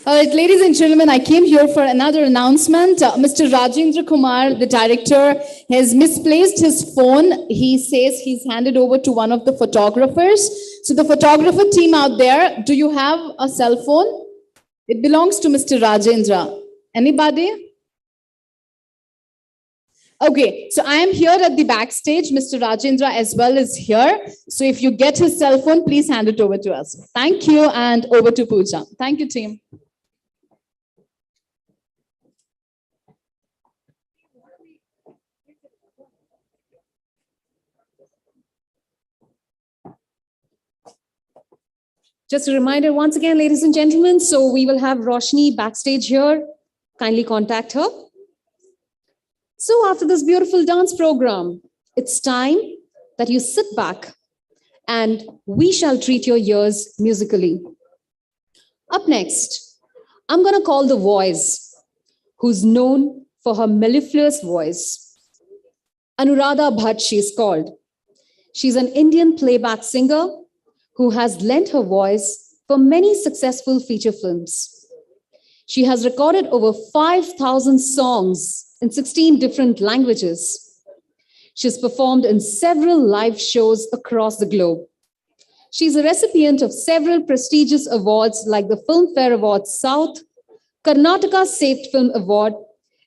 All right, ladies and gentlemen, I came here for another announcement. Mr. Rajendra Kumar, the director, has misplaced his phone. He says he's handed over to one of the photographers. So the photographer team out there, do you have a cell phone? It belongs to Mr. Rajendra. Anybody? Okay, so I am here at the backstage. Mr. Rajendra as well is here. So if you get his cell phone, please hand it over to us. Thank you, and over to Pooja. Thank you, team. Just a reminder once again, ladies and gentlemen, so we will have Roshni backstage here. Kindly contact her. So after this beautiful dance program, it's time that you sit back and we shall treat your ears musically. Up next, I'm going to call the voice who's known for her mellifluous voice. Anuradha Bhatt, she's called. She's an Indian playback singer who has lent her voice for many successful feature films. She has recorded over 5,000 songs in 16 different languages. She's performed in several live shows across the globe. She's a recipient of several prestigious awards like the Filmfare Award South, Karnataka Saved Film Award,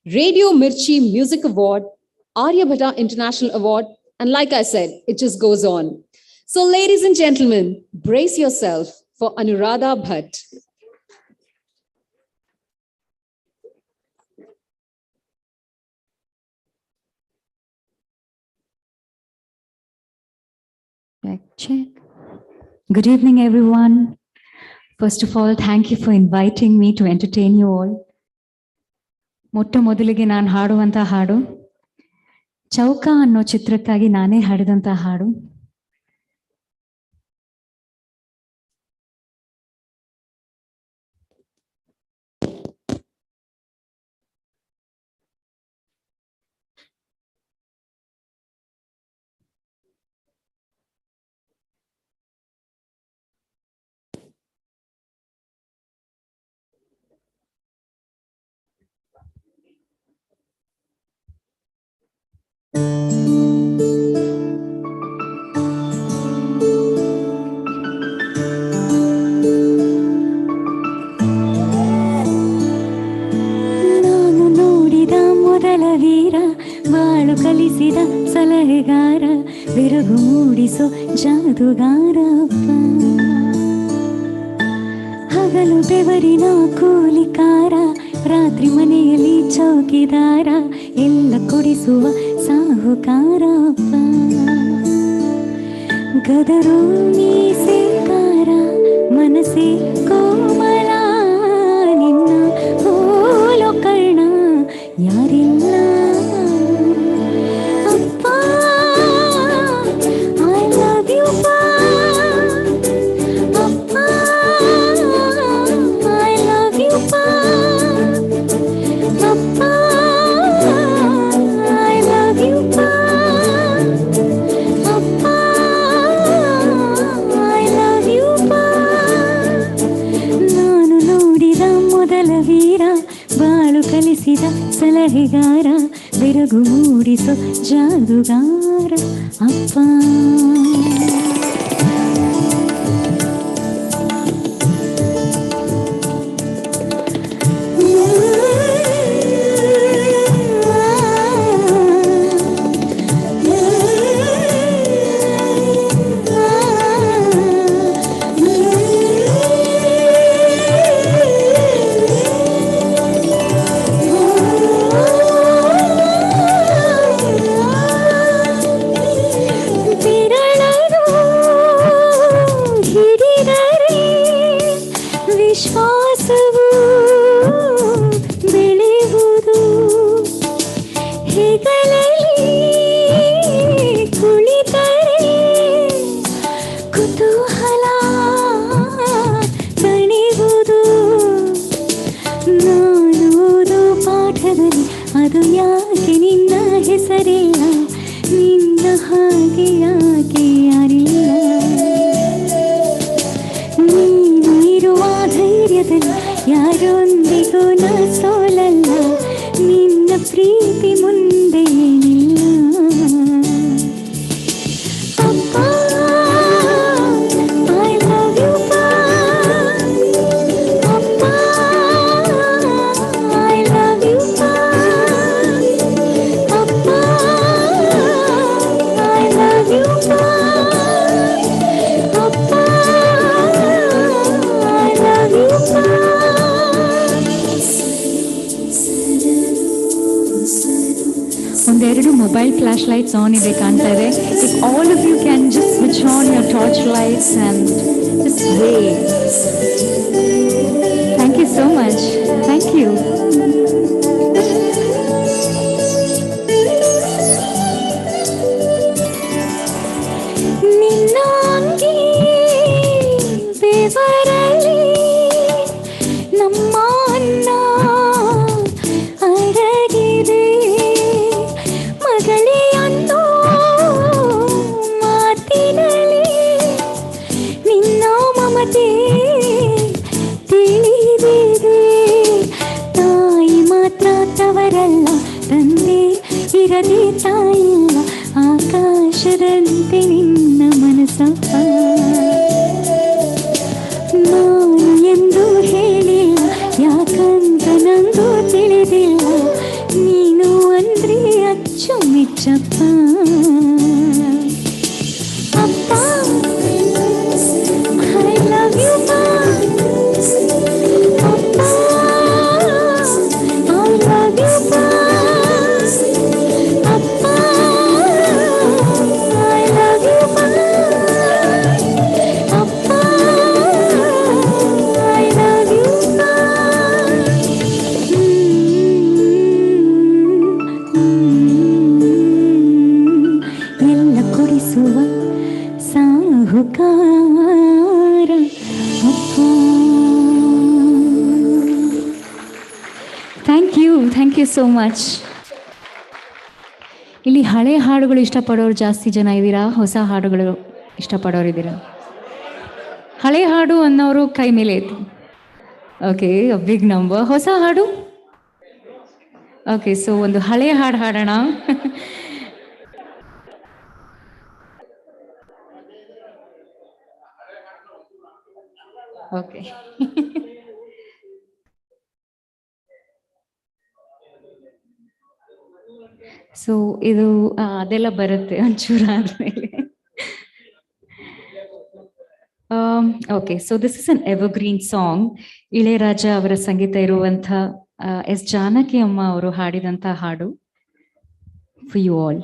Radio Mirchi Music Award, Aryabhata International Award, and like I said, it just goes on. So ladies and gentlemen, brace yourself for Anuradha Bhatt. Check. Good evening, everyone. First of all, thank you for inviting me to entertain you all. ಮೊಟ್ಟ ಮೊದಲಿಗೆ ನಾನು ಹಾಡುವಂತ ಹಾಡು ಚೌಕ ಅನ್ನೋ ಚಿತ್ರಕ್ಕಾಗಿ ನಾನೇ ಹಾಡಿದಂತ ಹಾಡು. ಕಲಿಸಿದ ಸಲಹೆಗಾರ ಬೆರಗು ಮೂಡಿಸೋ ಜಾದುಗಾರಪ್ಪ ಹಗಲು ಬೆವರಿನ ಕೂಲಿಕಾರ ರಾತ್ರಿ ಮನೆಯಲ್ಲಿ ಚೌಕಿದಾರ ಎಲ್ಲ ಕೊಡಿಸುವ ಸಾಹುಕಾರಪ್ಪ ಗದರು ಮೀಸೆಕಾರ ಮನಸ್ಸೇ ಕೋಮಲ ನಿನ್ನ ಹೋಲೋ ಕರ್ಣ ಯಾರಿಲ್ಲ ಕಲಿಸಿದ ಸಲಹೆಗಾರ ಬೆರಗು ಮೂಡಿಸೋ ಜಾದುಗಾರ ಅಪ್ಪ ವಿಶ್ವಾಸವು ಬೆಳೆಯುವುದು ಹೆಗಲಲ್ಲಿ ಕುಳಿತರೆ ಕುತೂಹಲ ತಣಿವುದು ನಾನು ಓದೋ ಪಾಠದಲ್ಲಿ ಅದು ಯಾಕೆ ನಿನ್ನ ಹೆಸರಿಲ್ಲ ನಿನ್ನ ಹಾಗೆ ಯಾಕೆ ಯಾರಿಲ್ಲ ನೀನು ಇರುವ ಧೈರ್ಯದಲ್ಲಿ ಯಾರೊಂದಿಗೂ ನಾ ಸೋಲಲ್ಲ ನಿನ್ನ ಪ್ರೀತಿ ಮುಂದೆ ಏನಿಲ್ಲ ಅಪ್ಪ I love you ಅಪ್ಪ I love you ಅಪ್ಪ I love you ಅಪ್ಪ I love you ಒಂದೆರಡು ಮೊಬೈಲ್ ಫ್ಲಾಶ್ ಲೈಟ್ಸ್ ಆನ್ ಇದೆ ಕಾಣ್ತಾ ಇದೆ. If all of you can just switch on your torch lights and just wave. Thank you so much. Thank you. ನಿನ್ನ ಅಂಗಿ ಬೆವರಲಿ ನಮ್ಮ ಅನ್ನ ಅಡಗಿದೆ ಮಗಳೇ ಅನ್ನೋ ಮಾತಿನಲ್ಲಿ ನಿನ್ನ ಮಮತೆ ತಿಳಿದಿದೆ ತಾಯಿ ಮಾತ್ರ ತವರಲ್ಲ ತಂದೆ ಇರದೆ ತಾಯಿಲ್ಲ ಆಕಾಶದಂತೆ ನಿನ್ನ ಮನಸ್ಸಪ್ಪ ನಾನು ಎಂದು ಹೇಳಿಲ್ಲ ಯಾಕಂತ ನಂಗೂ ತಿಳಿದಿಲ್ಲ ನೀನು ಅಂದ್ರೆ ಅಚ್ಚುಮೆಚ್ಚಪ್ಪ ಅಪ್ಪ I love you ಅಪ್ಪ I love you ಅಪ್ಪ I love you ಅಪ್ಪ I love you ಎಲ್ಲ ಕೊಡಿಸುವ ಸಾಹುಕಾರ ಅಪ್ಪ. Thank you so much. ಇಲ್ಲಿ ಹಳೆ ಹಾಡುಗಳು ಇಷ್ಟಪಡೋರು ಜಾಸ್ತಿ ಜನ ಇದ್ದೀರಾ, ಹೊಸ ಹಾಡುಗಳು ಇಷ್ಟಪಡೋರು ಇದ್ದೀರಾ? ಹಳೆ ಹಾಡು ಅನ್ನೋರು ಕೈ ಮೇಲೆ ಐತಿ. Okay, big number. ಹೊಸ ಹಾಡು? ಓಕೆ, ಸೊ ಒಂದು ಹಳೆ ಹಾಡು ಹಾಡೋಣ. ಓಕೆ, ಸೊ ಇದು ಅದೆಲ್ಲ ಬರುತ್ತೆ ಒಂಚೂರು ಆದ್ಮೇಲೆ. Okay, so this is an evergreen song. Ilaiyaraaja ಅವರ ಸಂಗೀತ ಇರುವಂಥ ಎಸ್ ಜಾನಕಿ ಅಮ್ಮ ಅವರು ಹಾಡಿದಂಥ ಹಾಡು ಫಾರ್ ಯು ಆಲ್.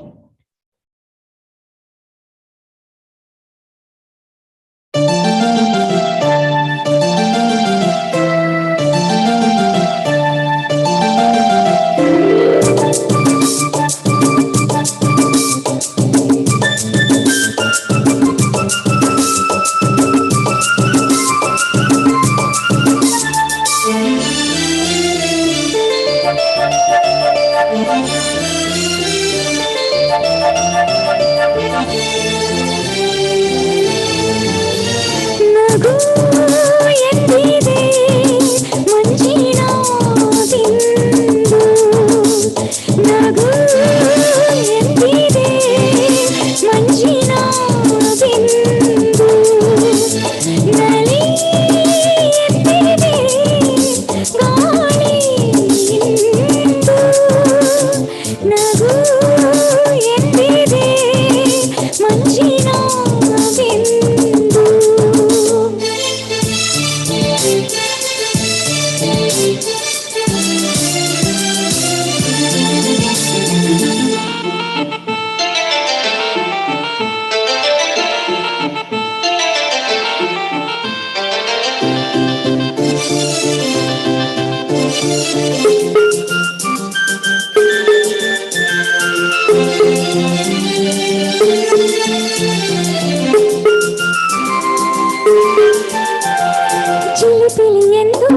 ಎಂದು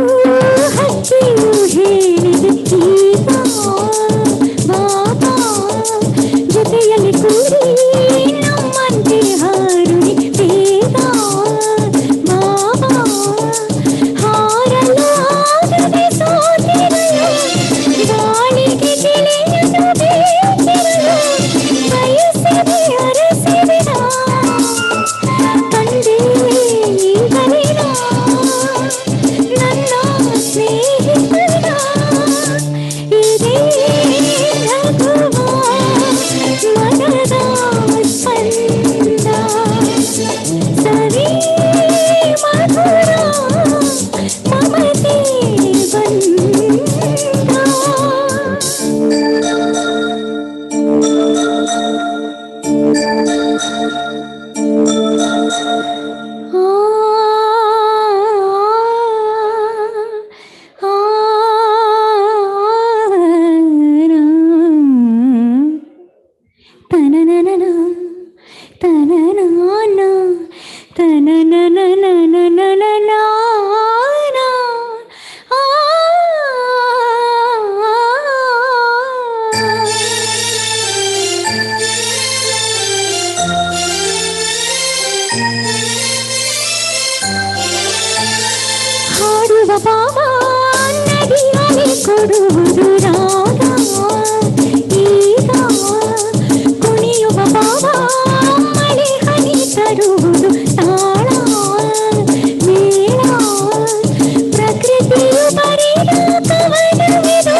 ಹಕ್ಕಿಯು ಹೇಳಿದೆ ಈಗ ಬಾಬಾ ಜೊತೆಯಲ್ಲಿ ಕೂಡಿ ನಮ್ಮಂತೆ ಹಾರುಡಿ ಬೇಗ ಬಾಬಾ ಹಾರಲು ಆಗದೆ ಸೋತಿರಲು ಗಾಳಿಗೆ ಗಿಳಿಯಲು ಬೇಕಿರಲು ಬಯಸಿದೆ ಅರಸಿದ ಕಂಡೇ ಈಗಲಿನ ನನ್ನ ಸ್ನೇಹಿತನ ಇದೇ ನಗುವ ಮನದ ಸ್ಪಂದ ಸರಿ ಮಧುರ ಮಮತೆ ಹಾಡುವ ಬಾಬಾ ನದಿಯಲ್ಲಿ ಕೊಡುವುದು ರಾಗ ಈಗ ಕುಣಿಯುವ ಬಾಬಾ ಮಳೆ ಹನಿ ತರುವುದು ತಾಳ ಮೇಳ ಪ್ರಕೃತಿಯು ಬರೆದ ಕವನವಿದು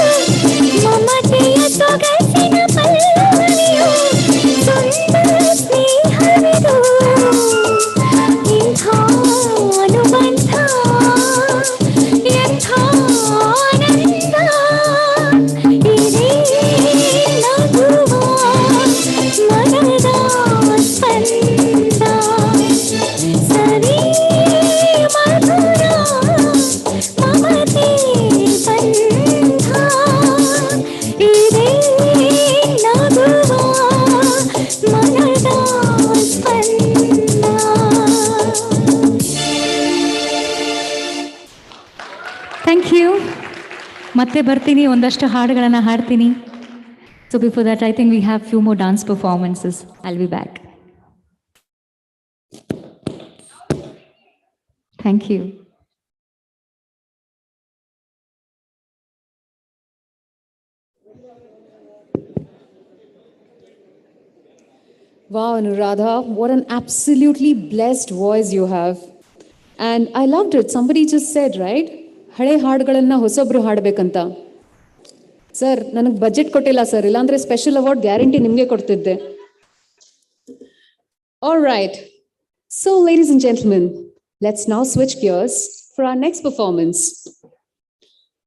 ಮಮತೆಯ ಸೊಗಸಿನ ಪಲ್ಲವಿಯು ಸುಂದರ ಸ್ನೇಹವಿದು ಇಂಥ ಅನುಬಂಧ ಎಂಥ ಆನಂದ ಇದೇ ನಗುವ ಮನದ ಸ್ಪಂದ ಸರಿ ಮಧುರ ಮಮತೆ ಬಂಧ ಇದೇ ನಗುವ ಮನದ ಸ್ಪಂದ. Thank you. ಮತ್ತೆ ಬರ್ತೀನಿ, ಒಂದಷ್ಟು ಹಾಡುಗಳನ್ನು ಹಾಡ್ತೀನಿ. So before that I think we have few more dance performances. I'll be back. Thank you. Wow, Anuradha, what an absolutely blessed voice you have. And I loved it. Somebody just said, right? ಹಳೆ ಹಾಡುಗಳನ್ನ ಹೊಸೊಬ್ರು ಹಾಡಬೇಕಂತ. Sir, ನನಗೆ budget ಕೊಟ್ಟಿಲ್ಲ sir, ಇಲ್ಲಾಂದ್ರೆ special award guarantee ನಿಮಗೆ ಕೊಡ್ತಿದ್ದೆ. All right. So, ladies and gentlemen, let's now switch gears for our next performance.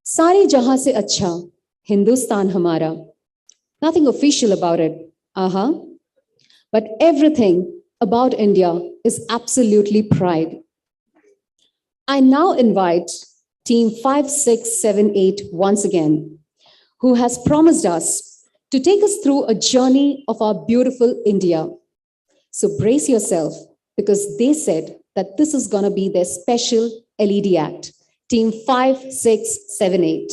Sari Jahan se acha, Hindustan hamara. Nothing official about it. But everything about India is absolutely pride. I now invite Team 5678 once again, who has promised us to take us through a journey of our beautiful India. So brace yourself, because they said that this is going to be their special LED act. Team 5678.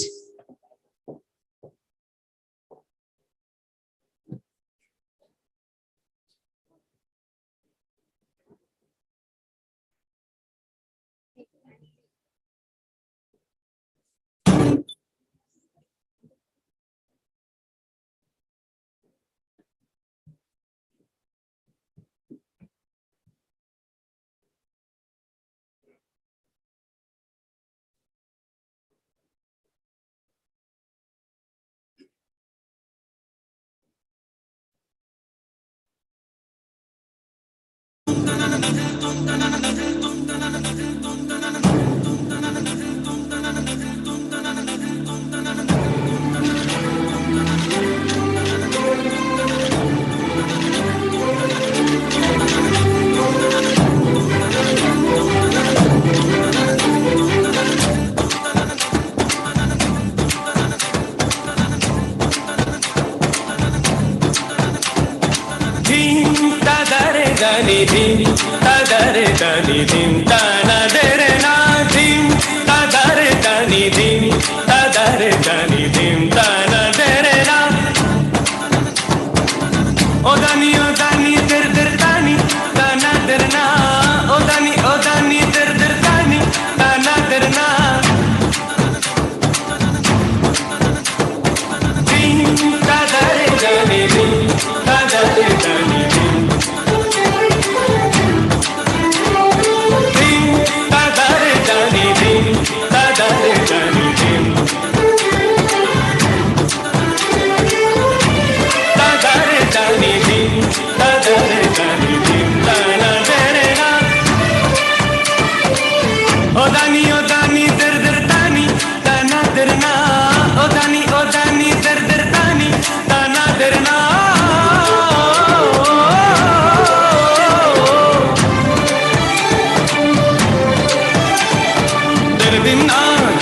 ಧೀಂ ತದರೆ ದನಿ ಧಿಂ ತನ ದೆರೆ ನಾ ಧಿಂ ತದರೆ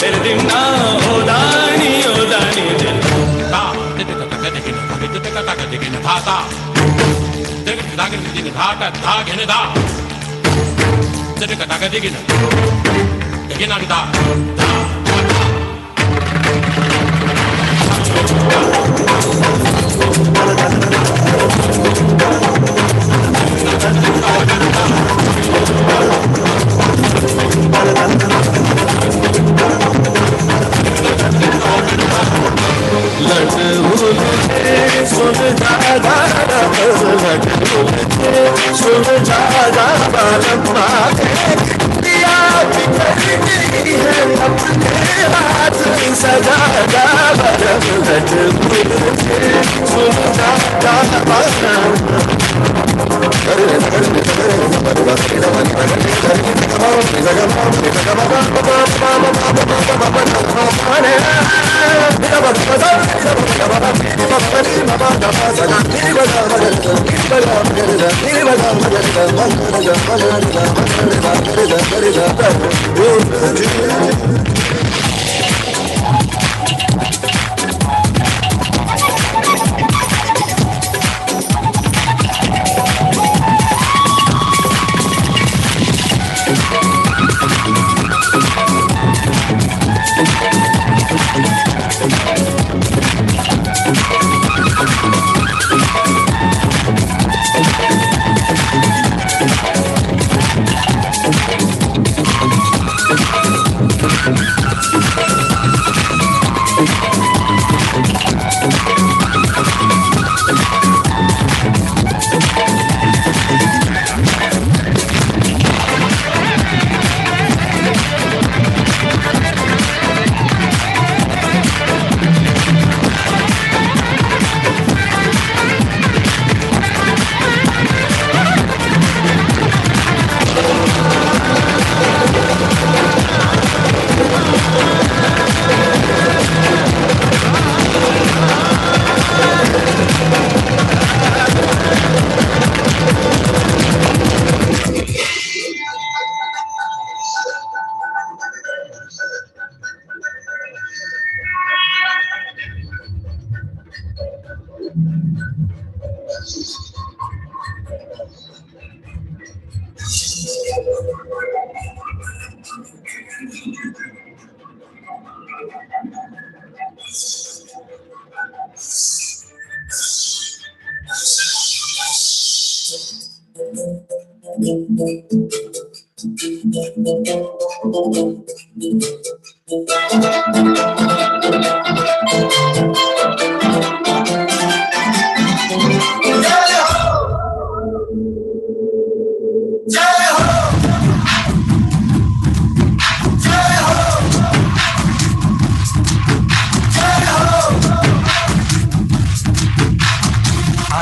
तेरे दिन ना ओ दानी ता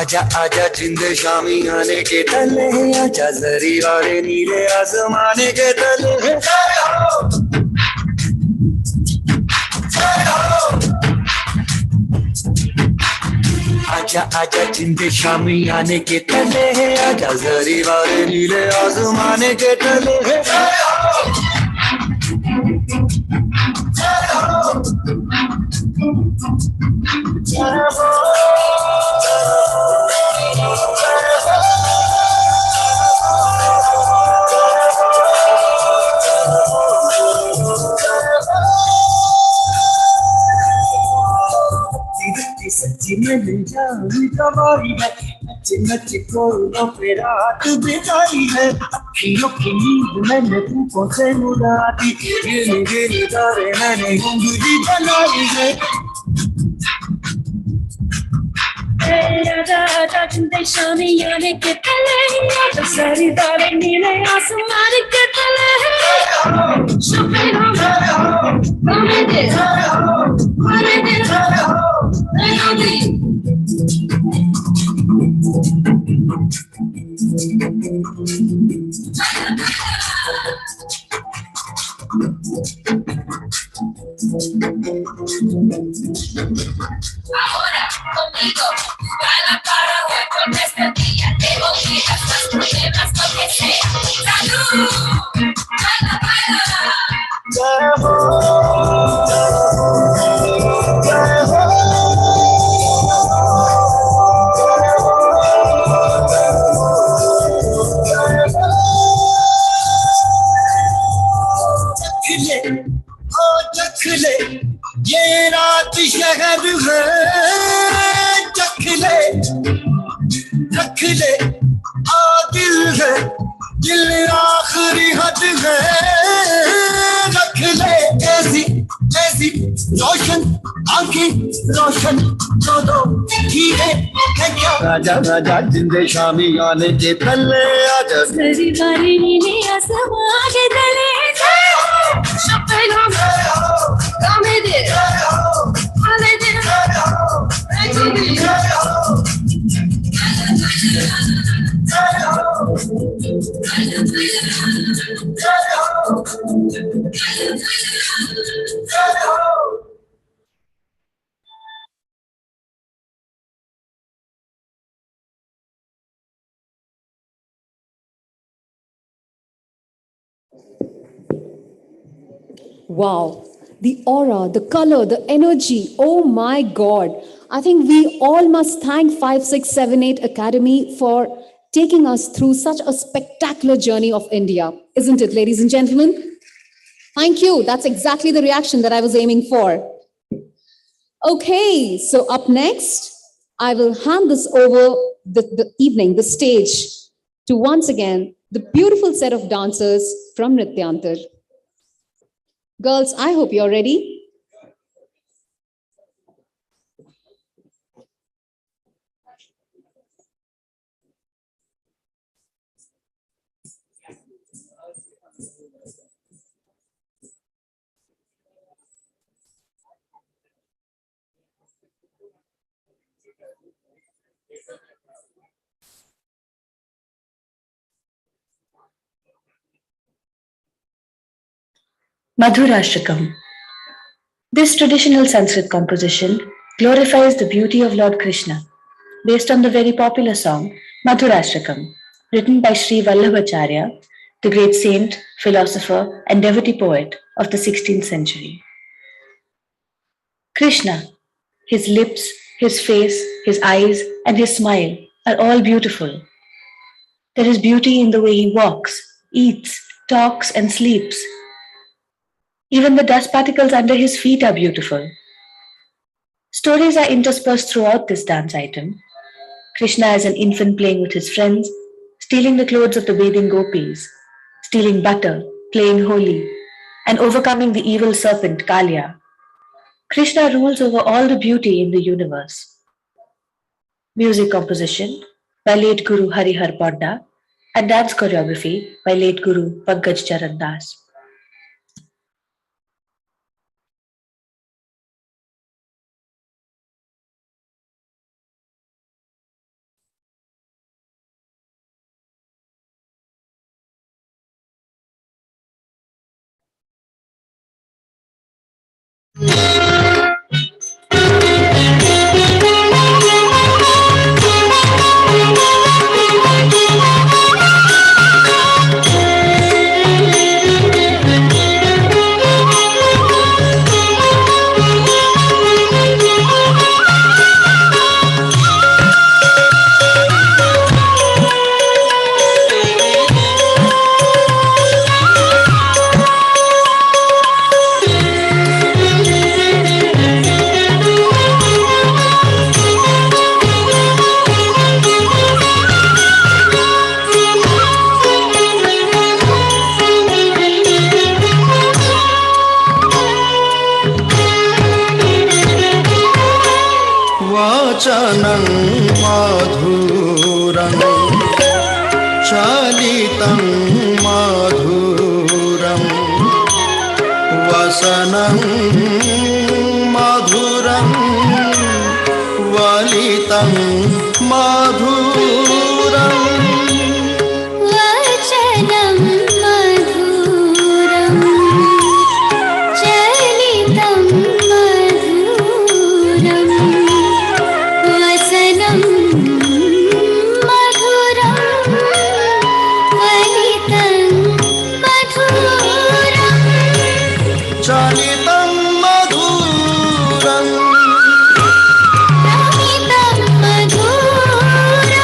आजा आजा जिंदे शामी आने के तले आजा जरी वाले नीले आसमाने के तले आजा आजा जिंदे शामी आने के तले आजा जरी वाले नीले आसमाने के तले सच्ची में जानी कमाई है नच नच कोरों पे रात बिताई है अखियों की नींद मैंने तुमको से मुड़ा दी गिन गिन तारे मैंने उंगली बनाई है आजा आजा जिंदे शामी आने के तले आजा सारी तारे नीले आसमान के तले शुक्र हमें दे Ahora conmigo, cara para hoy con este día te olvidas los problemas lo que sea. ¡Salud! ¡Baila, baila! ले ये रात शहर है चख ले रख ले आ दिल है दिल आखिरी हद है रख ले ऐसी ऐसी रोशन आंखें रोशन दो हीरे है क्या राजा राजा जिंदे शामी आने के तले आजा सरी बारी नीले आसमां के तले सपनों में गामे दे आले दे Wow, the aura, the color, the energy. Oh my God. I think we all must thank 5678 Academy for taking us through such a spectacular journey of India. Isn't it, ladies and gentlemen? Thank you. That's exactly the reaction that I was aiming for. Okay, so up next, I will hand this over the stage, to once again the beautiful set of dancers from Nrityantar. Girls, I hope you're ready. Madhurashtakam. This traditional Sanskrit composition glorifies the beauty of Lord Krishna, based on the very popular song Madhurashtakam, written by Sri Vallabhacharya, the great saint, philosopher, and devotee poet of the 16th century. Krishna, his lips, his face, his eyes, and his smile are all beautiful. There is beauty in the way he walks, eats, talks, and sleeps. Even the dust particles under his feet are beautiful. Stories are interspersed throughout this dance item. Krishna as an infant playing with his friends, stealing the clothes of the bathing gopis, stealing butter, playing Holi, and overcoming the evil serpent Kalya. Krishna rules over all the beauty in the universe. Music composition by late Guru Harihar Podda and dance choreography by late Guru Pankaj Charan Das. वचनं मधुरं चलितं मधुरं वसनं मधुरं वलितं मधुरं वचनं मधुरं चलितं मधुरं वसनं मधुरं वलितं मधुरं चलितं मधुरं रमितं मधुरं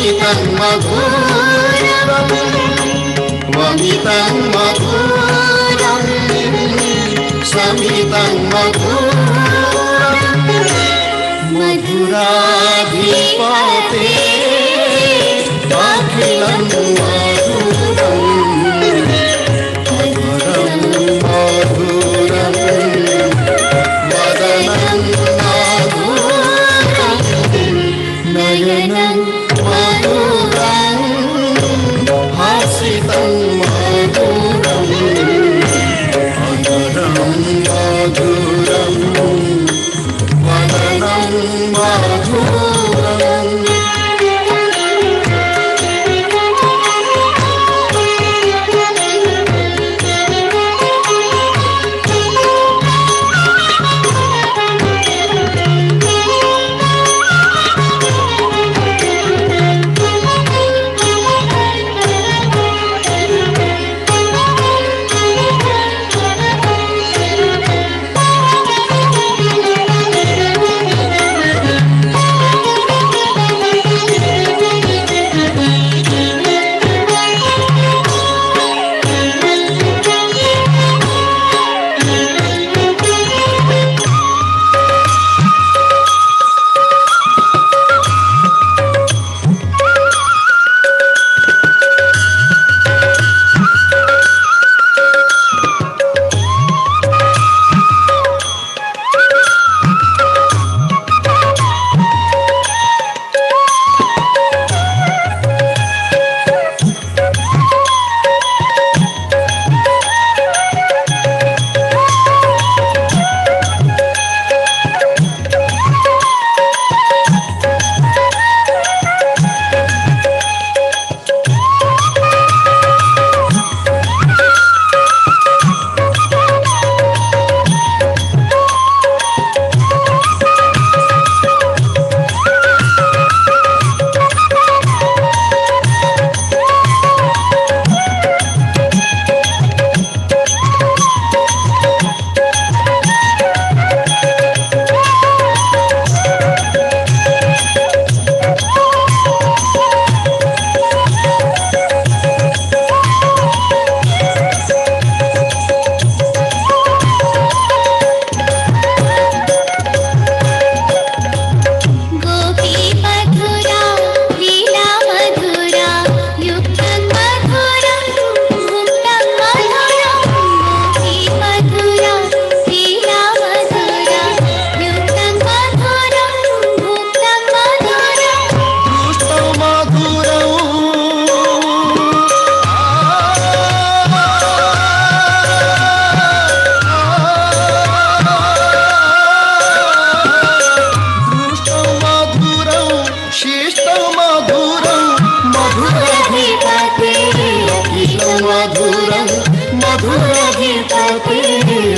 वमितं मधुरं वमितं मधुरं समितं मधुरं मधुराधिपते अखिलं मधुरं मधुरं मधुरं वदनं मधुरं नयनं मधुरं हसितं मधुरं अधरं मधुरं वदनं मधुरम्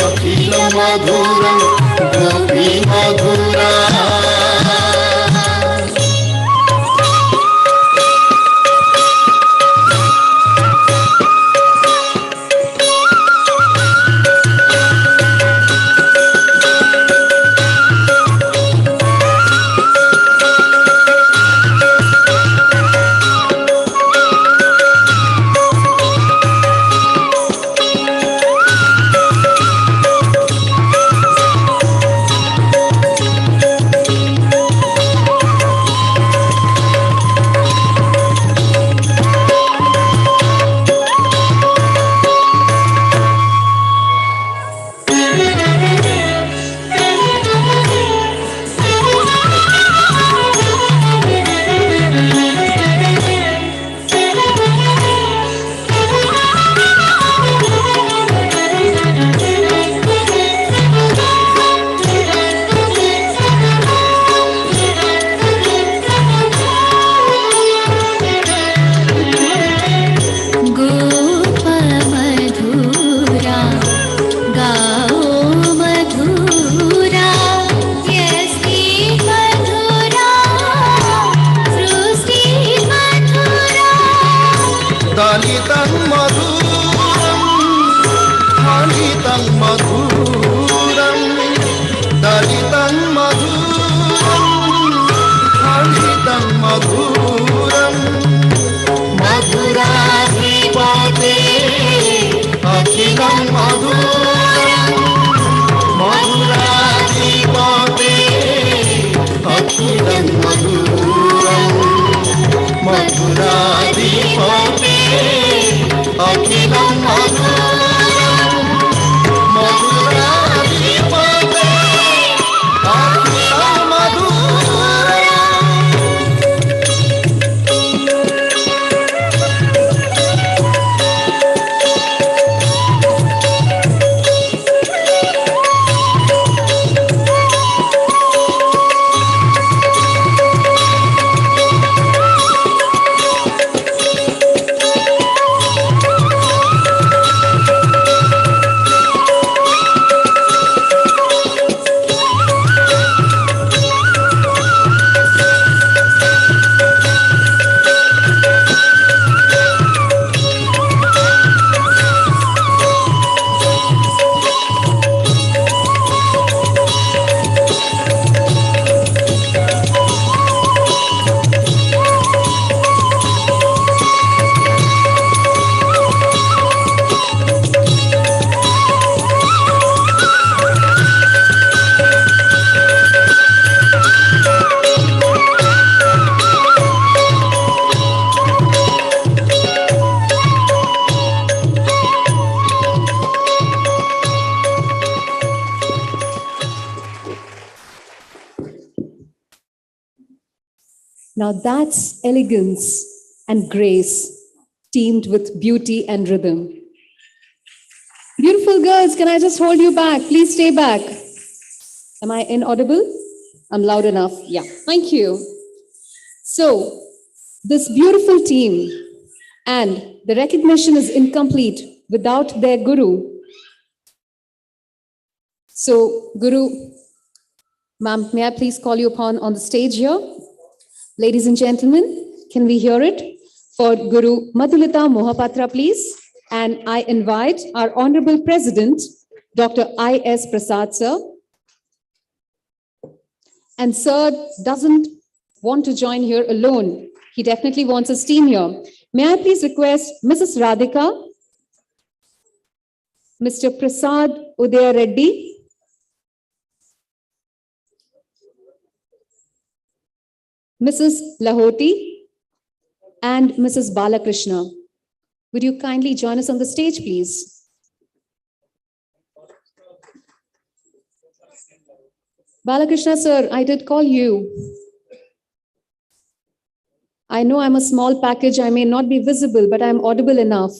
अखिल मधुरं गोपी मधुरा मधुरं Now that's elegance and grace teamed with beauty and rhythm. Beautiful girls, can I just hold you back? Please stay back. Am I inaudible? I'm loud enough. Yeah, thank you. So, this beautiful team, and the recognition is incomplete without their guru. So, Guru, ma'am, may I please call you upon on the stage here? Ladies and gentlemen, can we hear it for Guru Madhulita Mohapatra, please? And I invite our Honorable President, Dr. I.S. Prasad, sir. And sir doesn't want to join here alone. He definitely wants his team here. May I please request Mrs. Radhika, Mr. Prasad Udaya Reddy, Mrs. Lahoti, and Mrs. Balakrishna. Would you kindly join us on the stage, please? Balakrishna, sir, I did call you. I know I'm a small package, I may not be visible, but I'm audible enough.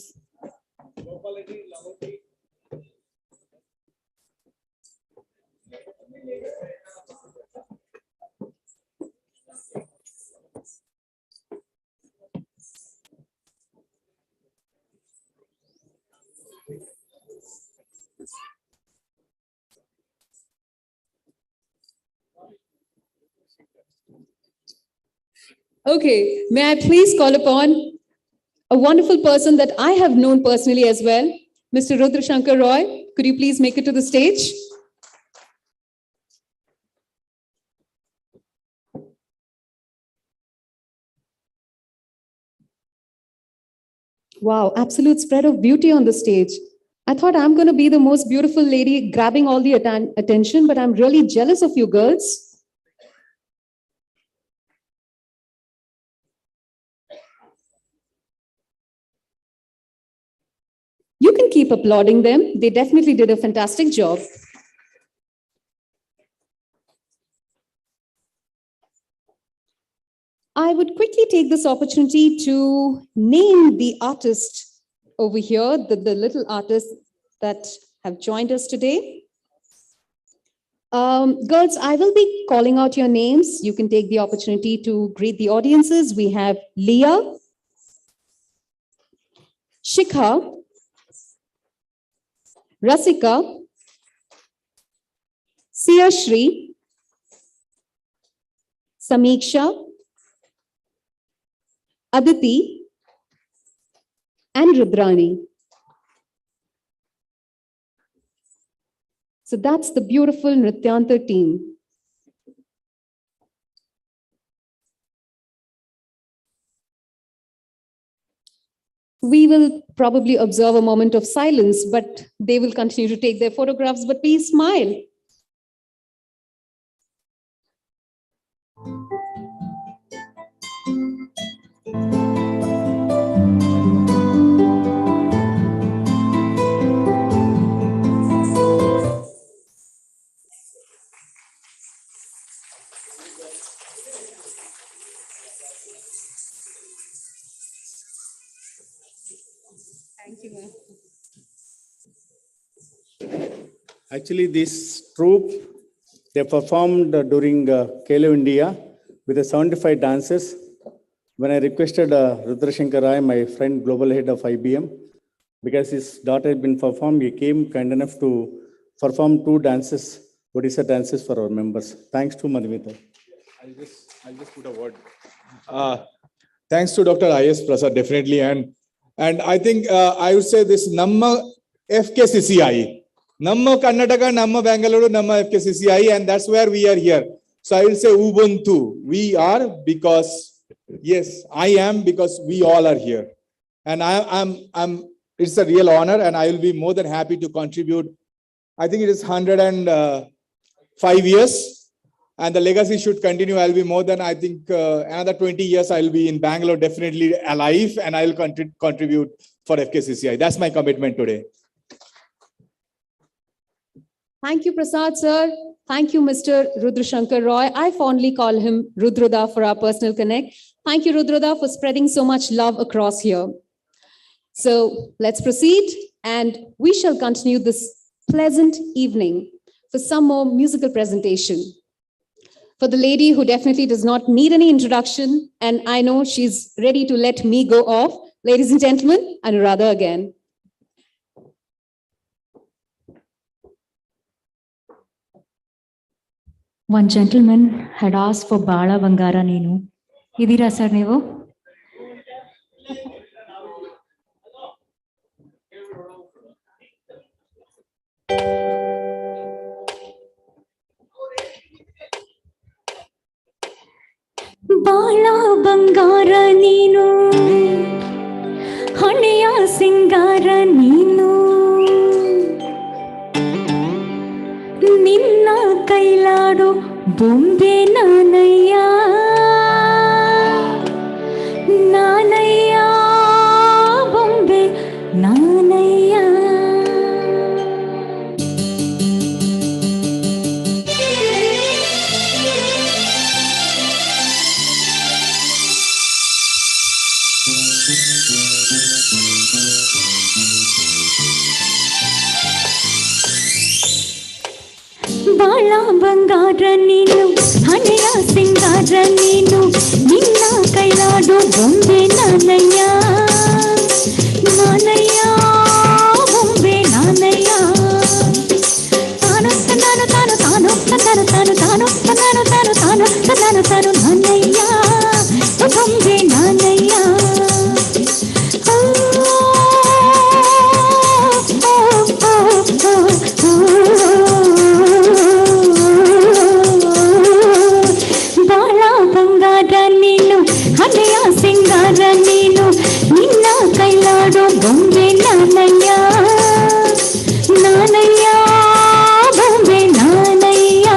Okay, may I please call upon a wonderful person that I have known personally as well, Mr. Rudra Shankar Roy. Could you please make it to the stage? Wow, absolute spread of beauty on the stage. I thought I'm going to be the most beautiful lady grabbing all the attention, but I'm really jealous of you girls. You can keep applauding them. They definitely did a fantastic job. I would quickly take this opportunity to name the artist over here, the little artists that have joined us today. Girls, I will be calling out your names. You can take the opportunity to greet the audiences. We have Leah, Shikha, Rasika, Siyashri, Samiksha, Aditi, and Rudrani. So that's the beautiful Nrityanta team. We will probably observe a moment of silence, but they will continue to take their photographs, but please smile. Thank you, ma'am. Actually, this troupe, they performed during Kalo India with the 75 dances. When I requested Rudra Shankar Rai, my friend, global head of IBM, because his daughter had been performed, he came kind enough to perform 2 dances, Odisha dances for our members. Thanks to Madhumita. I'll just put a word. Thanks to Dr. I.S. Prasad, definitely. And I think I would say this Namma FKCCI. Namma Karnataka, Namma Bangalore, Namma FKCCI, and that's where we are here. So I will say Ubuntu. We are because, yes, I am because we all are here. And it's a real honor, and I will be more than happy to contribute. I think it is 105 years, and the legacy should continue. I'll be more than, I think, another 20 years, I'll be in Bangalore, definitely alive, and I'll contribute for FKCCI. That's my commitment today. Thank you, Prasad, sir. Thank you, Mr. Rudrashankar Roy. I fondly call him Rudroda for our personal connect. Thank you, Rudroda, for spreading so much love across here. So let's proceed, and we shall continue this pleasant evening for some more musical presentation. For the lady who definitely does not need any introduction, and I know she's ready to let me go off, ladies and gentlemen, Anuradha again. One gentleman had asked for Bala Bangara Nenu. Idira sir nevu? Bala Bangara Nenu, Haniya Singara Nenu. Ninna kailadu bombe nanayya, nanayya, bombe nanayya. Bala Bangara Nenu, Haniya Singara Nenu, Ninna kailadu bombe nanayya, nanayya, bombe nanayya. Tanu tanu tanu tanu tanu tanu tanu tanu tanu tanu tanu tanu nanayya, bombe nanayya. Haniya Singara Nenu, Ninna kailadu bombe nanayya, nanayya, bombe nanayya.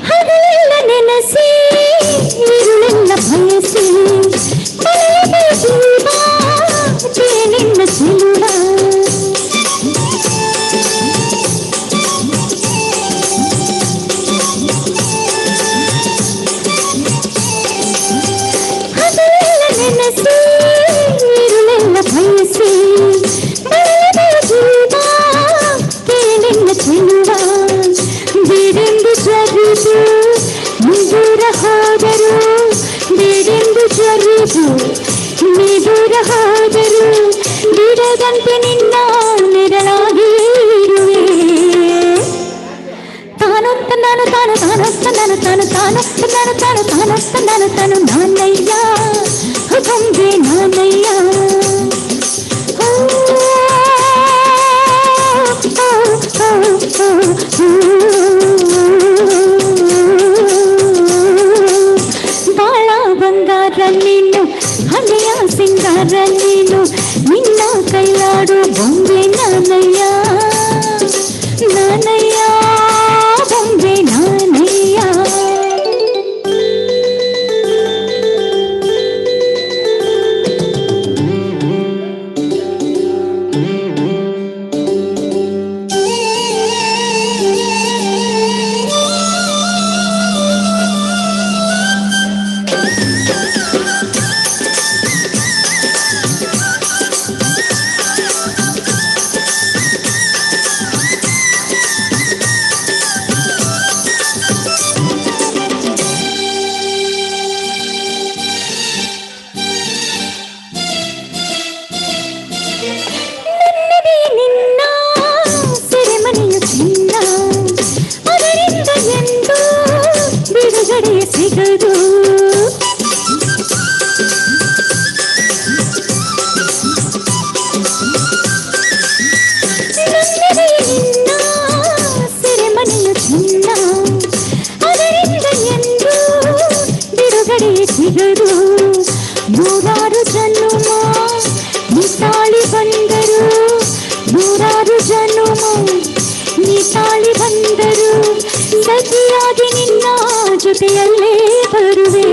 ಹಗಲೆಲ್ಲ ನೆನೆಸಿ ಇರುಳೆಲ್ಲ ಬಯಸಿ ಬಯಕೆ ಜೀವ ನಿನ್ನ ಚೆಲುವ ಹಗಲೆಲ್ಲ ನೆನೆಸಿ ಇರುಳೆಲ್ಲ ಬಯಸಿ ಬಯಕೆ ಜೀವ ನಿನ್ನ ಚೆಲುವ ಬಿಡೆಂದು ಜರಿದು ನಿದೂರ ಹೋದರು ಬಿಡೆಂದು ಜರಿದು ನಿದೂರ ಹೋದರು ಬಿಡದಂತೆ ನಿನ್ನ ನೆರಳಾಗಿ ಇರುವೆ ತಾನು ತನ್ನನು ತಾನು ತಾನು ತನ್ನನು ತಾನು ತಾನು ತನ್ನನು ತಾನು ತಾನು ತನ್ನನು ತಾನು ನಾನಯ್ಯ ಬಂದೆ ನಾನಯ್ಯ ಬಾಳ ಬಂಗಾರ ನೀನು ಹಳೆಯ ಸಿಂಗಾರ ನೀನು ನಿನ್ನ ಕೈಲಾಡು ಬೊಂಬೆ ನಾನಯ್ಯ ನಾನಯ್ಯ ಬೊಂಬೆ ನಾನಯ್ಯ. ಸಿಗದು ನೂರಾರು ಜನುಮ ನಿತಾಳಿ ಬಂದರು ನೂರಾರು ಜನುಮ ನಿತಾಳಿ ಬಂದರು ಸತಿಯಾಗಿ ನಿನ್ನ ಜೊತೆಯಲ್ಲೇ ಬರುವೆ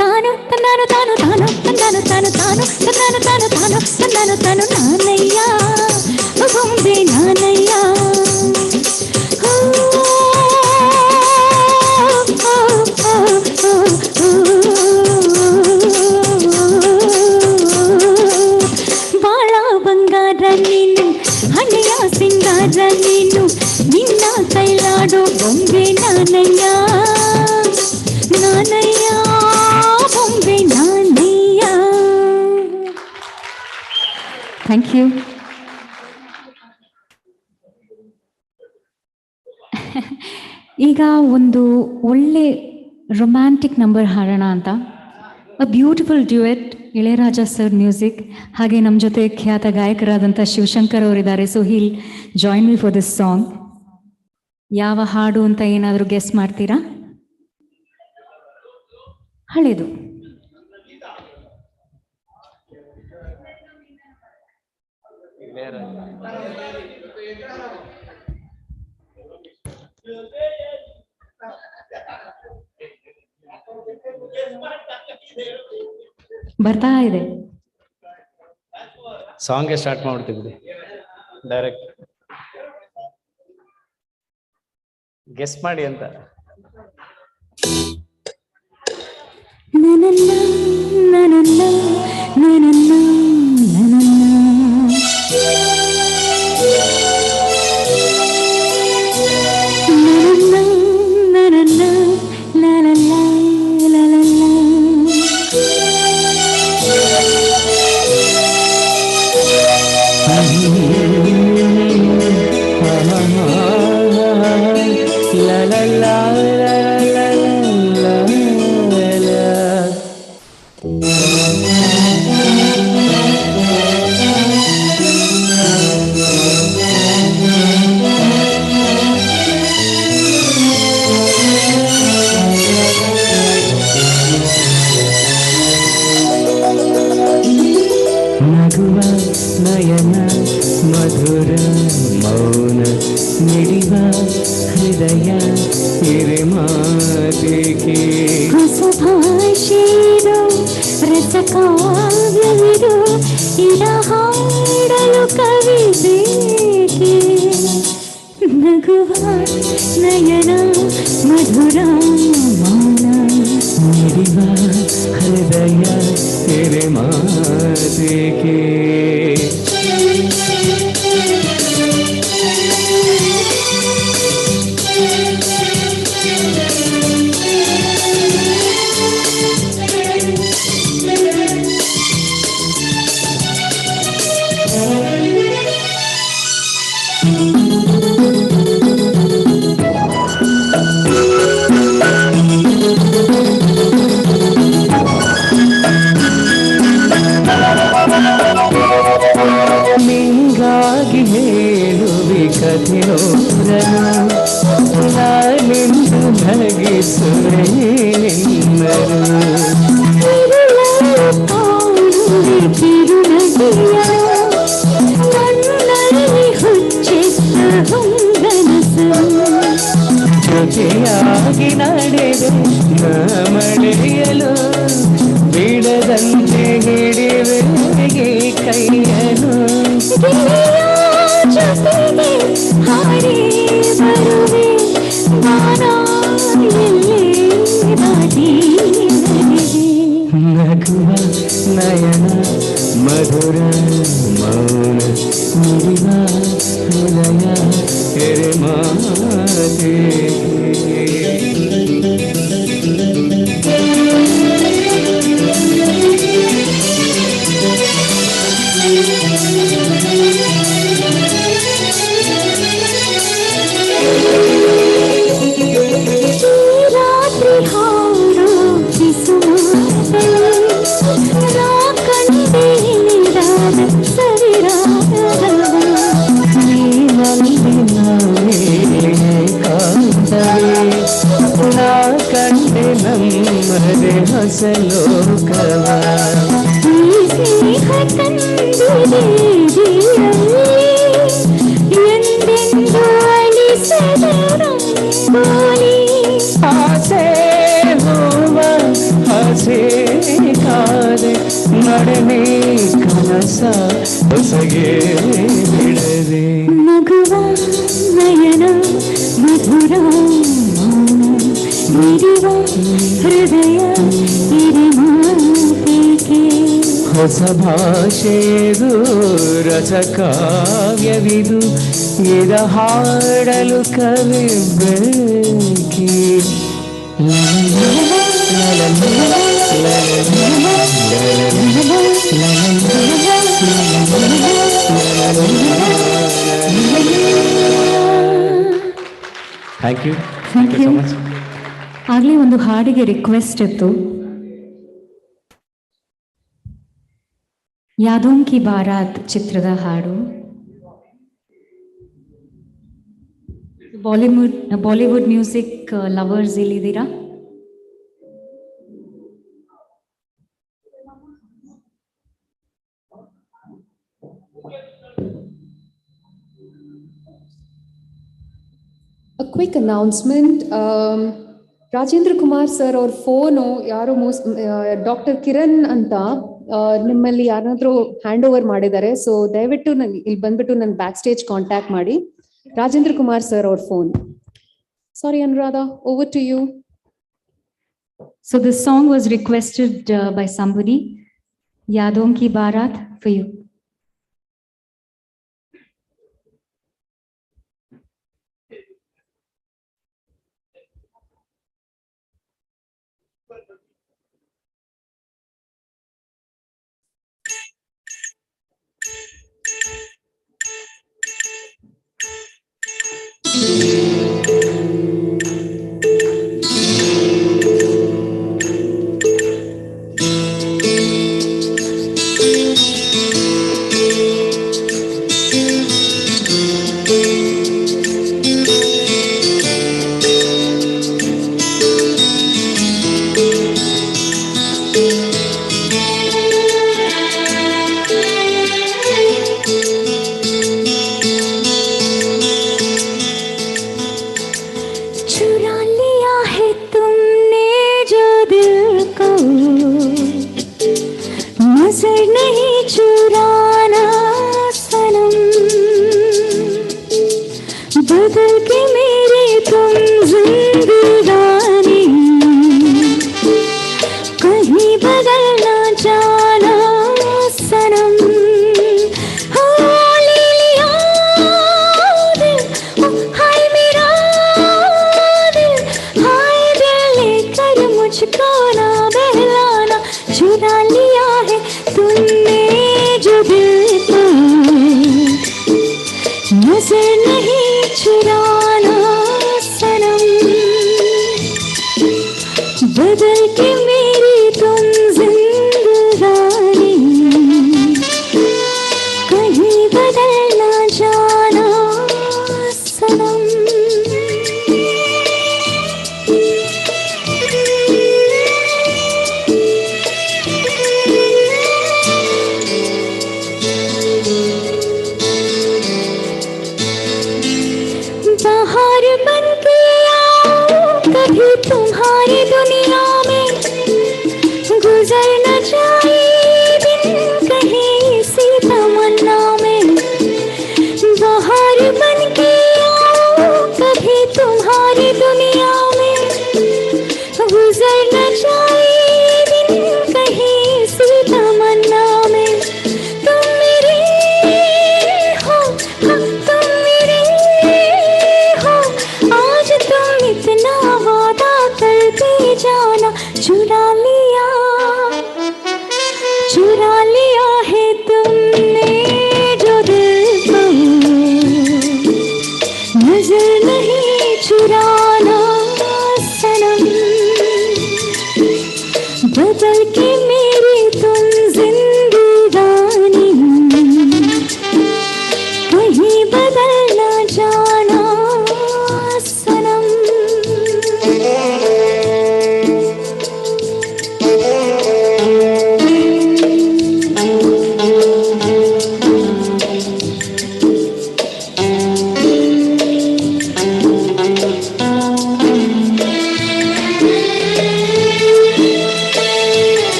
ತಾನು ತನ್ನಾನು ತಾನು ತಾನು ತನ್ನಾನು ತಾನು ತಾನು ತನ್ನಾನು ತಾನು ತಾನು ತನ್ನಾನು ತಾನು ನಾನಯ್ಯ ಬೊಂಬೆ ನಾನಯ್ಯ ಬಾಳ ಬಂಗಾರ ನೀನು ಹಣೆಯ ಸಿಂಗಾರ ನೀನು ನಿನ್ನ ಕೈಲಾಡೋ ಬೊಂಬೆ ನಾನಯ್ಯ ನಾನಯ್ಯ ಬೊಂಬೆ ನಾನಯ್ಯ. Thank you. ಈಗ ಒಂದು ಒಳ್ಳೆ ರೊಮ್ಯಾಂಟಿಕ್ ನಂಬರ್ ಹಾಡೋಣ ಅಂತ. A beautiful duet, Ilaiyaraaja sir music, ಹಾಗೆ ನಮ್ಮ ಜೊತೆ ಖ್ಯಾತ ಗಾಯಕರಾದಂಥ ಶಿವಶಂಕರ್ ಅವರಿದ್ದಾರೆ. So he'll join me for this song. ಯಾವ ಹಾಡು ಅಂತ ಏನಾದರೂ ಗೆಸ್ ಮಾಡ್ತೀರಾ? ಹಳೇದು. ಬರ್ತಾ ಇದೆ. ಸಾಂಗ್ಗೆ ಸ್ಟಾರ್ಟ್ ಮಾಡ್ಬಿಡ್ತೀವಿ ಡೈರೆಕ್ಟ್. ಗೆಸ್ ಮಾಡಿ ಅಂತ. ನನನ್ನ ನನನ್ನ ನನನ್ನ ನನನ್ನ ನನನ್ನ ಲಲಲ್ಲ ಲಲಲ್ಲ ನಗುವ ನಯನ ಮಧುರ ಮೌನ ಮಿಡಿವ ಹೃದಯ ಹಿರಿಮಾತಿಗೆ ಹೊಸ ಭಾಷೆದು ರಸಕಾವ್ಯವಿದು ಇಡ ಹಾಡಲು ಕವಿ ಬೇಕೆ ನಗುವ ನಯನ ಮಧುರ ಮೌನ ಮಿಡಿವ ಹೃದಯ ಹಿರಿಮಾತಿಗೆ ನಿಂಗಾಗಿ ಹೇಳುವಿ ಕಥೆಯೋರನು ನಾನೆಂದು ನಗಿಸುವೆ ಜೊತೆಯಾಗಿ ನಡೆದು ಮಳೆಯಲು ಬಿಡದಂತೆ ಹಿಡಿವೆ ಕೈಯನು ಹಾಡಿ ಬರುವೆ ದಾಟಿ ನಗುವ ನಯನ ಮಧುರ ಮೌನ ಮಿಡಿವ ಹೃದಯ ಹಿರಿಮಾತೆ ರಾತ್ರಿ ಹಾಡು ಕಂಡಿದಾದ ಸರಿರಾದ ನೀನಲ್ಲಿ ನಾವೇ ಕಾಂತ ಮರೆ ಹಸಲೋಕವ ಈ ಸ್ನೇಹ ತಂದಿದೆ ಎಂದೆಂದು ಅಳಿಸದ ರಂಗೋಲಿ ಆಸೆ ಹೂವ ಹಸೆ ಕಾದೆ ನಡನೆ ಕನಸ ಹೊಸಗೆ ಬಿಡದೆ ಮಗುವ ನಯನ ಮಧುರ ಮಿಡಿವ ಹೃದಯ ಇರಿಮಾತಿಗೆ ಹೊಸ ಭಾಷೆದು ರಸ ಕಾವ್ಯವಿದು ಇದ ಹಾಡಲು ಕವಿ ಬೆಳಕಿ thank you thank you so much. ಆಗಲೇ ಒಂದು ಹಾಡಿಗೆ ರಿಕ್ವೆಸ್ಟ್ ಇತ್ತು. ಯಾದೋಂ ಕಿ ಬಾರಾತ್ ಚಿತ್ರದ ಹಾಡು. ಬಾಲಿವುಡ್ ಮ್ಯೂಸಿಕ್ ಲವರ್ಸ್ ಇಲ್ಲಿದ್ದೀರಾ? A quick announcement. Rajendra Kumar sir ಅವ್ರ ಫೋನು ಯಾರೋ ಡಾಕ್ಟರ್ ಕಿರಣ್ ಅಂತ ನಿಮ್ಮಲ್ಲಿ ಯಾರನ್ನಾದ್ರೂ ಹ್ಯಾಂಡ್ ಓವರ್ ಮಾಡಿದ್ದಾರೆ. ಸೊ ದಯವಿಟ್ಟು ಇಲ್ಲಿ ಬಂದ್ಬಿಟ್ಟು ನನ್ನ ಬ್ಯಾಕ್ ಸ್ಟೇಜ್ ಕಾಂಟ್ಯಾಕ್ಟ್ ಮಾಡಿ. ರಾಜೇಂದ್ರ ಕುಮಾರ್ ಸರ್ ಅವ್ರ phone. Sorry Anuradha, over to you. So this song was requested by somebody. Yadon ki Barat for you.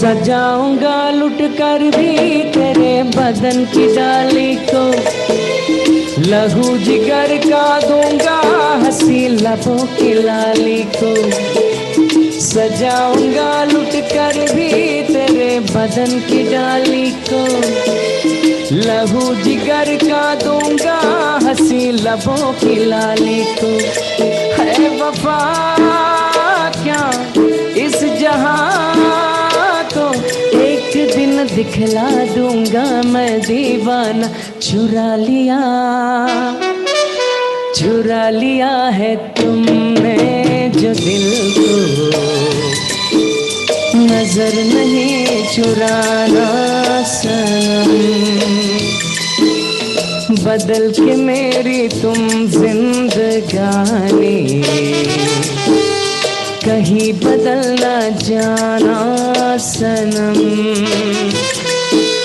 सजाऊंगा लुट कर भी तेरे बदन की डाली को, लहू जिगर का दूंगा हंसी लबों की लाली को। सजाऊंगा लुट कर भी तेरे बदन की डाली को, लहू जिगर का दूंगा हंसी लबों की लाली को। है वफा क्या इस जहां को, एक दिन दिखला दूंगा मैं दीवाना। चुरा लिया है तुमने जो दिल को, नजर नहीं चुराना सनम। बदल के मेरी तुम जिंदगानी, कहीं बदल ना जाना सनम।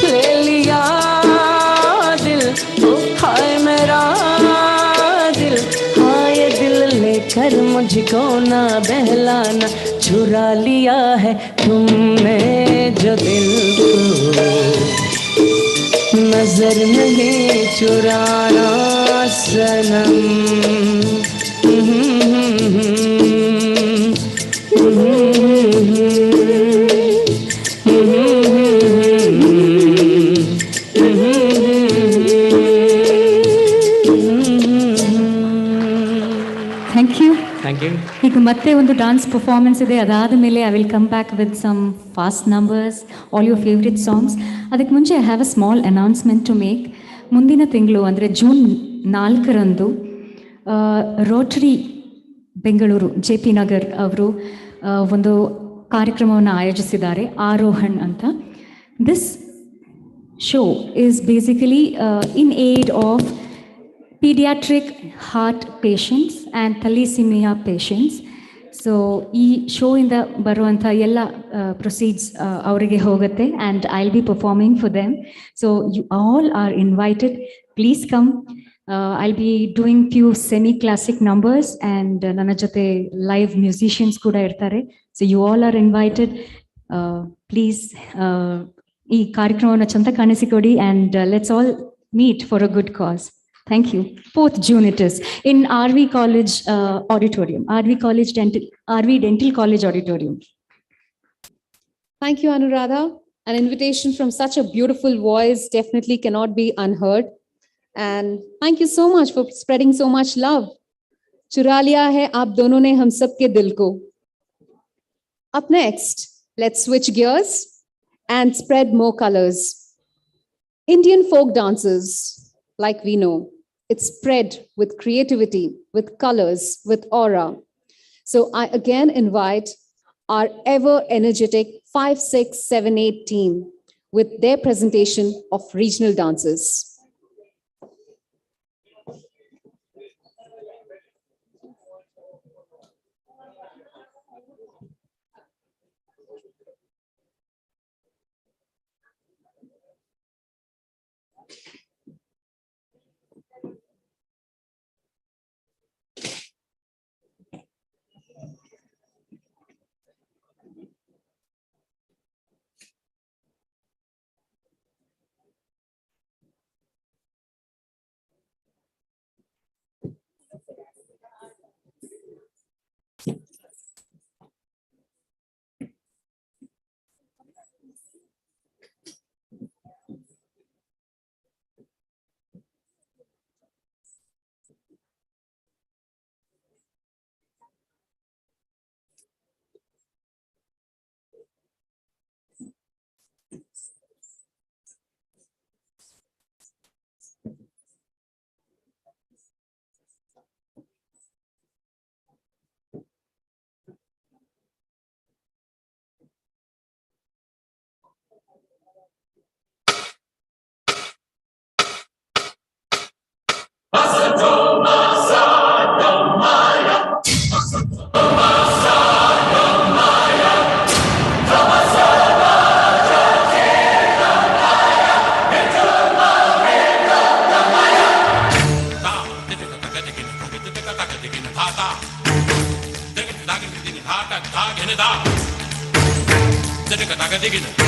ले लिया दिल हाय मेरा दिल, हाय दिल लेकर मुझको ना बहलाना। चुरा लिया है तुमने जो दिल को, नजर नहीं चुराना सनम। Thank you. ಈಗ ಮತ್ತೆ ಒಂದು ಡಾನ್ಸ್ ಪರ್ಫಾರ್ಮೆನ್ಸ್ ಇದೆ, ಅದಾದ ಮೇಲೆ I will come back with some fast numbers, all your favourite songs. ಅದಕ್ಕೆ ಮುಂಚೆ I have a small announcement to make. ಮುಂದಿನ ತಿಂಗಳು ಅಂದರೆ ಜೂನ್ 4ರಂದು ರೋಟರಿ ಬೆಂಗಳೂರು JP ನಗರ್ ಅವರು ಒಂದು ಕಾರ್ಯಕ್ರಮವನ್ನು ಆಯೋಜಿಸಿದ್ದಾರೆ, ಆರೋಹಣ್ ಅಂತ. This show is basically in aid of pediatric heart patients and thalassemia patients. So ಈ ಶೋಯಿಂದ ಬರುವಂಥ ಎಲ್ಲ ಪ್ರೊಸೀಡ್ಸ್ ಅವರಿಗೆ ಹೋಗುತ್ತೆ, and I will be performing for them. So you all are invited, please come. I will be doing few semi classic numbers, and ನನ್ನ ಜೊತೆ live musicians ಕೂಡ ಇರ್ತಾರೆ. So you all are invited. Please ಈ ಕಾರ್ಯಕ್ರಮವನ್ನು ಚಂದ ಕಾಣಿಸಿಕೊಡಿ, and let's all meet for a good cause. Thank you. 4th June it is in RV College Auditorium, RV Dental College Auditorium. Thank you, Anuradha. An invitation from such a beautiful voice definitely cannot be unheard. And thank you so much for spreading so much love. चुरा लिया है आप दोनों ने हम सब के दिल को. Up next, let's switch gears and spread more colors. Indian folk dances, like we know, it's spread with creativity, with colors, with aura. So I again invite our ever energetic 5, 6, 7, 8 team with their presentation of regional dances. Digging it.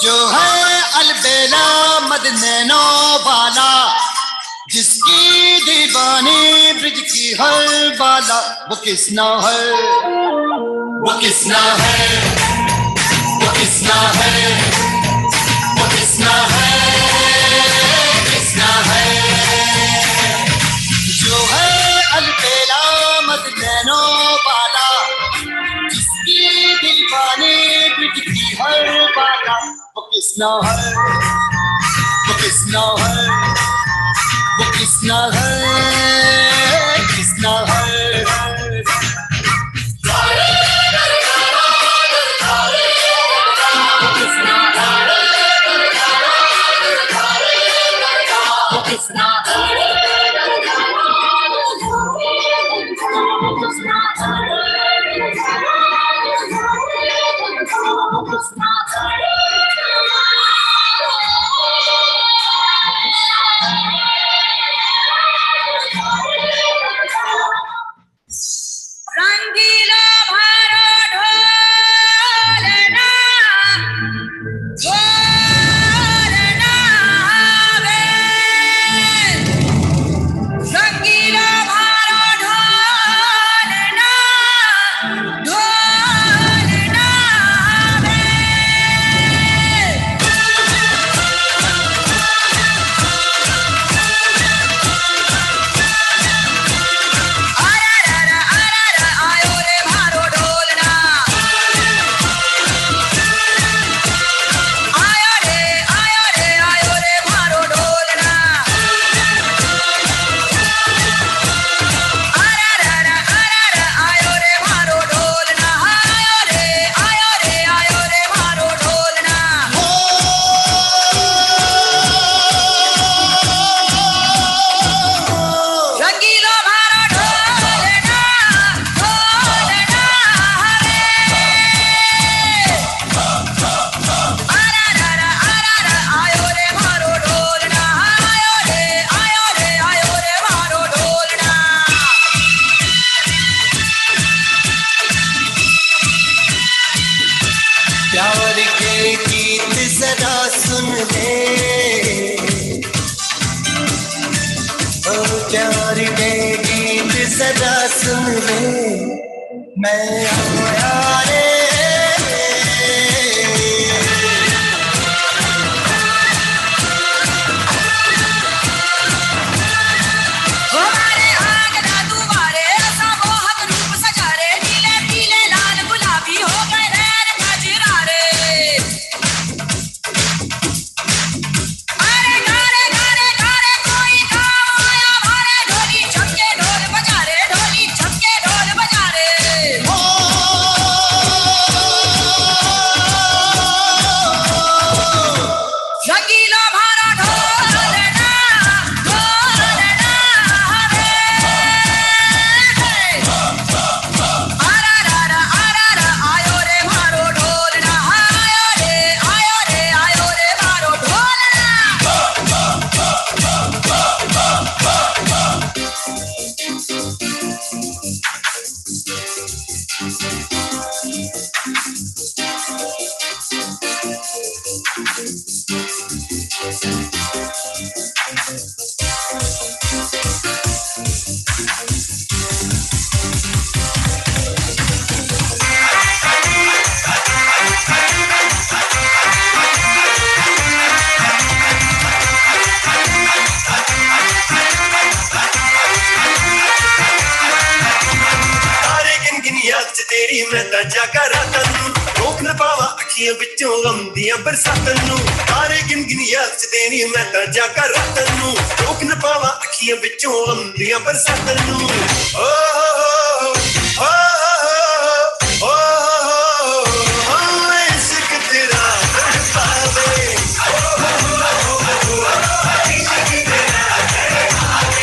जो है अलबेला मदनैनो वाला, जिसकी दीवानी bridge की हर बाला, वो किसना है, वो किसना है, वो किसना है, वो किसना है, किसना है। जो है अलबेला मदनैनो वाला, जिसकी दीवानी ब्रिज की हर बाला, वो किसना है, वो किसना है, वो किसना है, किसना है। रंगीला भरो ढोलना, ढोलना वे। रंगीला भरो ढोलना, ढोलना वे। आया रे मैं आया रे हमारे आंगना दुआरे ऐसा मोहक रूप सजा रे नीले पीले लाल गुलाबी हो गए नैन खजरा रे अरे गारे गारे गारे कोई काम आया भारे ढोली छमके ढोल बजा रे ढोली छमके ढोल बजा रे रंगीला भारा ढोल ना आयो रे मारो ढोल ना आयो रे मारो ढोल ना तारे गिन याद च तेरी मैं तां जागा रातां नूं रोक न पावा अखियां विचों गम दियां बरसातां नूं तारे गिन याद च तेरी मैं तां जागा रातां नूं रोक न पावा अखियां विचों गम दियां बरसातां नूं ओ इश्क तेरा तड़पावे इश्क तेरा तड़पावे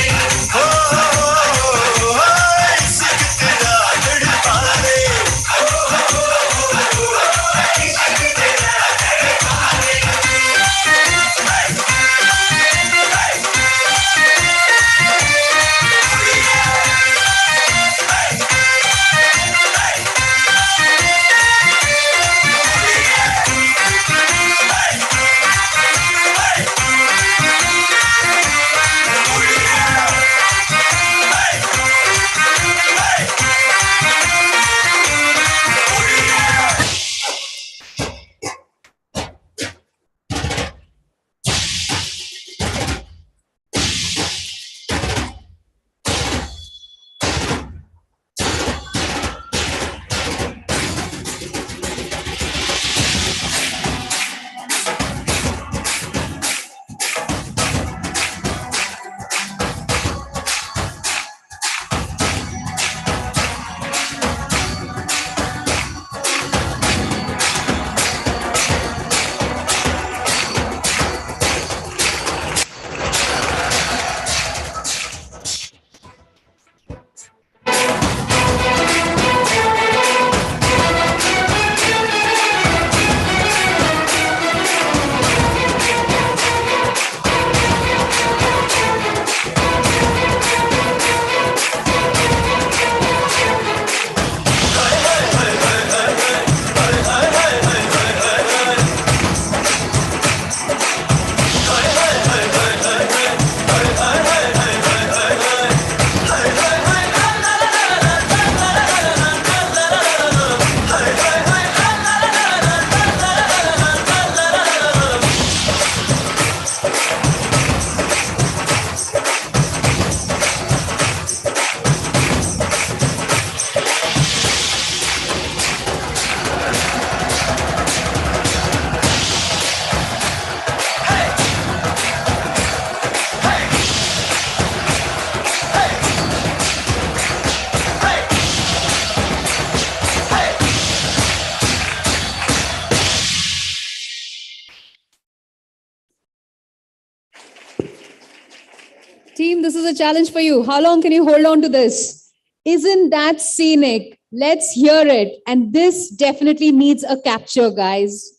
Team, this is a challenge for you. How long can you hold on to this? Isn't that scenic? Let's hear it. And this definitely needs a capture, guys.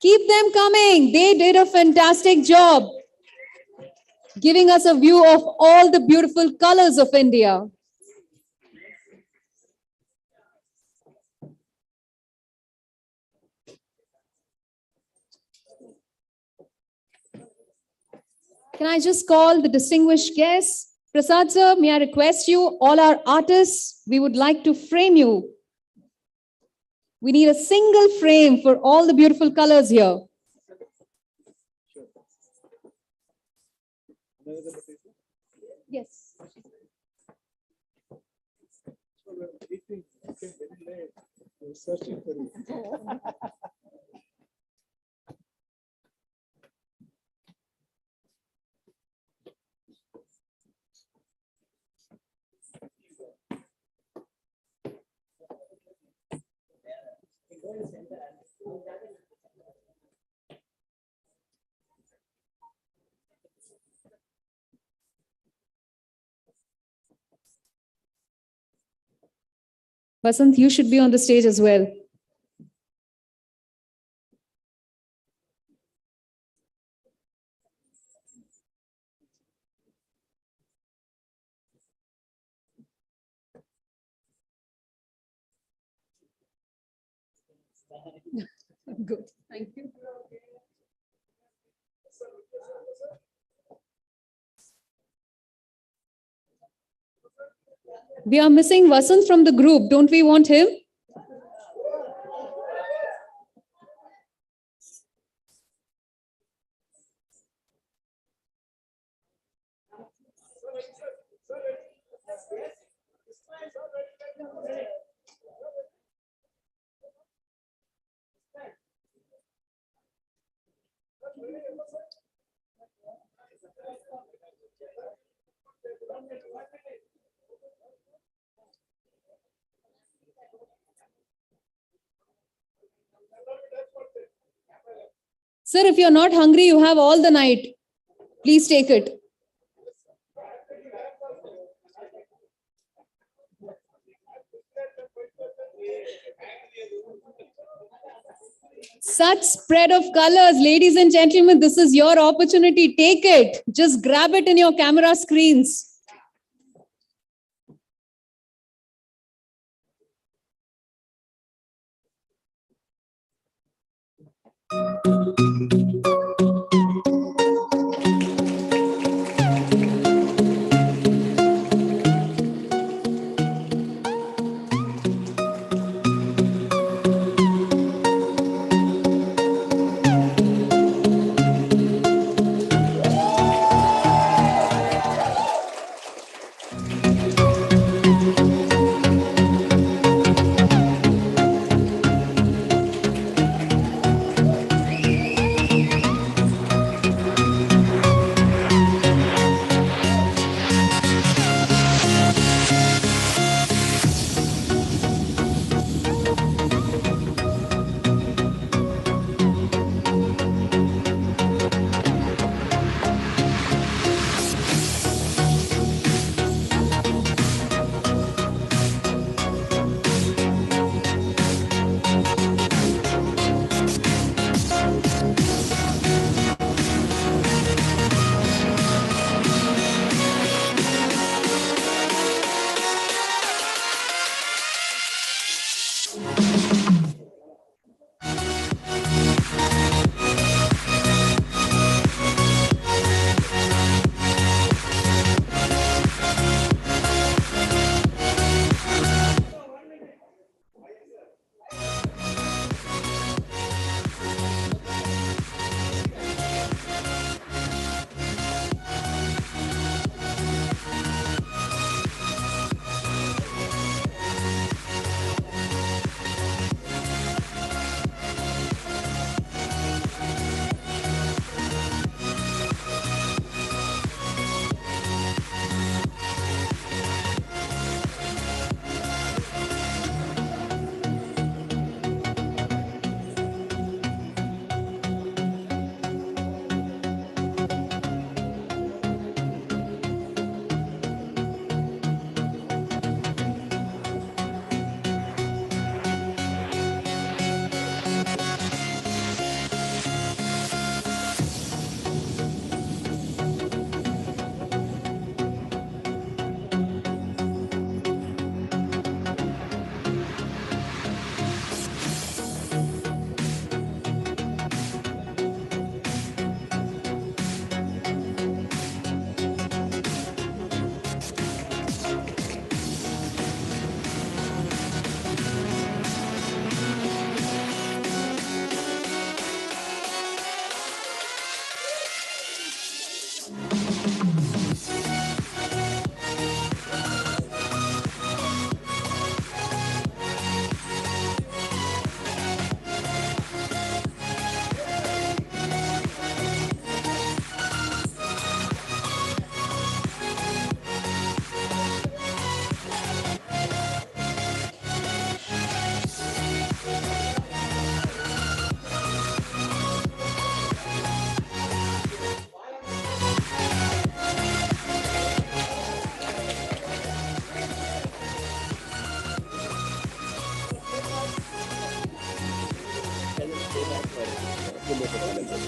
Keep them coming. They did a fantastic job giving us a view of all the beautiful colors of India. Can I just call the distinguished guests Prasad sir, may I request you, all our artists, we would like to frame you. We need a single frame for all the beautiful colors here. Yes. Vasant, you should be on the stage as well. Good, thank you. We are missing Vasant from the group. Don't we want him? Sir, if you're not hungry, you have all the night. Please take it. Such spread of colors, ladies and gentlemen, this is your opportunity. Take it. Just grab it in your camera screens.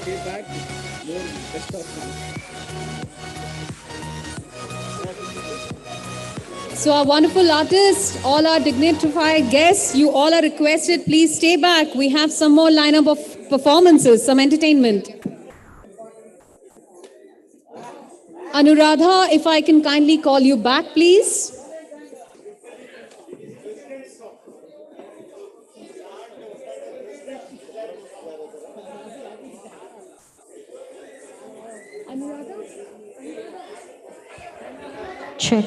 stay back. More best of luck. So our wonderful artists, all our dignified guests, you all are requested, please stay back. We have some more lineup of performances, some entertainment. Anuradha, if I can kindly call you back, please. Check.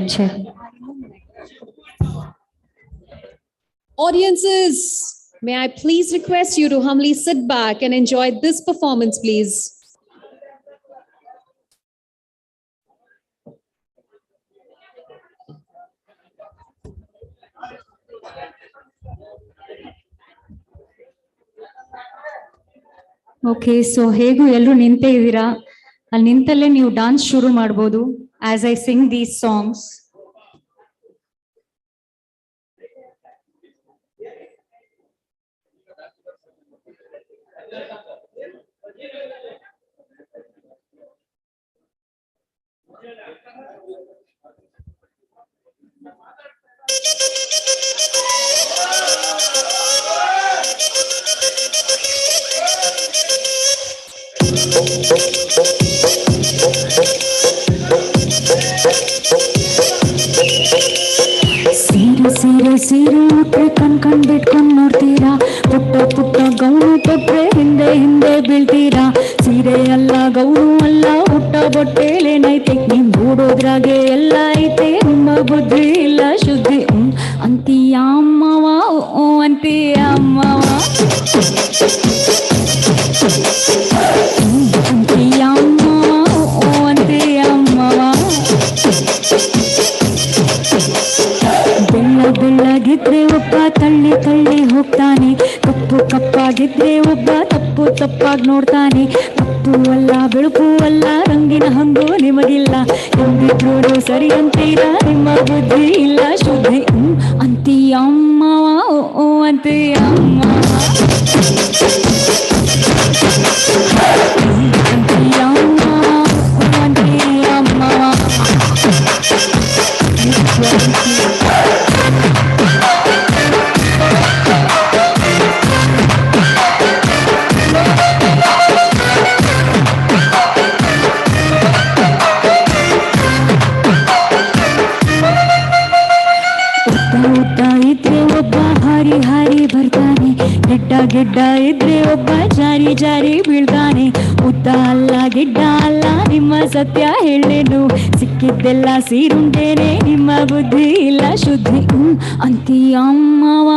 Check. Audiences, may I please request you to humbly sit back and enjoy this performance, please. Okay so ಹೇಗೂ ಎಲ್ಲರೂ ನಿಂತೇ ಇದ್ದೀರಾ, ಅಲ್ಲಿ ನಿಂತಲ್ಲೇ ನೀವು dance ಶುರು ಮಾಡ್ಬೋದು as I sing these songs. ಸೀರೆ ಉಟ್ರೆ ಕಣ್ ಬಿಟ್ಕೊಂಡ್ ನೋಡ್ತೀರಾ, ಪುಟ್ಟ ಗೌನು ಕೊಟ್ರೆ ಹಿಂದೆ ಬೀಳ್ತೀರಾ. ಸೀರೆ ಅಲ್ಲ ಗೌನು ಅಲ್ಲ ಹುಟ್ಟ ಬೊಟ್ಟೇಲೇನೈತೆ, ನಿಮ್ ಹೂಡೋದ್ರಾಗೆ ಎಲ್ಲ ಐತೆ, ನಿಮ್ಮ ಬುದ್ಧಿ ಇಲ್ಲ ಶುದ್ಧಿ. ಅಂತೀಯ ಅಮ್ಮವ ಅಂತೀಯ ಅಮ್ಮವ, ಅಂತೀಯ ಅಮ್ಮವ ಅಂತೀಯ ಅಮ್ಮವ. ಬೆಳ್ಳಗಿದ್ರೆ ಒಬ್ಬ ತಳ್ಳಿ ಹೋಗ್ತಾನೆ, ಕಪ್ಪಾಗಿದ್ರೆ ಒಬ್ಬ ತಪ್ಪಾಗಿ ನೋಡ್ತಾನೆ. ಕಪ್ಪು ಅಲ್ಲ ಬೆಳಕು ಅಲ್ಲ ರಂಗಿನ ಹಂಗು ನಿಮಗಿಲ್ಲ, ಎಂದಿದ್ರು ಸರಿ ಅಂತೀರಾ, ನಿಮ್ಮ ಬುದ್ಧಿ ಇಲ್ಲ ಶುದ್ಧಿ. ಅಂತೀಯ ಅಮ್ಮವ ಅಂತೀಯ ಅಮ್ಮವ, ಅಂತೀಯ ಅಮ್ಮವ ಅಂತೀಯ ಅಮ್ಮವ. ಉದ್ದ ಇದ್ರೆ ಒಬ್ಬ ಹಾರಿ ಬರ್ತಾನೆ, ಗಿಡ್ಡ ಇದ್ರೆ ಒಬ್ಬ ಜಾರಿ ಬೀಳ್ತಾನೆ. ಉದ್ದ ಅಲ್ಲ ಗಿಡ್ಡ ಅಲ್ಲ ನಿಮ್ಮ ಸತ್ಯ ಹೇಳೇನು, ಸಿಕ್ಕಿದ್ದೆಲ್ಲ ಸೀರುಂಡೇನೆ, ನಿಮ್ಮ ಬುದ್ಧಿ ಇಲ್ಲ ಶುದ್ಧಿ. ಅಂತೀಯ ಅಮ್ಮವ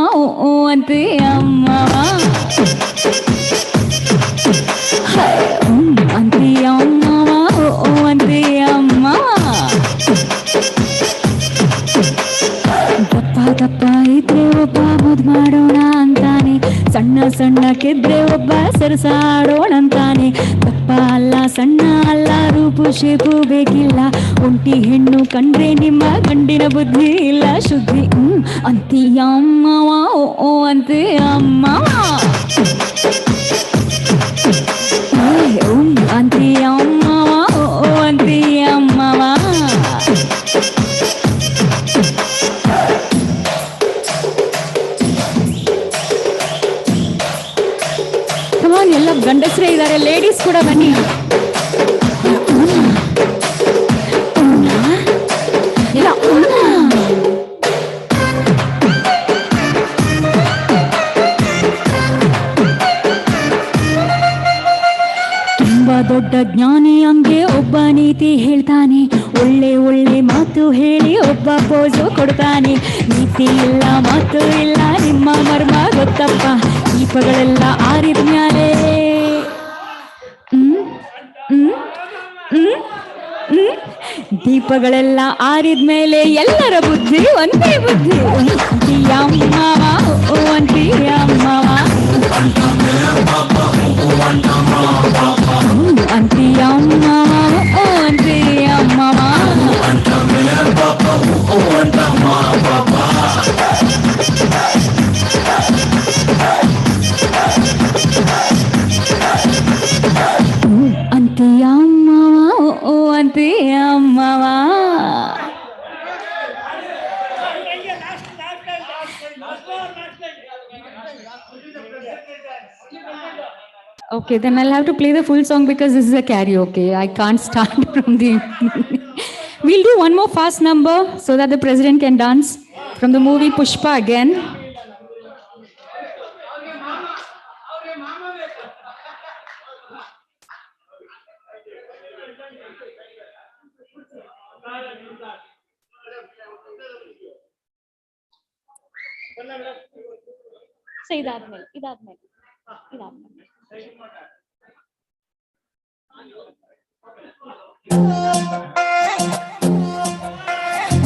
ಅಂತೀಯ ಅಮ್ಮವ, ಅಂತೀಯ ಅಮ್ಮವ ಅಂತೀಯ ಅಮ್ಮವ. ದಪ್ಪ ಇದ್ರೆ ಒಬ್ಬ ಮುದ್ ಮಾಡೋಣ ಅಂತಾನೆ, ಸಣ್ಣ ಕೆದ್ರೆ ಒಬ್ಬ ಸರಸಾಡೋಣ ಅಂತಾನೆ. ದಪ್ಪ ಅಲ್ಲ ಸಣ್ಣ ಅಲ್ಲ ರೂಪು ಶೇಪು ಬೇಕಿಲ್ಲ, ಒಂಟಿ ಹೆಣ್ಣು ಕಂಡ್ರೆ ನಿಮ್ಮ ಗಂಡಿನ ಬುದ್ಧಿ ಇಲ್ಲ ಶುದ್ಧಿ. ಅಂತೀಯ ಅಮ್ಮವ ಅಂತೀಯ ಅಮ್ಮವ, ಅಂತೀಯ ಅಮ್ಮವ ಅಂತೀಯ ಅಮ್ಮವ. ಎಲ್ಲ ಗಂಡಸರೇ ಇದ್ದಾರೆ, ಲೇಡೀಸ್ ಕೂಡ ಬನ್ನಿ. ತುಂಬಾ ದೊಡ್ಡ ಜ್ಞಾನಿ ಹಂಗೆ ಒಬ್ಬ ನೀತಿ ಹೇಳ್ತಾನೆ, ಒಳ್ಳೆ ಮಾತು ಹೇಳಿ ಒಬ್ಬ ಪೋಸು ಕೊಡ್ತಾನೆ. ನೀತಿ ಇಲ್ಲ ಮಾತು ಇಲ್ಲ ನಿಮ್ಮ ಮರ್ಮ ಗೊತ್ತಪ್ಪ, ದೀಪಗಳೆಲ್ಲ ಆರಿದ ಮ್ಯಾಲೆ ದೀಪಗಳೆಲ್ಲ ಆರಿದ್ಮೇಲೆ ಎಲ್ಲರ ಬುದ್ಧಿ ಒಂದೇ ಬುದ್ಧಿ. ಅಂತೀಯ ಅಮ್ಮವ ಅಂತೀಯ ಅಮ್ಮವ, ಅಂತೀಯ ಅಮ್ಮವ ಅಂತೀಯ Okay, then I'll have to play the full song because this is a karaoke. I can't start from the. We'll do one more fast number so that the president can dance from the movie Pushpa again. So ಇದಾದ್ಮೇಲೆ.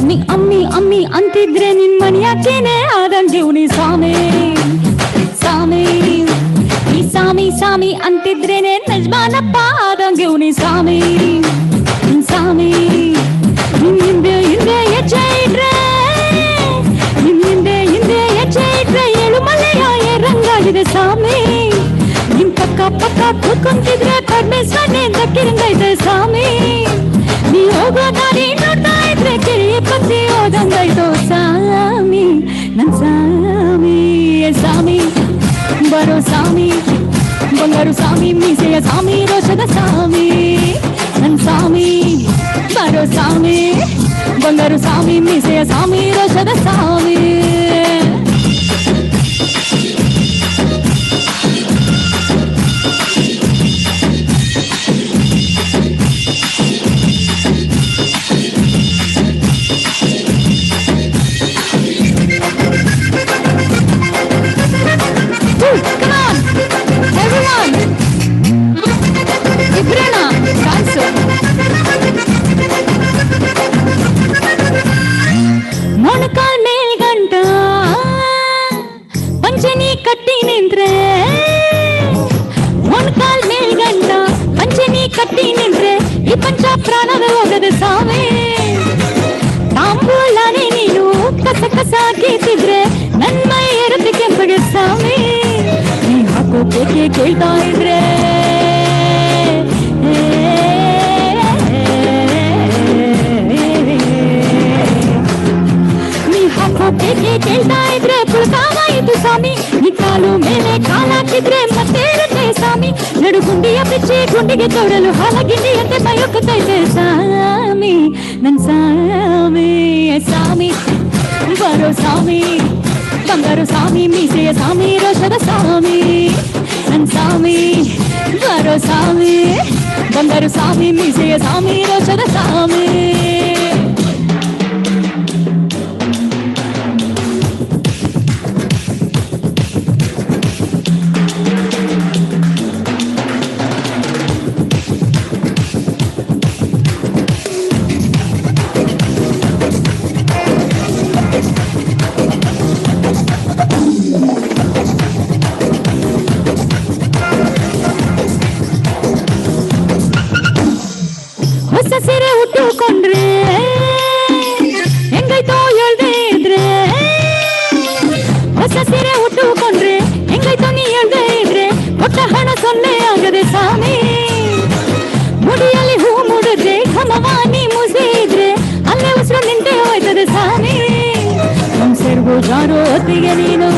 ನೀ ಅಮ್ಮಿ ಅಮ್ಮಿ ಅಂತಿದ್ರೆ ನಿನ್ ಮನೆಯಾಕೇನೆ ಆದಂಗೆ ಉನಿ ಸ್ವಾಮಿ ಸ್ವಾಮಿ ಈ ಸ್ವಾಮಿ ಸ್ವಾಮಿ ಅಂತಿದ್ರೇನೆ ನಜ್ಮಾನಪ್ಪ ಆದಂಗೆ ಉನಿ ಸ್ವಾಮಿ ಸ್ವಾಮಿ ನಿನ್ ಹಿಂದೆ ಹಿಂದೆ ಹೆಜ್ಜೆ ಇಟ್ರೆ ನಿನ್ ಹಿಂದೆ ಹಿಂದೆ ಹೆಜ್ಜೆ ಇಟ್ರೆ ಏಳು ಮಲೆಯ ಏರಂಗಾಗಿದೆ ಸ್ವಾಮಿ ನಿನ್ ಪಕ್ಕ ಪಕ್ಕ ಕೂತ್ಕೊಂತಿದ್ರೆ ಕಡಿಮೆ ಸೊನ್ನೆ ದಕ್ಕಿರಂಗೈತೆ ಸ್ವಾಮಿ ನೀ ಹೋಗೋ ದಾರಿ ನೋಡ್ತಾ ಇದ್ರೆ ಕಿರಿ ಪತ್ತಿ ಹೋದಂಗಾಯ್ತು ಸ್ವಾಮಿ ನನ್ ಸ್ವಾಮಿ ಸ್ವಾಮಿ ಬರೋ ಸ್ವಾಮಿ ಬಂಗಾರು ಸ್ವಾಮಿ ಮೀಸೆಯ ಸ್ವಾಮಿ ರೋಷದ ಸ್ವಾಮಿ ನನ್ ಸ್ವಾಮಿ ಬರೋ ಸ್ವಾಮಿ ಬಂಗಾರು ಸ್ವಾಮಿ ಮೀಸೆಯ ಸ್ವಾಮಿ ರೋಷದ ಸ್ವಾಮಿ Come on, everyone. Ibrana, dance. ಮೊಣಕಾಲ್ ಮೇಲ್ಗಂಟ ಪಂಚನಿ ಕಟ್ಟಿ ನಿಂತ್ರೆ ಮೊಣಕಾಲ್ ಮೇಲ್ಗಂಟ ಪಂಚನಿ ಕಟ್ಟಿ ನಿಂತ್ರೆ ಈ ಪಂಚ ಪ್ರಾಣದ ಹೋಗದ ಸಾವೇ ತಾಂಬೂಲನೆ ನೀನು ಕಸ ಕಸ ಹಾಕಿದ್ರೆ ನನ್ ಮೈ ಎರತಿ ಕೆಂಪಗೆ ಸಾಮಿ ನೀ ಹಾಕೋ ಕೇಕೆ ಕೇಳ್ತಾ ಇದ್ರೆ ನೀ ಹಾಕೋ ಕೇಕೆ ಕೇಳ್ತಾ ಇದ್ರೆ ಪುಳ್ಕಾವಾಯಿತು ಸ್ವಾಮಿ ನೀ ಕಾಲು ಮೇಲೆ ಕಾಲಾಕಿದ್ರೆ ಮತ್ತೆ ಇರುತ್ತೆ ಸ್ವಾಮಿ ನಡು ಗುಂಡಿಯ ಬಿಚ್ಚಿ ಗುಂಡಿಗೆ ತೋರಲು ಹಾಲಗಿಂಡಿಯಂತೆ ಬಯೋಕತೈತೆ ಸ್ವಾಮಿ ನನ್ ಸ್ವಾಮಿ ಸ್ವಾಮಿ ಬರೋ ಸ್ವಾಮಿ ಬಂಗಾರು ಸ್ವಾಮಿ ಮೀಸೆಯ ಸ್ವಾಮಿ ರೋಷದ ಸ್ವಾಮಿ ನನ್ ಸ್ವಾಮಿ ಬರೋ ಸ್ವಾಮಿ ಬಂಗಾರು ಸ್ವಾಮಿ ಮೀಸೆಯ ಸ್ವಾಮಿ ರೋಷದ ಸ್ವಾಮಿ ಹೊಸ ಸೀರೆ ಉಟ್ಟುಕೊಂಡ್ರೆ ಹೆಂಗೈತೋ ಹೇಳ್ದೆ ಇದ್ರೆ ಹೊಸ ಸೀರೆ ಉಟ್ಟುಕೊಂಡ್ರೆ ಹೆಂಗೈತೋ ನೀ ಹೇಳ್ದೆ ಇದ್ರೆ ಕೊಟ್ಟ ಹಣ ಸೊನ್ನೆ ಆಗದೆ ಸ್ವಾಮಿ ಮುಡಿಯಲ್ಲಿ ಹೂ ಮುಡಿದ್ರೆ ಘಮವಾನಿ ಮುಸಿದ್ರೆ ಅಲ್ಲೇ ಉಸಿರು ನಿಂತೆ ಹೋಯ್ತದೆ ಸ್ವಾಮಿ ನಮ್ ಸೆರ್ಗು ಜಾರೋ ಹೊತ್ತಿಗೆ ನೀನು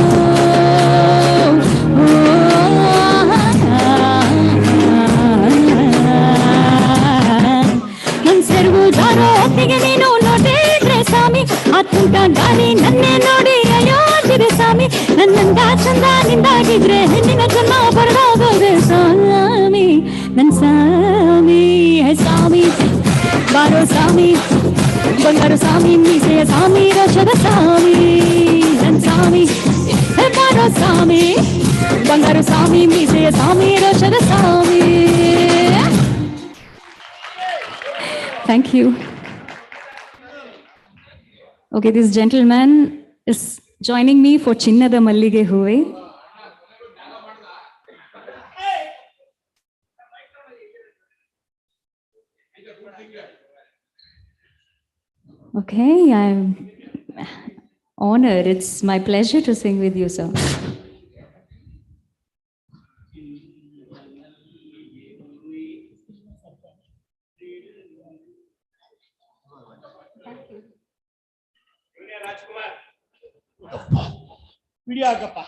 ಸೆರಗು ಜಾರೋ ಹೊತ್ತಿಗೆ ನೀನು ನೋಡೇ ಇದ್ರೆ ಸ್ವಾಮಿ ಆ ತುಂಟ ಗಾಳಿ ನನ್ನೇ ನೋಡಿ ಅಯೋಚಿದೆ ಸ್ವಾಮಿ ನನ್ನಂದ ಚಂದ ನಿಂದಾಗಿದ್ರೆ ಹೆಣ್ಣಿನ ಜನ್ಮ ಬರದಾಗೋದೆ ಸ್ವಾಮಿ ನನ್ ಸ್ವಾಮಿ ಸ್ವಾಮಿ ಬಾರೋ ಸ್ವಾಮಿ ಬಂಗಾರು ಸ್ವಾಮಿ ಮೀಸೆಯ ಸ್ವಾಮಿ ರೋಷದ ಸ್ವಾಮಿ ನನ್ ಸ್ವಾಮಿ ಬಾರೋ ಸ್ವಾಮಿ ಬಂಗಾರು ಸ್ವಾಮಿ ಮೀಸೆಯ ಸ್ವಾಮಿ ರೋಷದ ಸ್ವಾಮಿ Thank you. Okay, this gentleman is joining me for Chinnada Mallige Huve. Okay, I'm honored. It's my pleasure to sing with you, sir. Video ಹಾಕಪ್ಪ.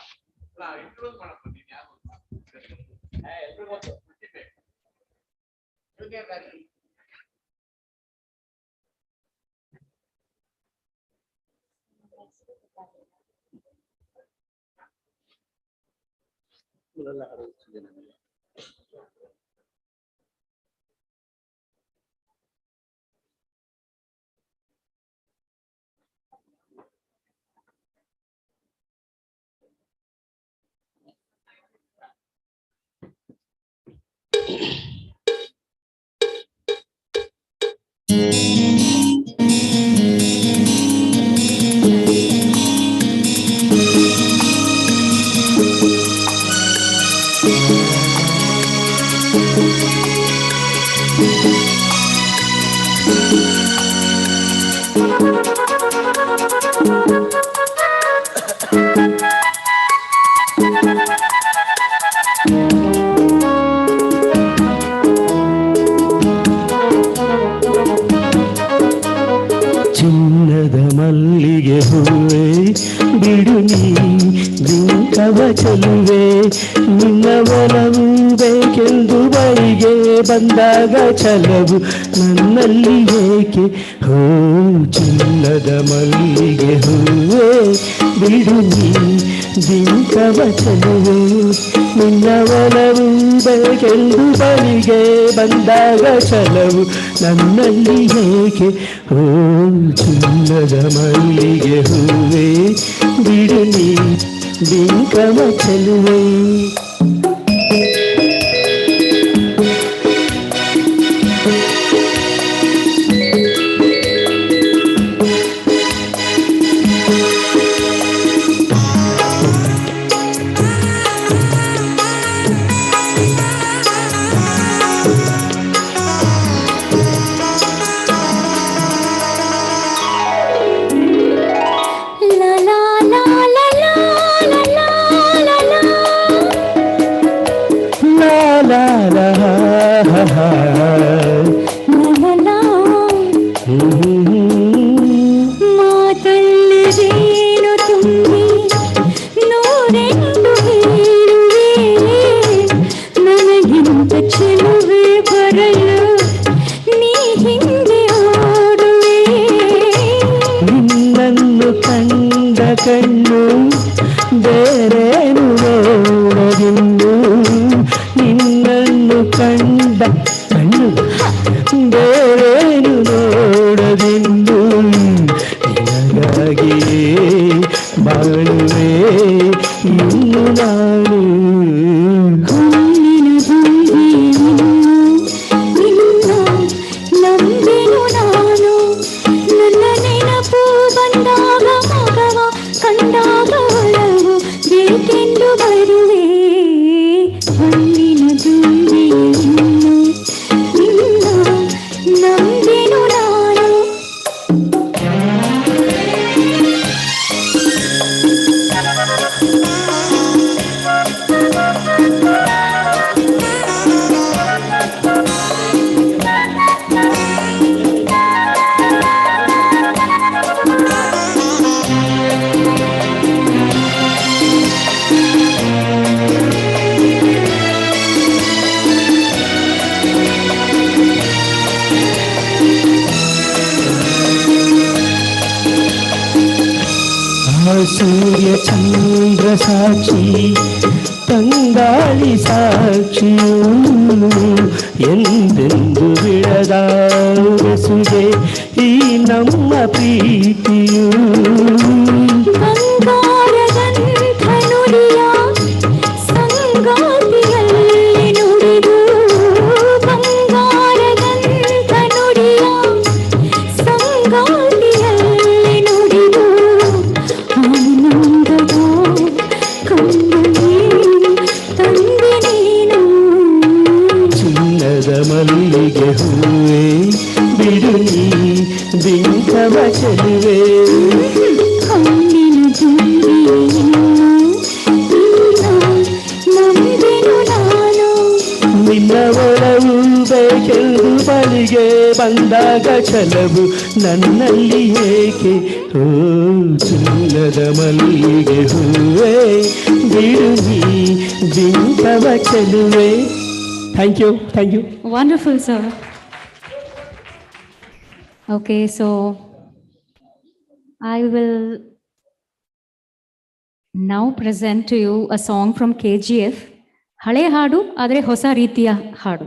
ಚಿನ್ನದ ಮಲ್ಲಿಗೆ ಹೂವೆ ಬಿಡು ನೀ ಬಿಂಕವ ಚೆಲುವೆ ನಿನ್ನ ಒಲವು ಬೇಕೆಂದು ಬಳಿಗೆ ಬಂದಾಗ ಛಲವು ನನ್ನಲ್ಲಿ ಏಕೆ ಹೋ ಚಿನ್ನದ ಮಲ್ಲಿಗೆ ಹೂವೆ ಬಿಡು ನೀ ಬಿಂಕವ ಚೆಲುವೆ ನಿನ್ನ ಒಲವು ಬೇಕೆಂದು ಬಳಿಗೆ ಬಂದಾಗ ಛಲವು ನನ್ನಲ್ಲಿ ಏಕೆ ಓ ಚಿನ್ನದ ಮಲ್ಲಿಗೆ ಹೂವೆ ಬಿಡು ನೀ ಬಿಂಕವ ಚೆಲುವೆ ಕಣ್ಣು ಬೇರೇನು ನೋಡದಿನ್ನು ನಿನ್ನನ್ನು ಕಂಡ ಕಣ್ಣು ಬೇರೇನು ನೋಡದಿನ್ನು ನಿನಗಾಗಿಯೇ ಬಾಳುವೆ ಇನ್ನು ನಾನು ಸೂರ್ಯ ಚಂದ್ರ ಸಾಕ್ಷಿ ತಂಗಾಳಿ ಸಾಕ್ಷಿಯು ಎಂದೆಂದು ಬಿಡದ ಬೆಸುಗೆ ಈ ನಮ್ಮ ಪ್ರೀತಿಯು ಮಲ್ಲಿಗೆ ಹೂವೆ ಬಿಡು ನೀ ಬಿಂಕವ ಚೆಲುವೆ ನಿನ್ನ ಒಲವು ಬೇಕೆಂದು ಬಳಿಗೆ ಬಂದಾಗ ಛಲವು ನನ್ನಲ್ಲಿ ಏಕೆ ಓ ಚಿನ್ನದ ಮಲ್ಲಿಗೆ ಹೂವೆ ಬಿಡು ನೀ ಬಿಂಕವ ಚೆಲುವೆ Thank you. Thank you. Wonderful, sir. Okay, so I will now present to you a song from KGF. ಹಳೆ ಹಾಡು ಆದರೆ ಹೊಸ ರೀತಿಯ ಹಾಡು.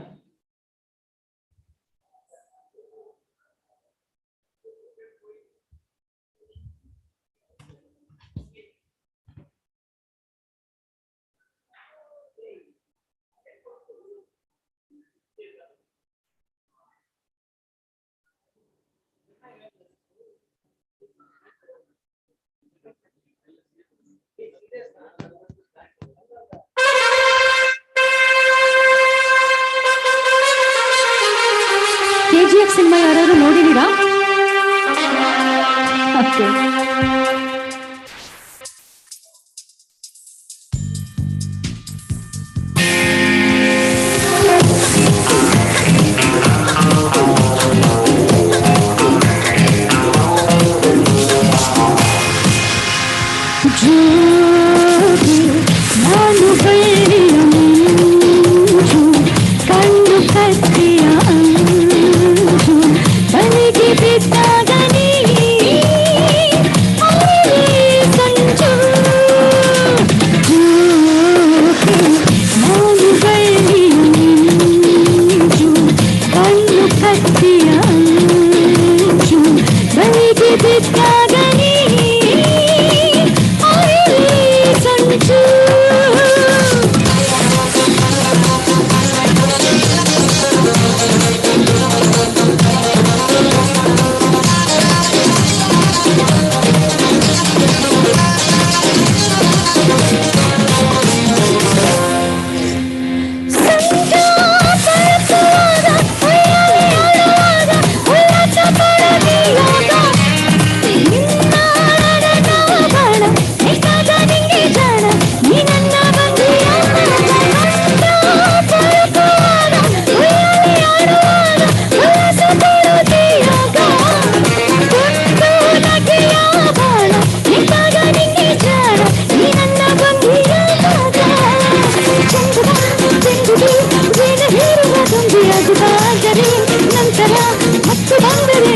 KGF ಸಿನಿಮಾ ಯಾರು ನೋಡಿದೀರಾ? ಓಕೆ. ನಾನು ಬಳ್ಳಿಯ ಮಂಜು, ಕಣ್ಣು ಕತ್ತಿಯ ಅಂಜು, ಬಲಿಗೆ ಬಿದ್ದಾಗ ನೀ ಸಂಜು. ನಾನು ಬಳ್ಳಿಯ ಮಂಜು, ಕಣ್ಣು ಕತ್ತಿಯ ಅಂಜು, ಬಲಿಗೆ ಬಿದ್ದಾಗ ನೀ ಸಂಜು. ನಂತರ ಮತ್ತೆ ಬಂದರೆ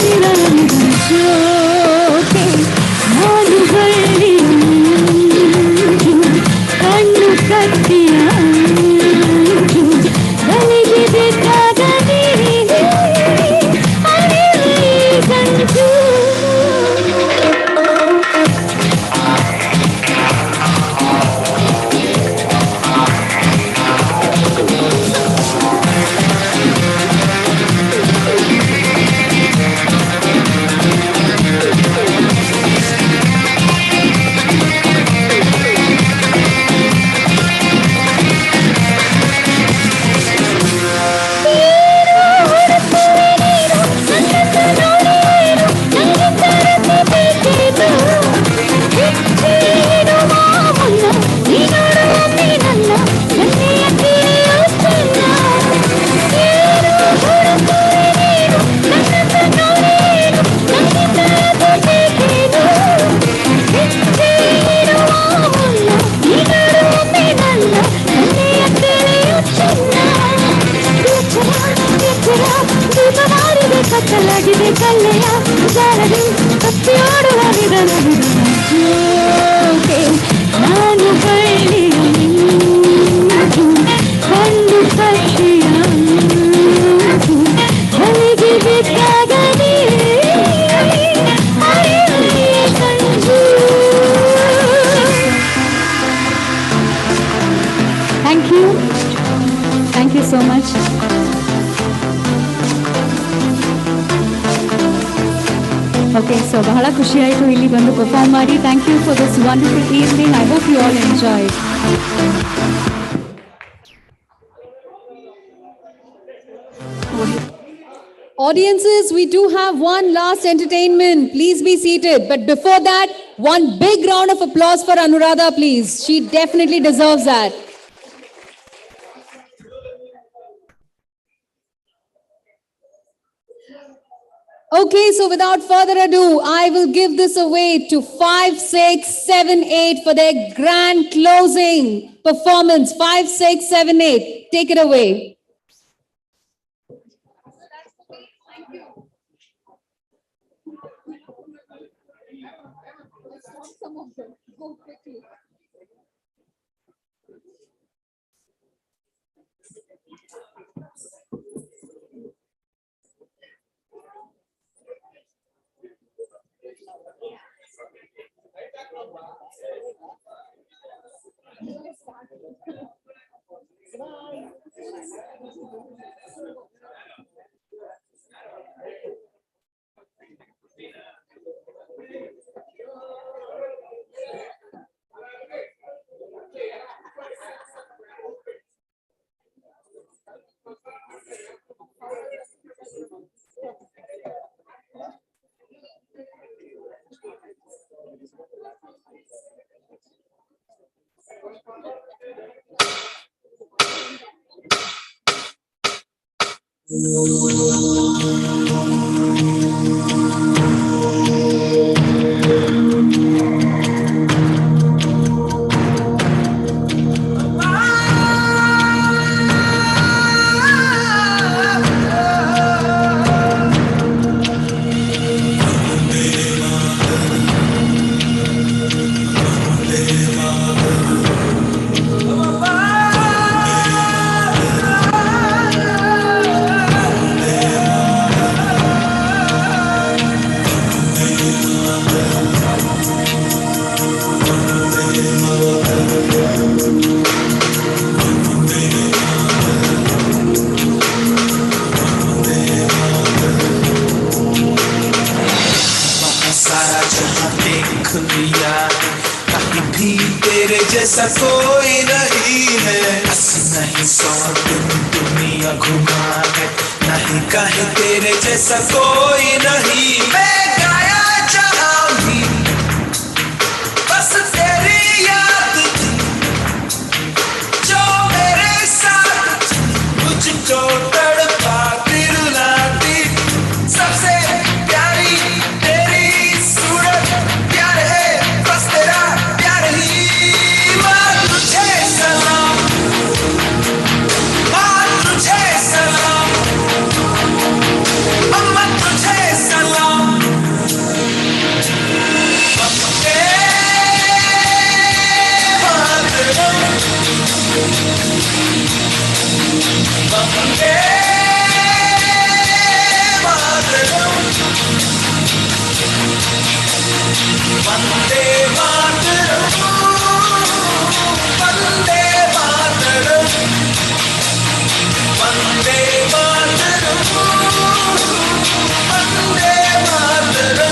ಜೋಕೆ ನಾನು ಬಳ್ಳಿಯ ಮಂಜು, ಕಣ್ಣು ಕತ್ತಿಯ ಅಂಜು, ಬಲಿಗೆ ಬಿದ್ದಾಗ ನೀನೇ ಸಂಜು. ಕತ್ತಲಾಗಿದೆ ಕಲ್ಲೆಯ ಜಾರದೆ ಕತ್ತಿಯೋಡುವ ವಿಧಾನ ಜೋಕೆ ನಾನು ಬಳ್ಳಿಯ ಮಂಜು, ಕಣ್ಣು ಕತ್ತಿಯ ಅಂಜು, ಬಲಿಗೆ ಬಿದ್ದಾಗ ನೀ Sanju. Thank you so much. Okay, so ಬಹಳ ಖುಷಿ ಆಯಿತು ಇಲ್ಲಿ ಬಂದು ಪರ್ಫಾರ್ಮ್ ಮಾಡಿ. Thank you for this wonderful evening. I hope you all enjoyed. Audiences, we do have one last entertainment. Please be seated. But before that, one big round of applause for Anuradha, please. She definitely deserves that. Okay, so without further ado, I will give this away to 5, 6, 7, 8 for their grand closing performance. 5, 6, 7, 8. Take it away. some of them. Go quickly. सारा जहां देख लिया, कहीं भी तेरे जैसा कोई नहीं है। 80 नहीं 100 दिन दुनिया घुमा है, नहीं कहीं तेरे जैसा कोई नहीं। मैं गाया जहां भी बस तेरी याद थी, जो मेरे साथ मुझको तड़पा दिल लाती। सबसे प्यारी तेरी सूरत, प्यार है बस तेरा प्यार ही। माँ तुझे सलाम, माँ तुझे सलाम, अम्मा तुझे सलाम। वंदे मातरम, वंदे मातरम, वंदे मातरम, वंदे मातरम, वंदे मातरम, वंदे मातरम।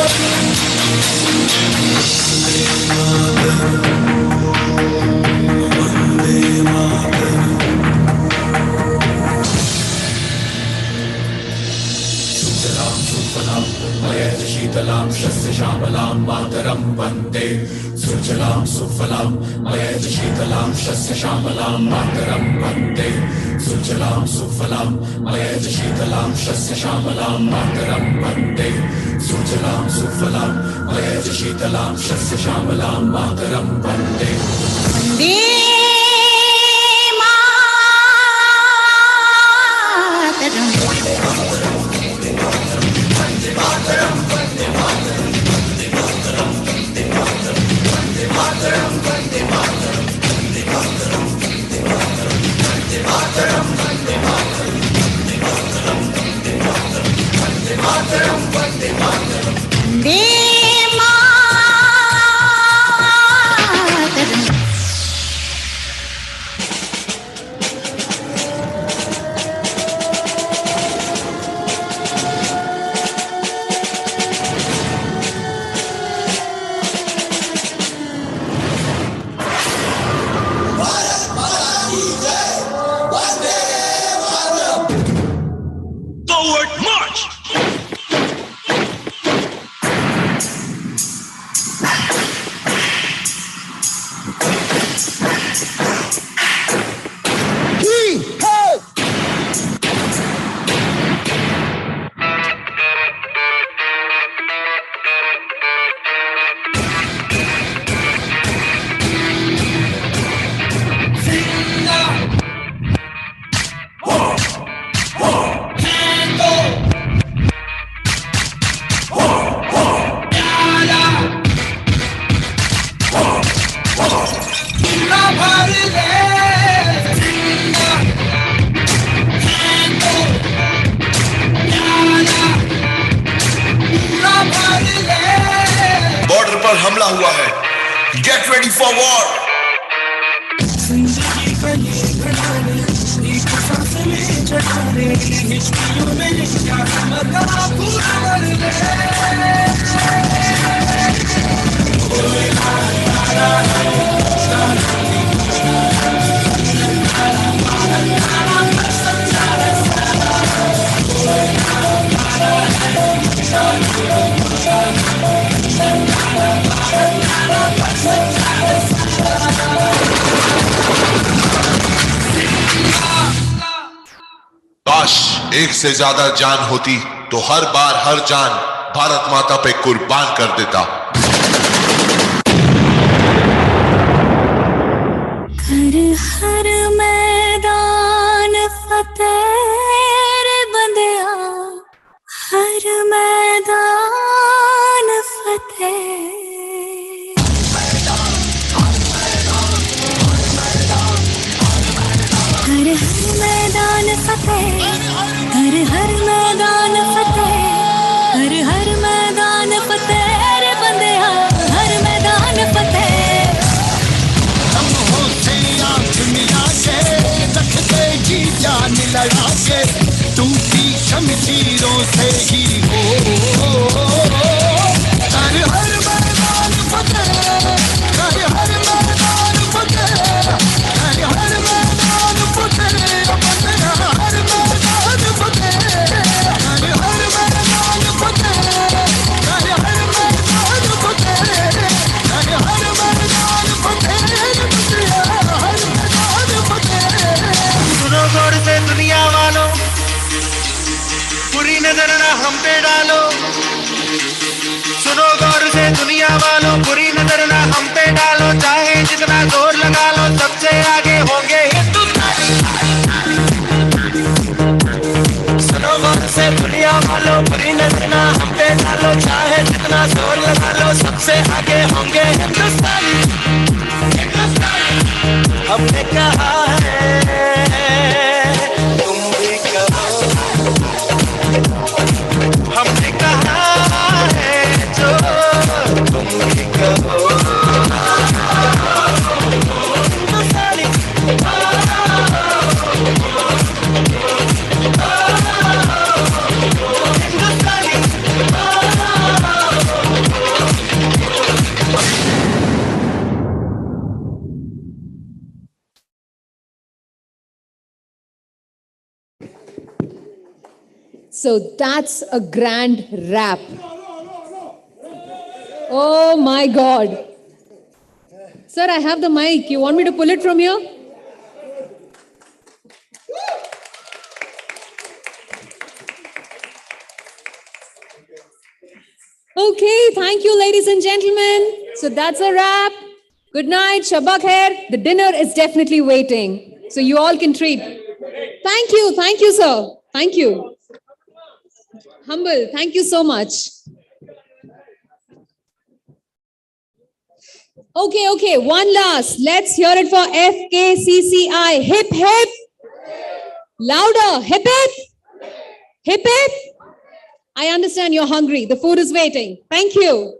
शीतलां शस्य श्यामलां मातरं वन्दे। सुजलां सुफलां मयज शीतलां शस्य श्यामलां मातरं वन्दे। सुजलां सुफलां मयज शीतलां शस्य श्यामलां मातरं वन्दे। सुजलां सुफलां मयज शीतलां शस्य श्यामलां मातरं वन्दे। इश्कियों में क्या समझा पूरा कर ले काश एक से ज्यादा जान होती तो हर बार हर जान भारत माता पे कुर्बान कर देता। हर हर मैदान फतेह रे बंदिया हर मैदान फतेह हर हर मैदान फतेह हर हर मैदान फतेह हर हर मैदान फतेह रे बंदिया हर मैदान फतेह हम होते आंख मिला के रखते जी जान लड़ा के टूटी शमशीरों से ही हो हर हर मैदान फतेह हर हर मैदान फतेह हर हर मैदान फतेह बंदिया हर मैदान फतेह हर हर मैदान फतेह हर हर मैदान फतेह हर हर मैदान फतेह बंदिया हर मैदान फतेह सुनो गौर से दुनिया वालों बुरी नजर ना हम पे डालो सुनो गौर से दुनिया वालों बुरी नजर ना हम पे डालो चाहे जितना जोर लगा लो सबसे आगे होंगे हिंदुस्तानी सुनो गौर से दुनिया वालों बुरी नजर ना हम पे डालो चाहे जितना जोर लगा लो सबसे आगे होंगे हिंदुस्तानी हमने कहा है तुम भी कहो हमने कहा है जो तुम भी कहो हिंदुस्तानी So that's a grand rap. Oh my God. Sir, I have the mic. You want me to pull it from here? Okay, thank you, ladies and gentlemen. So that's a wrap. Good night, Shabak Khair. The dinner is definitely waiting. So you all can treat. Thank you, sir. Thank you. Humble, thank you so much. Okay, one last. Let's hear it for FKCCI. Hip, hip. Louder, hip, hip. Hip, hip. I understand you're hungry. The food is waiting. Thank you.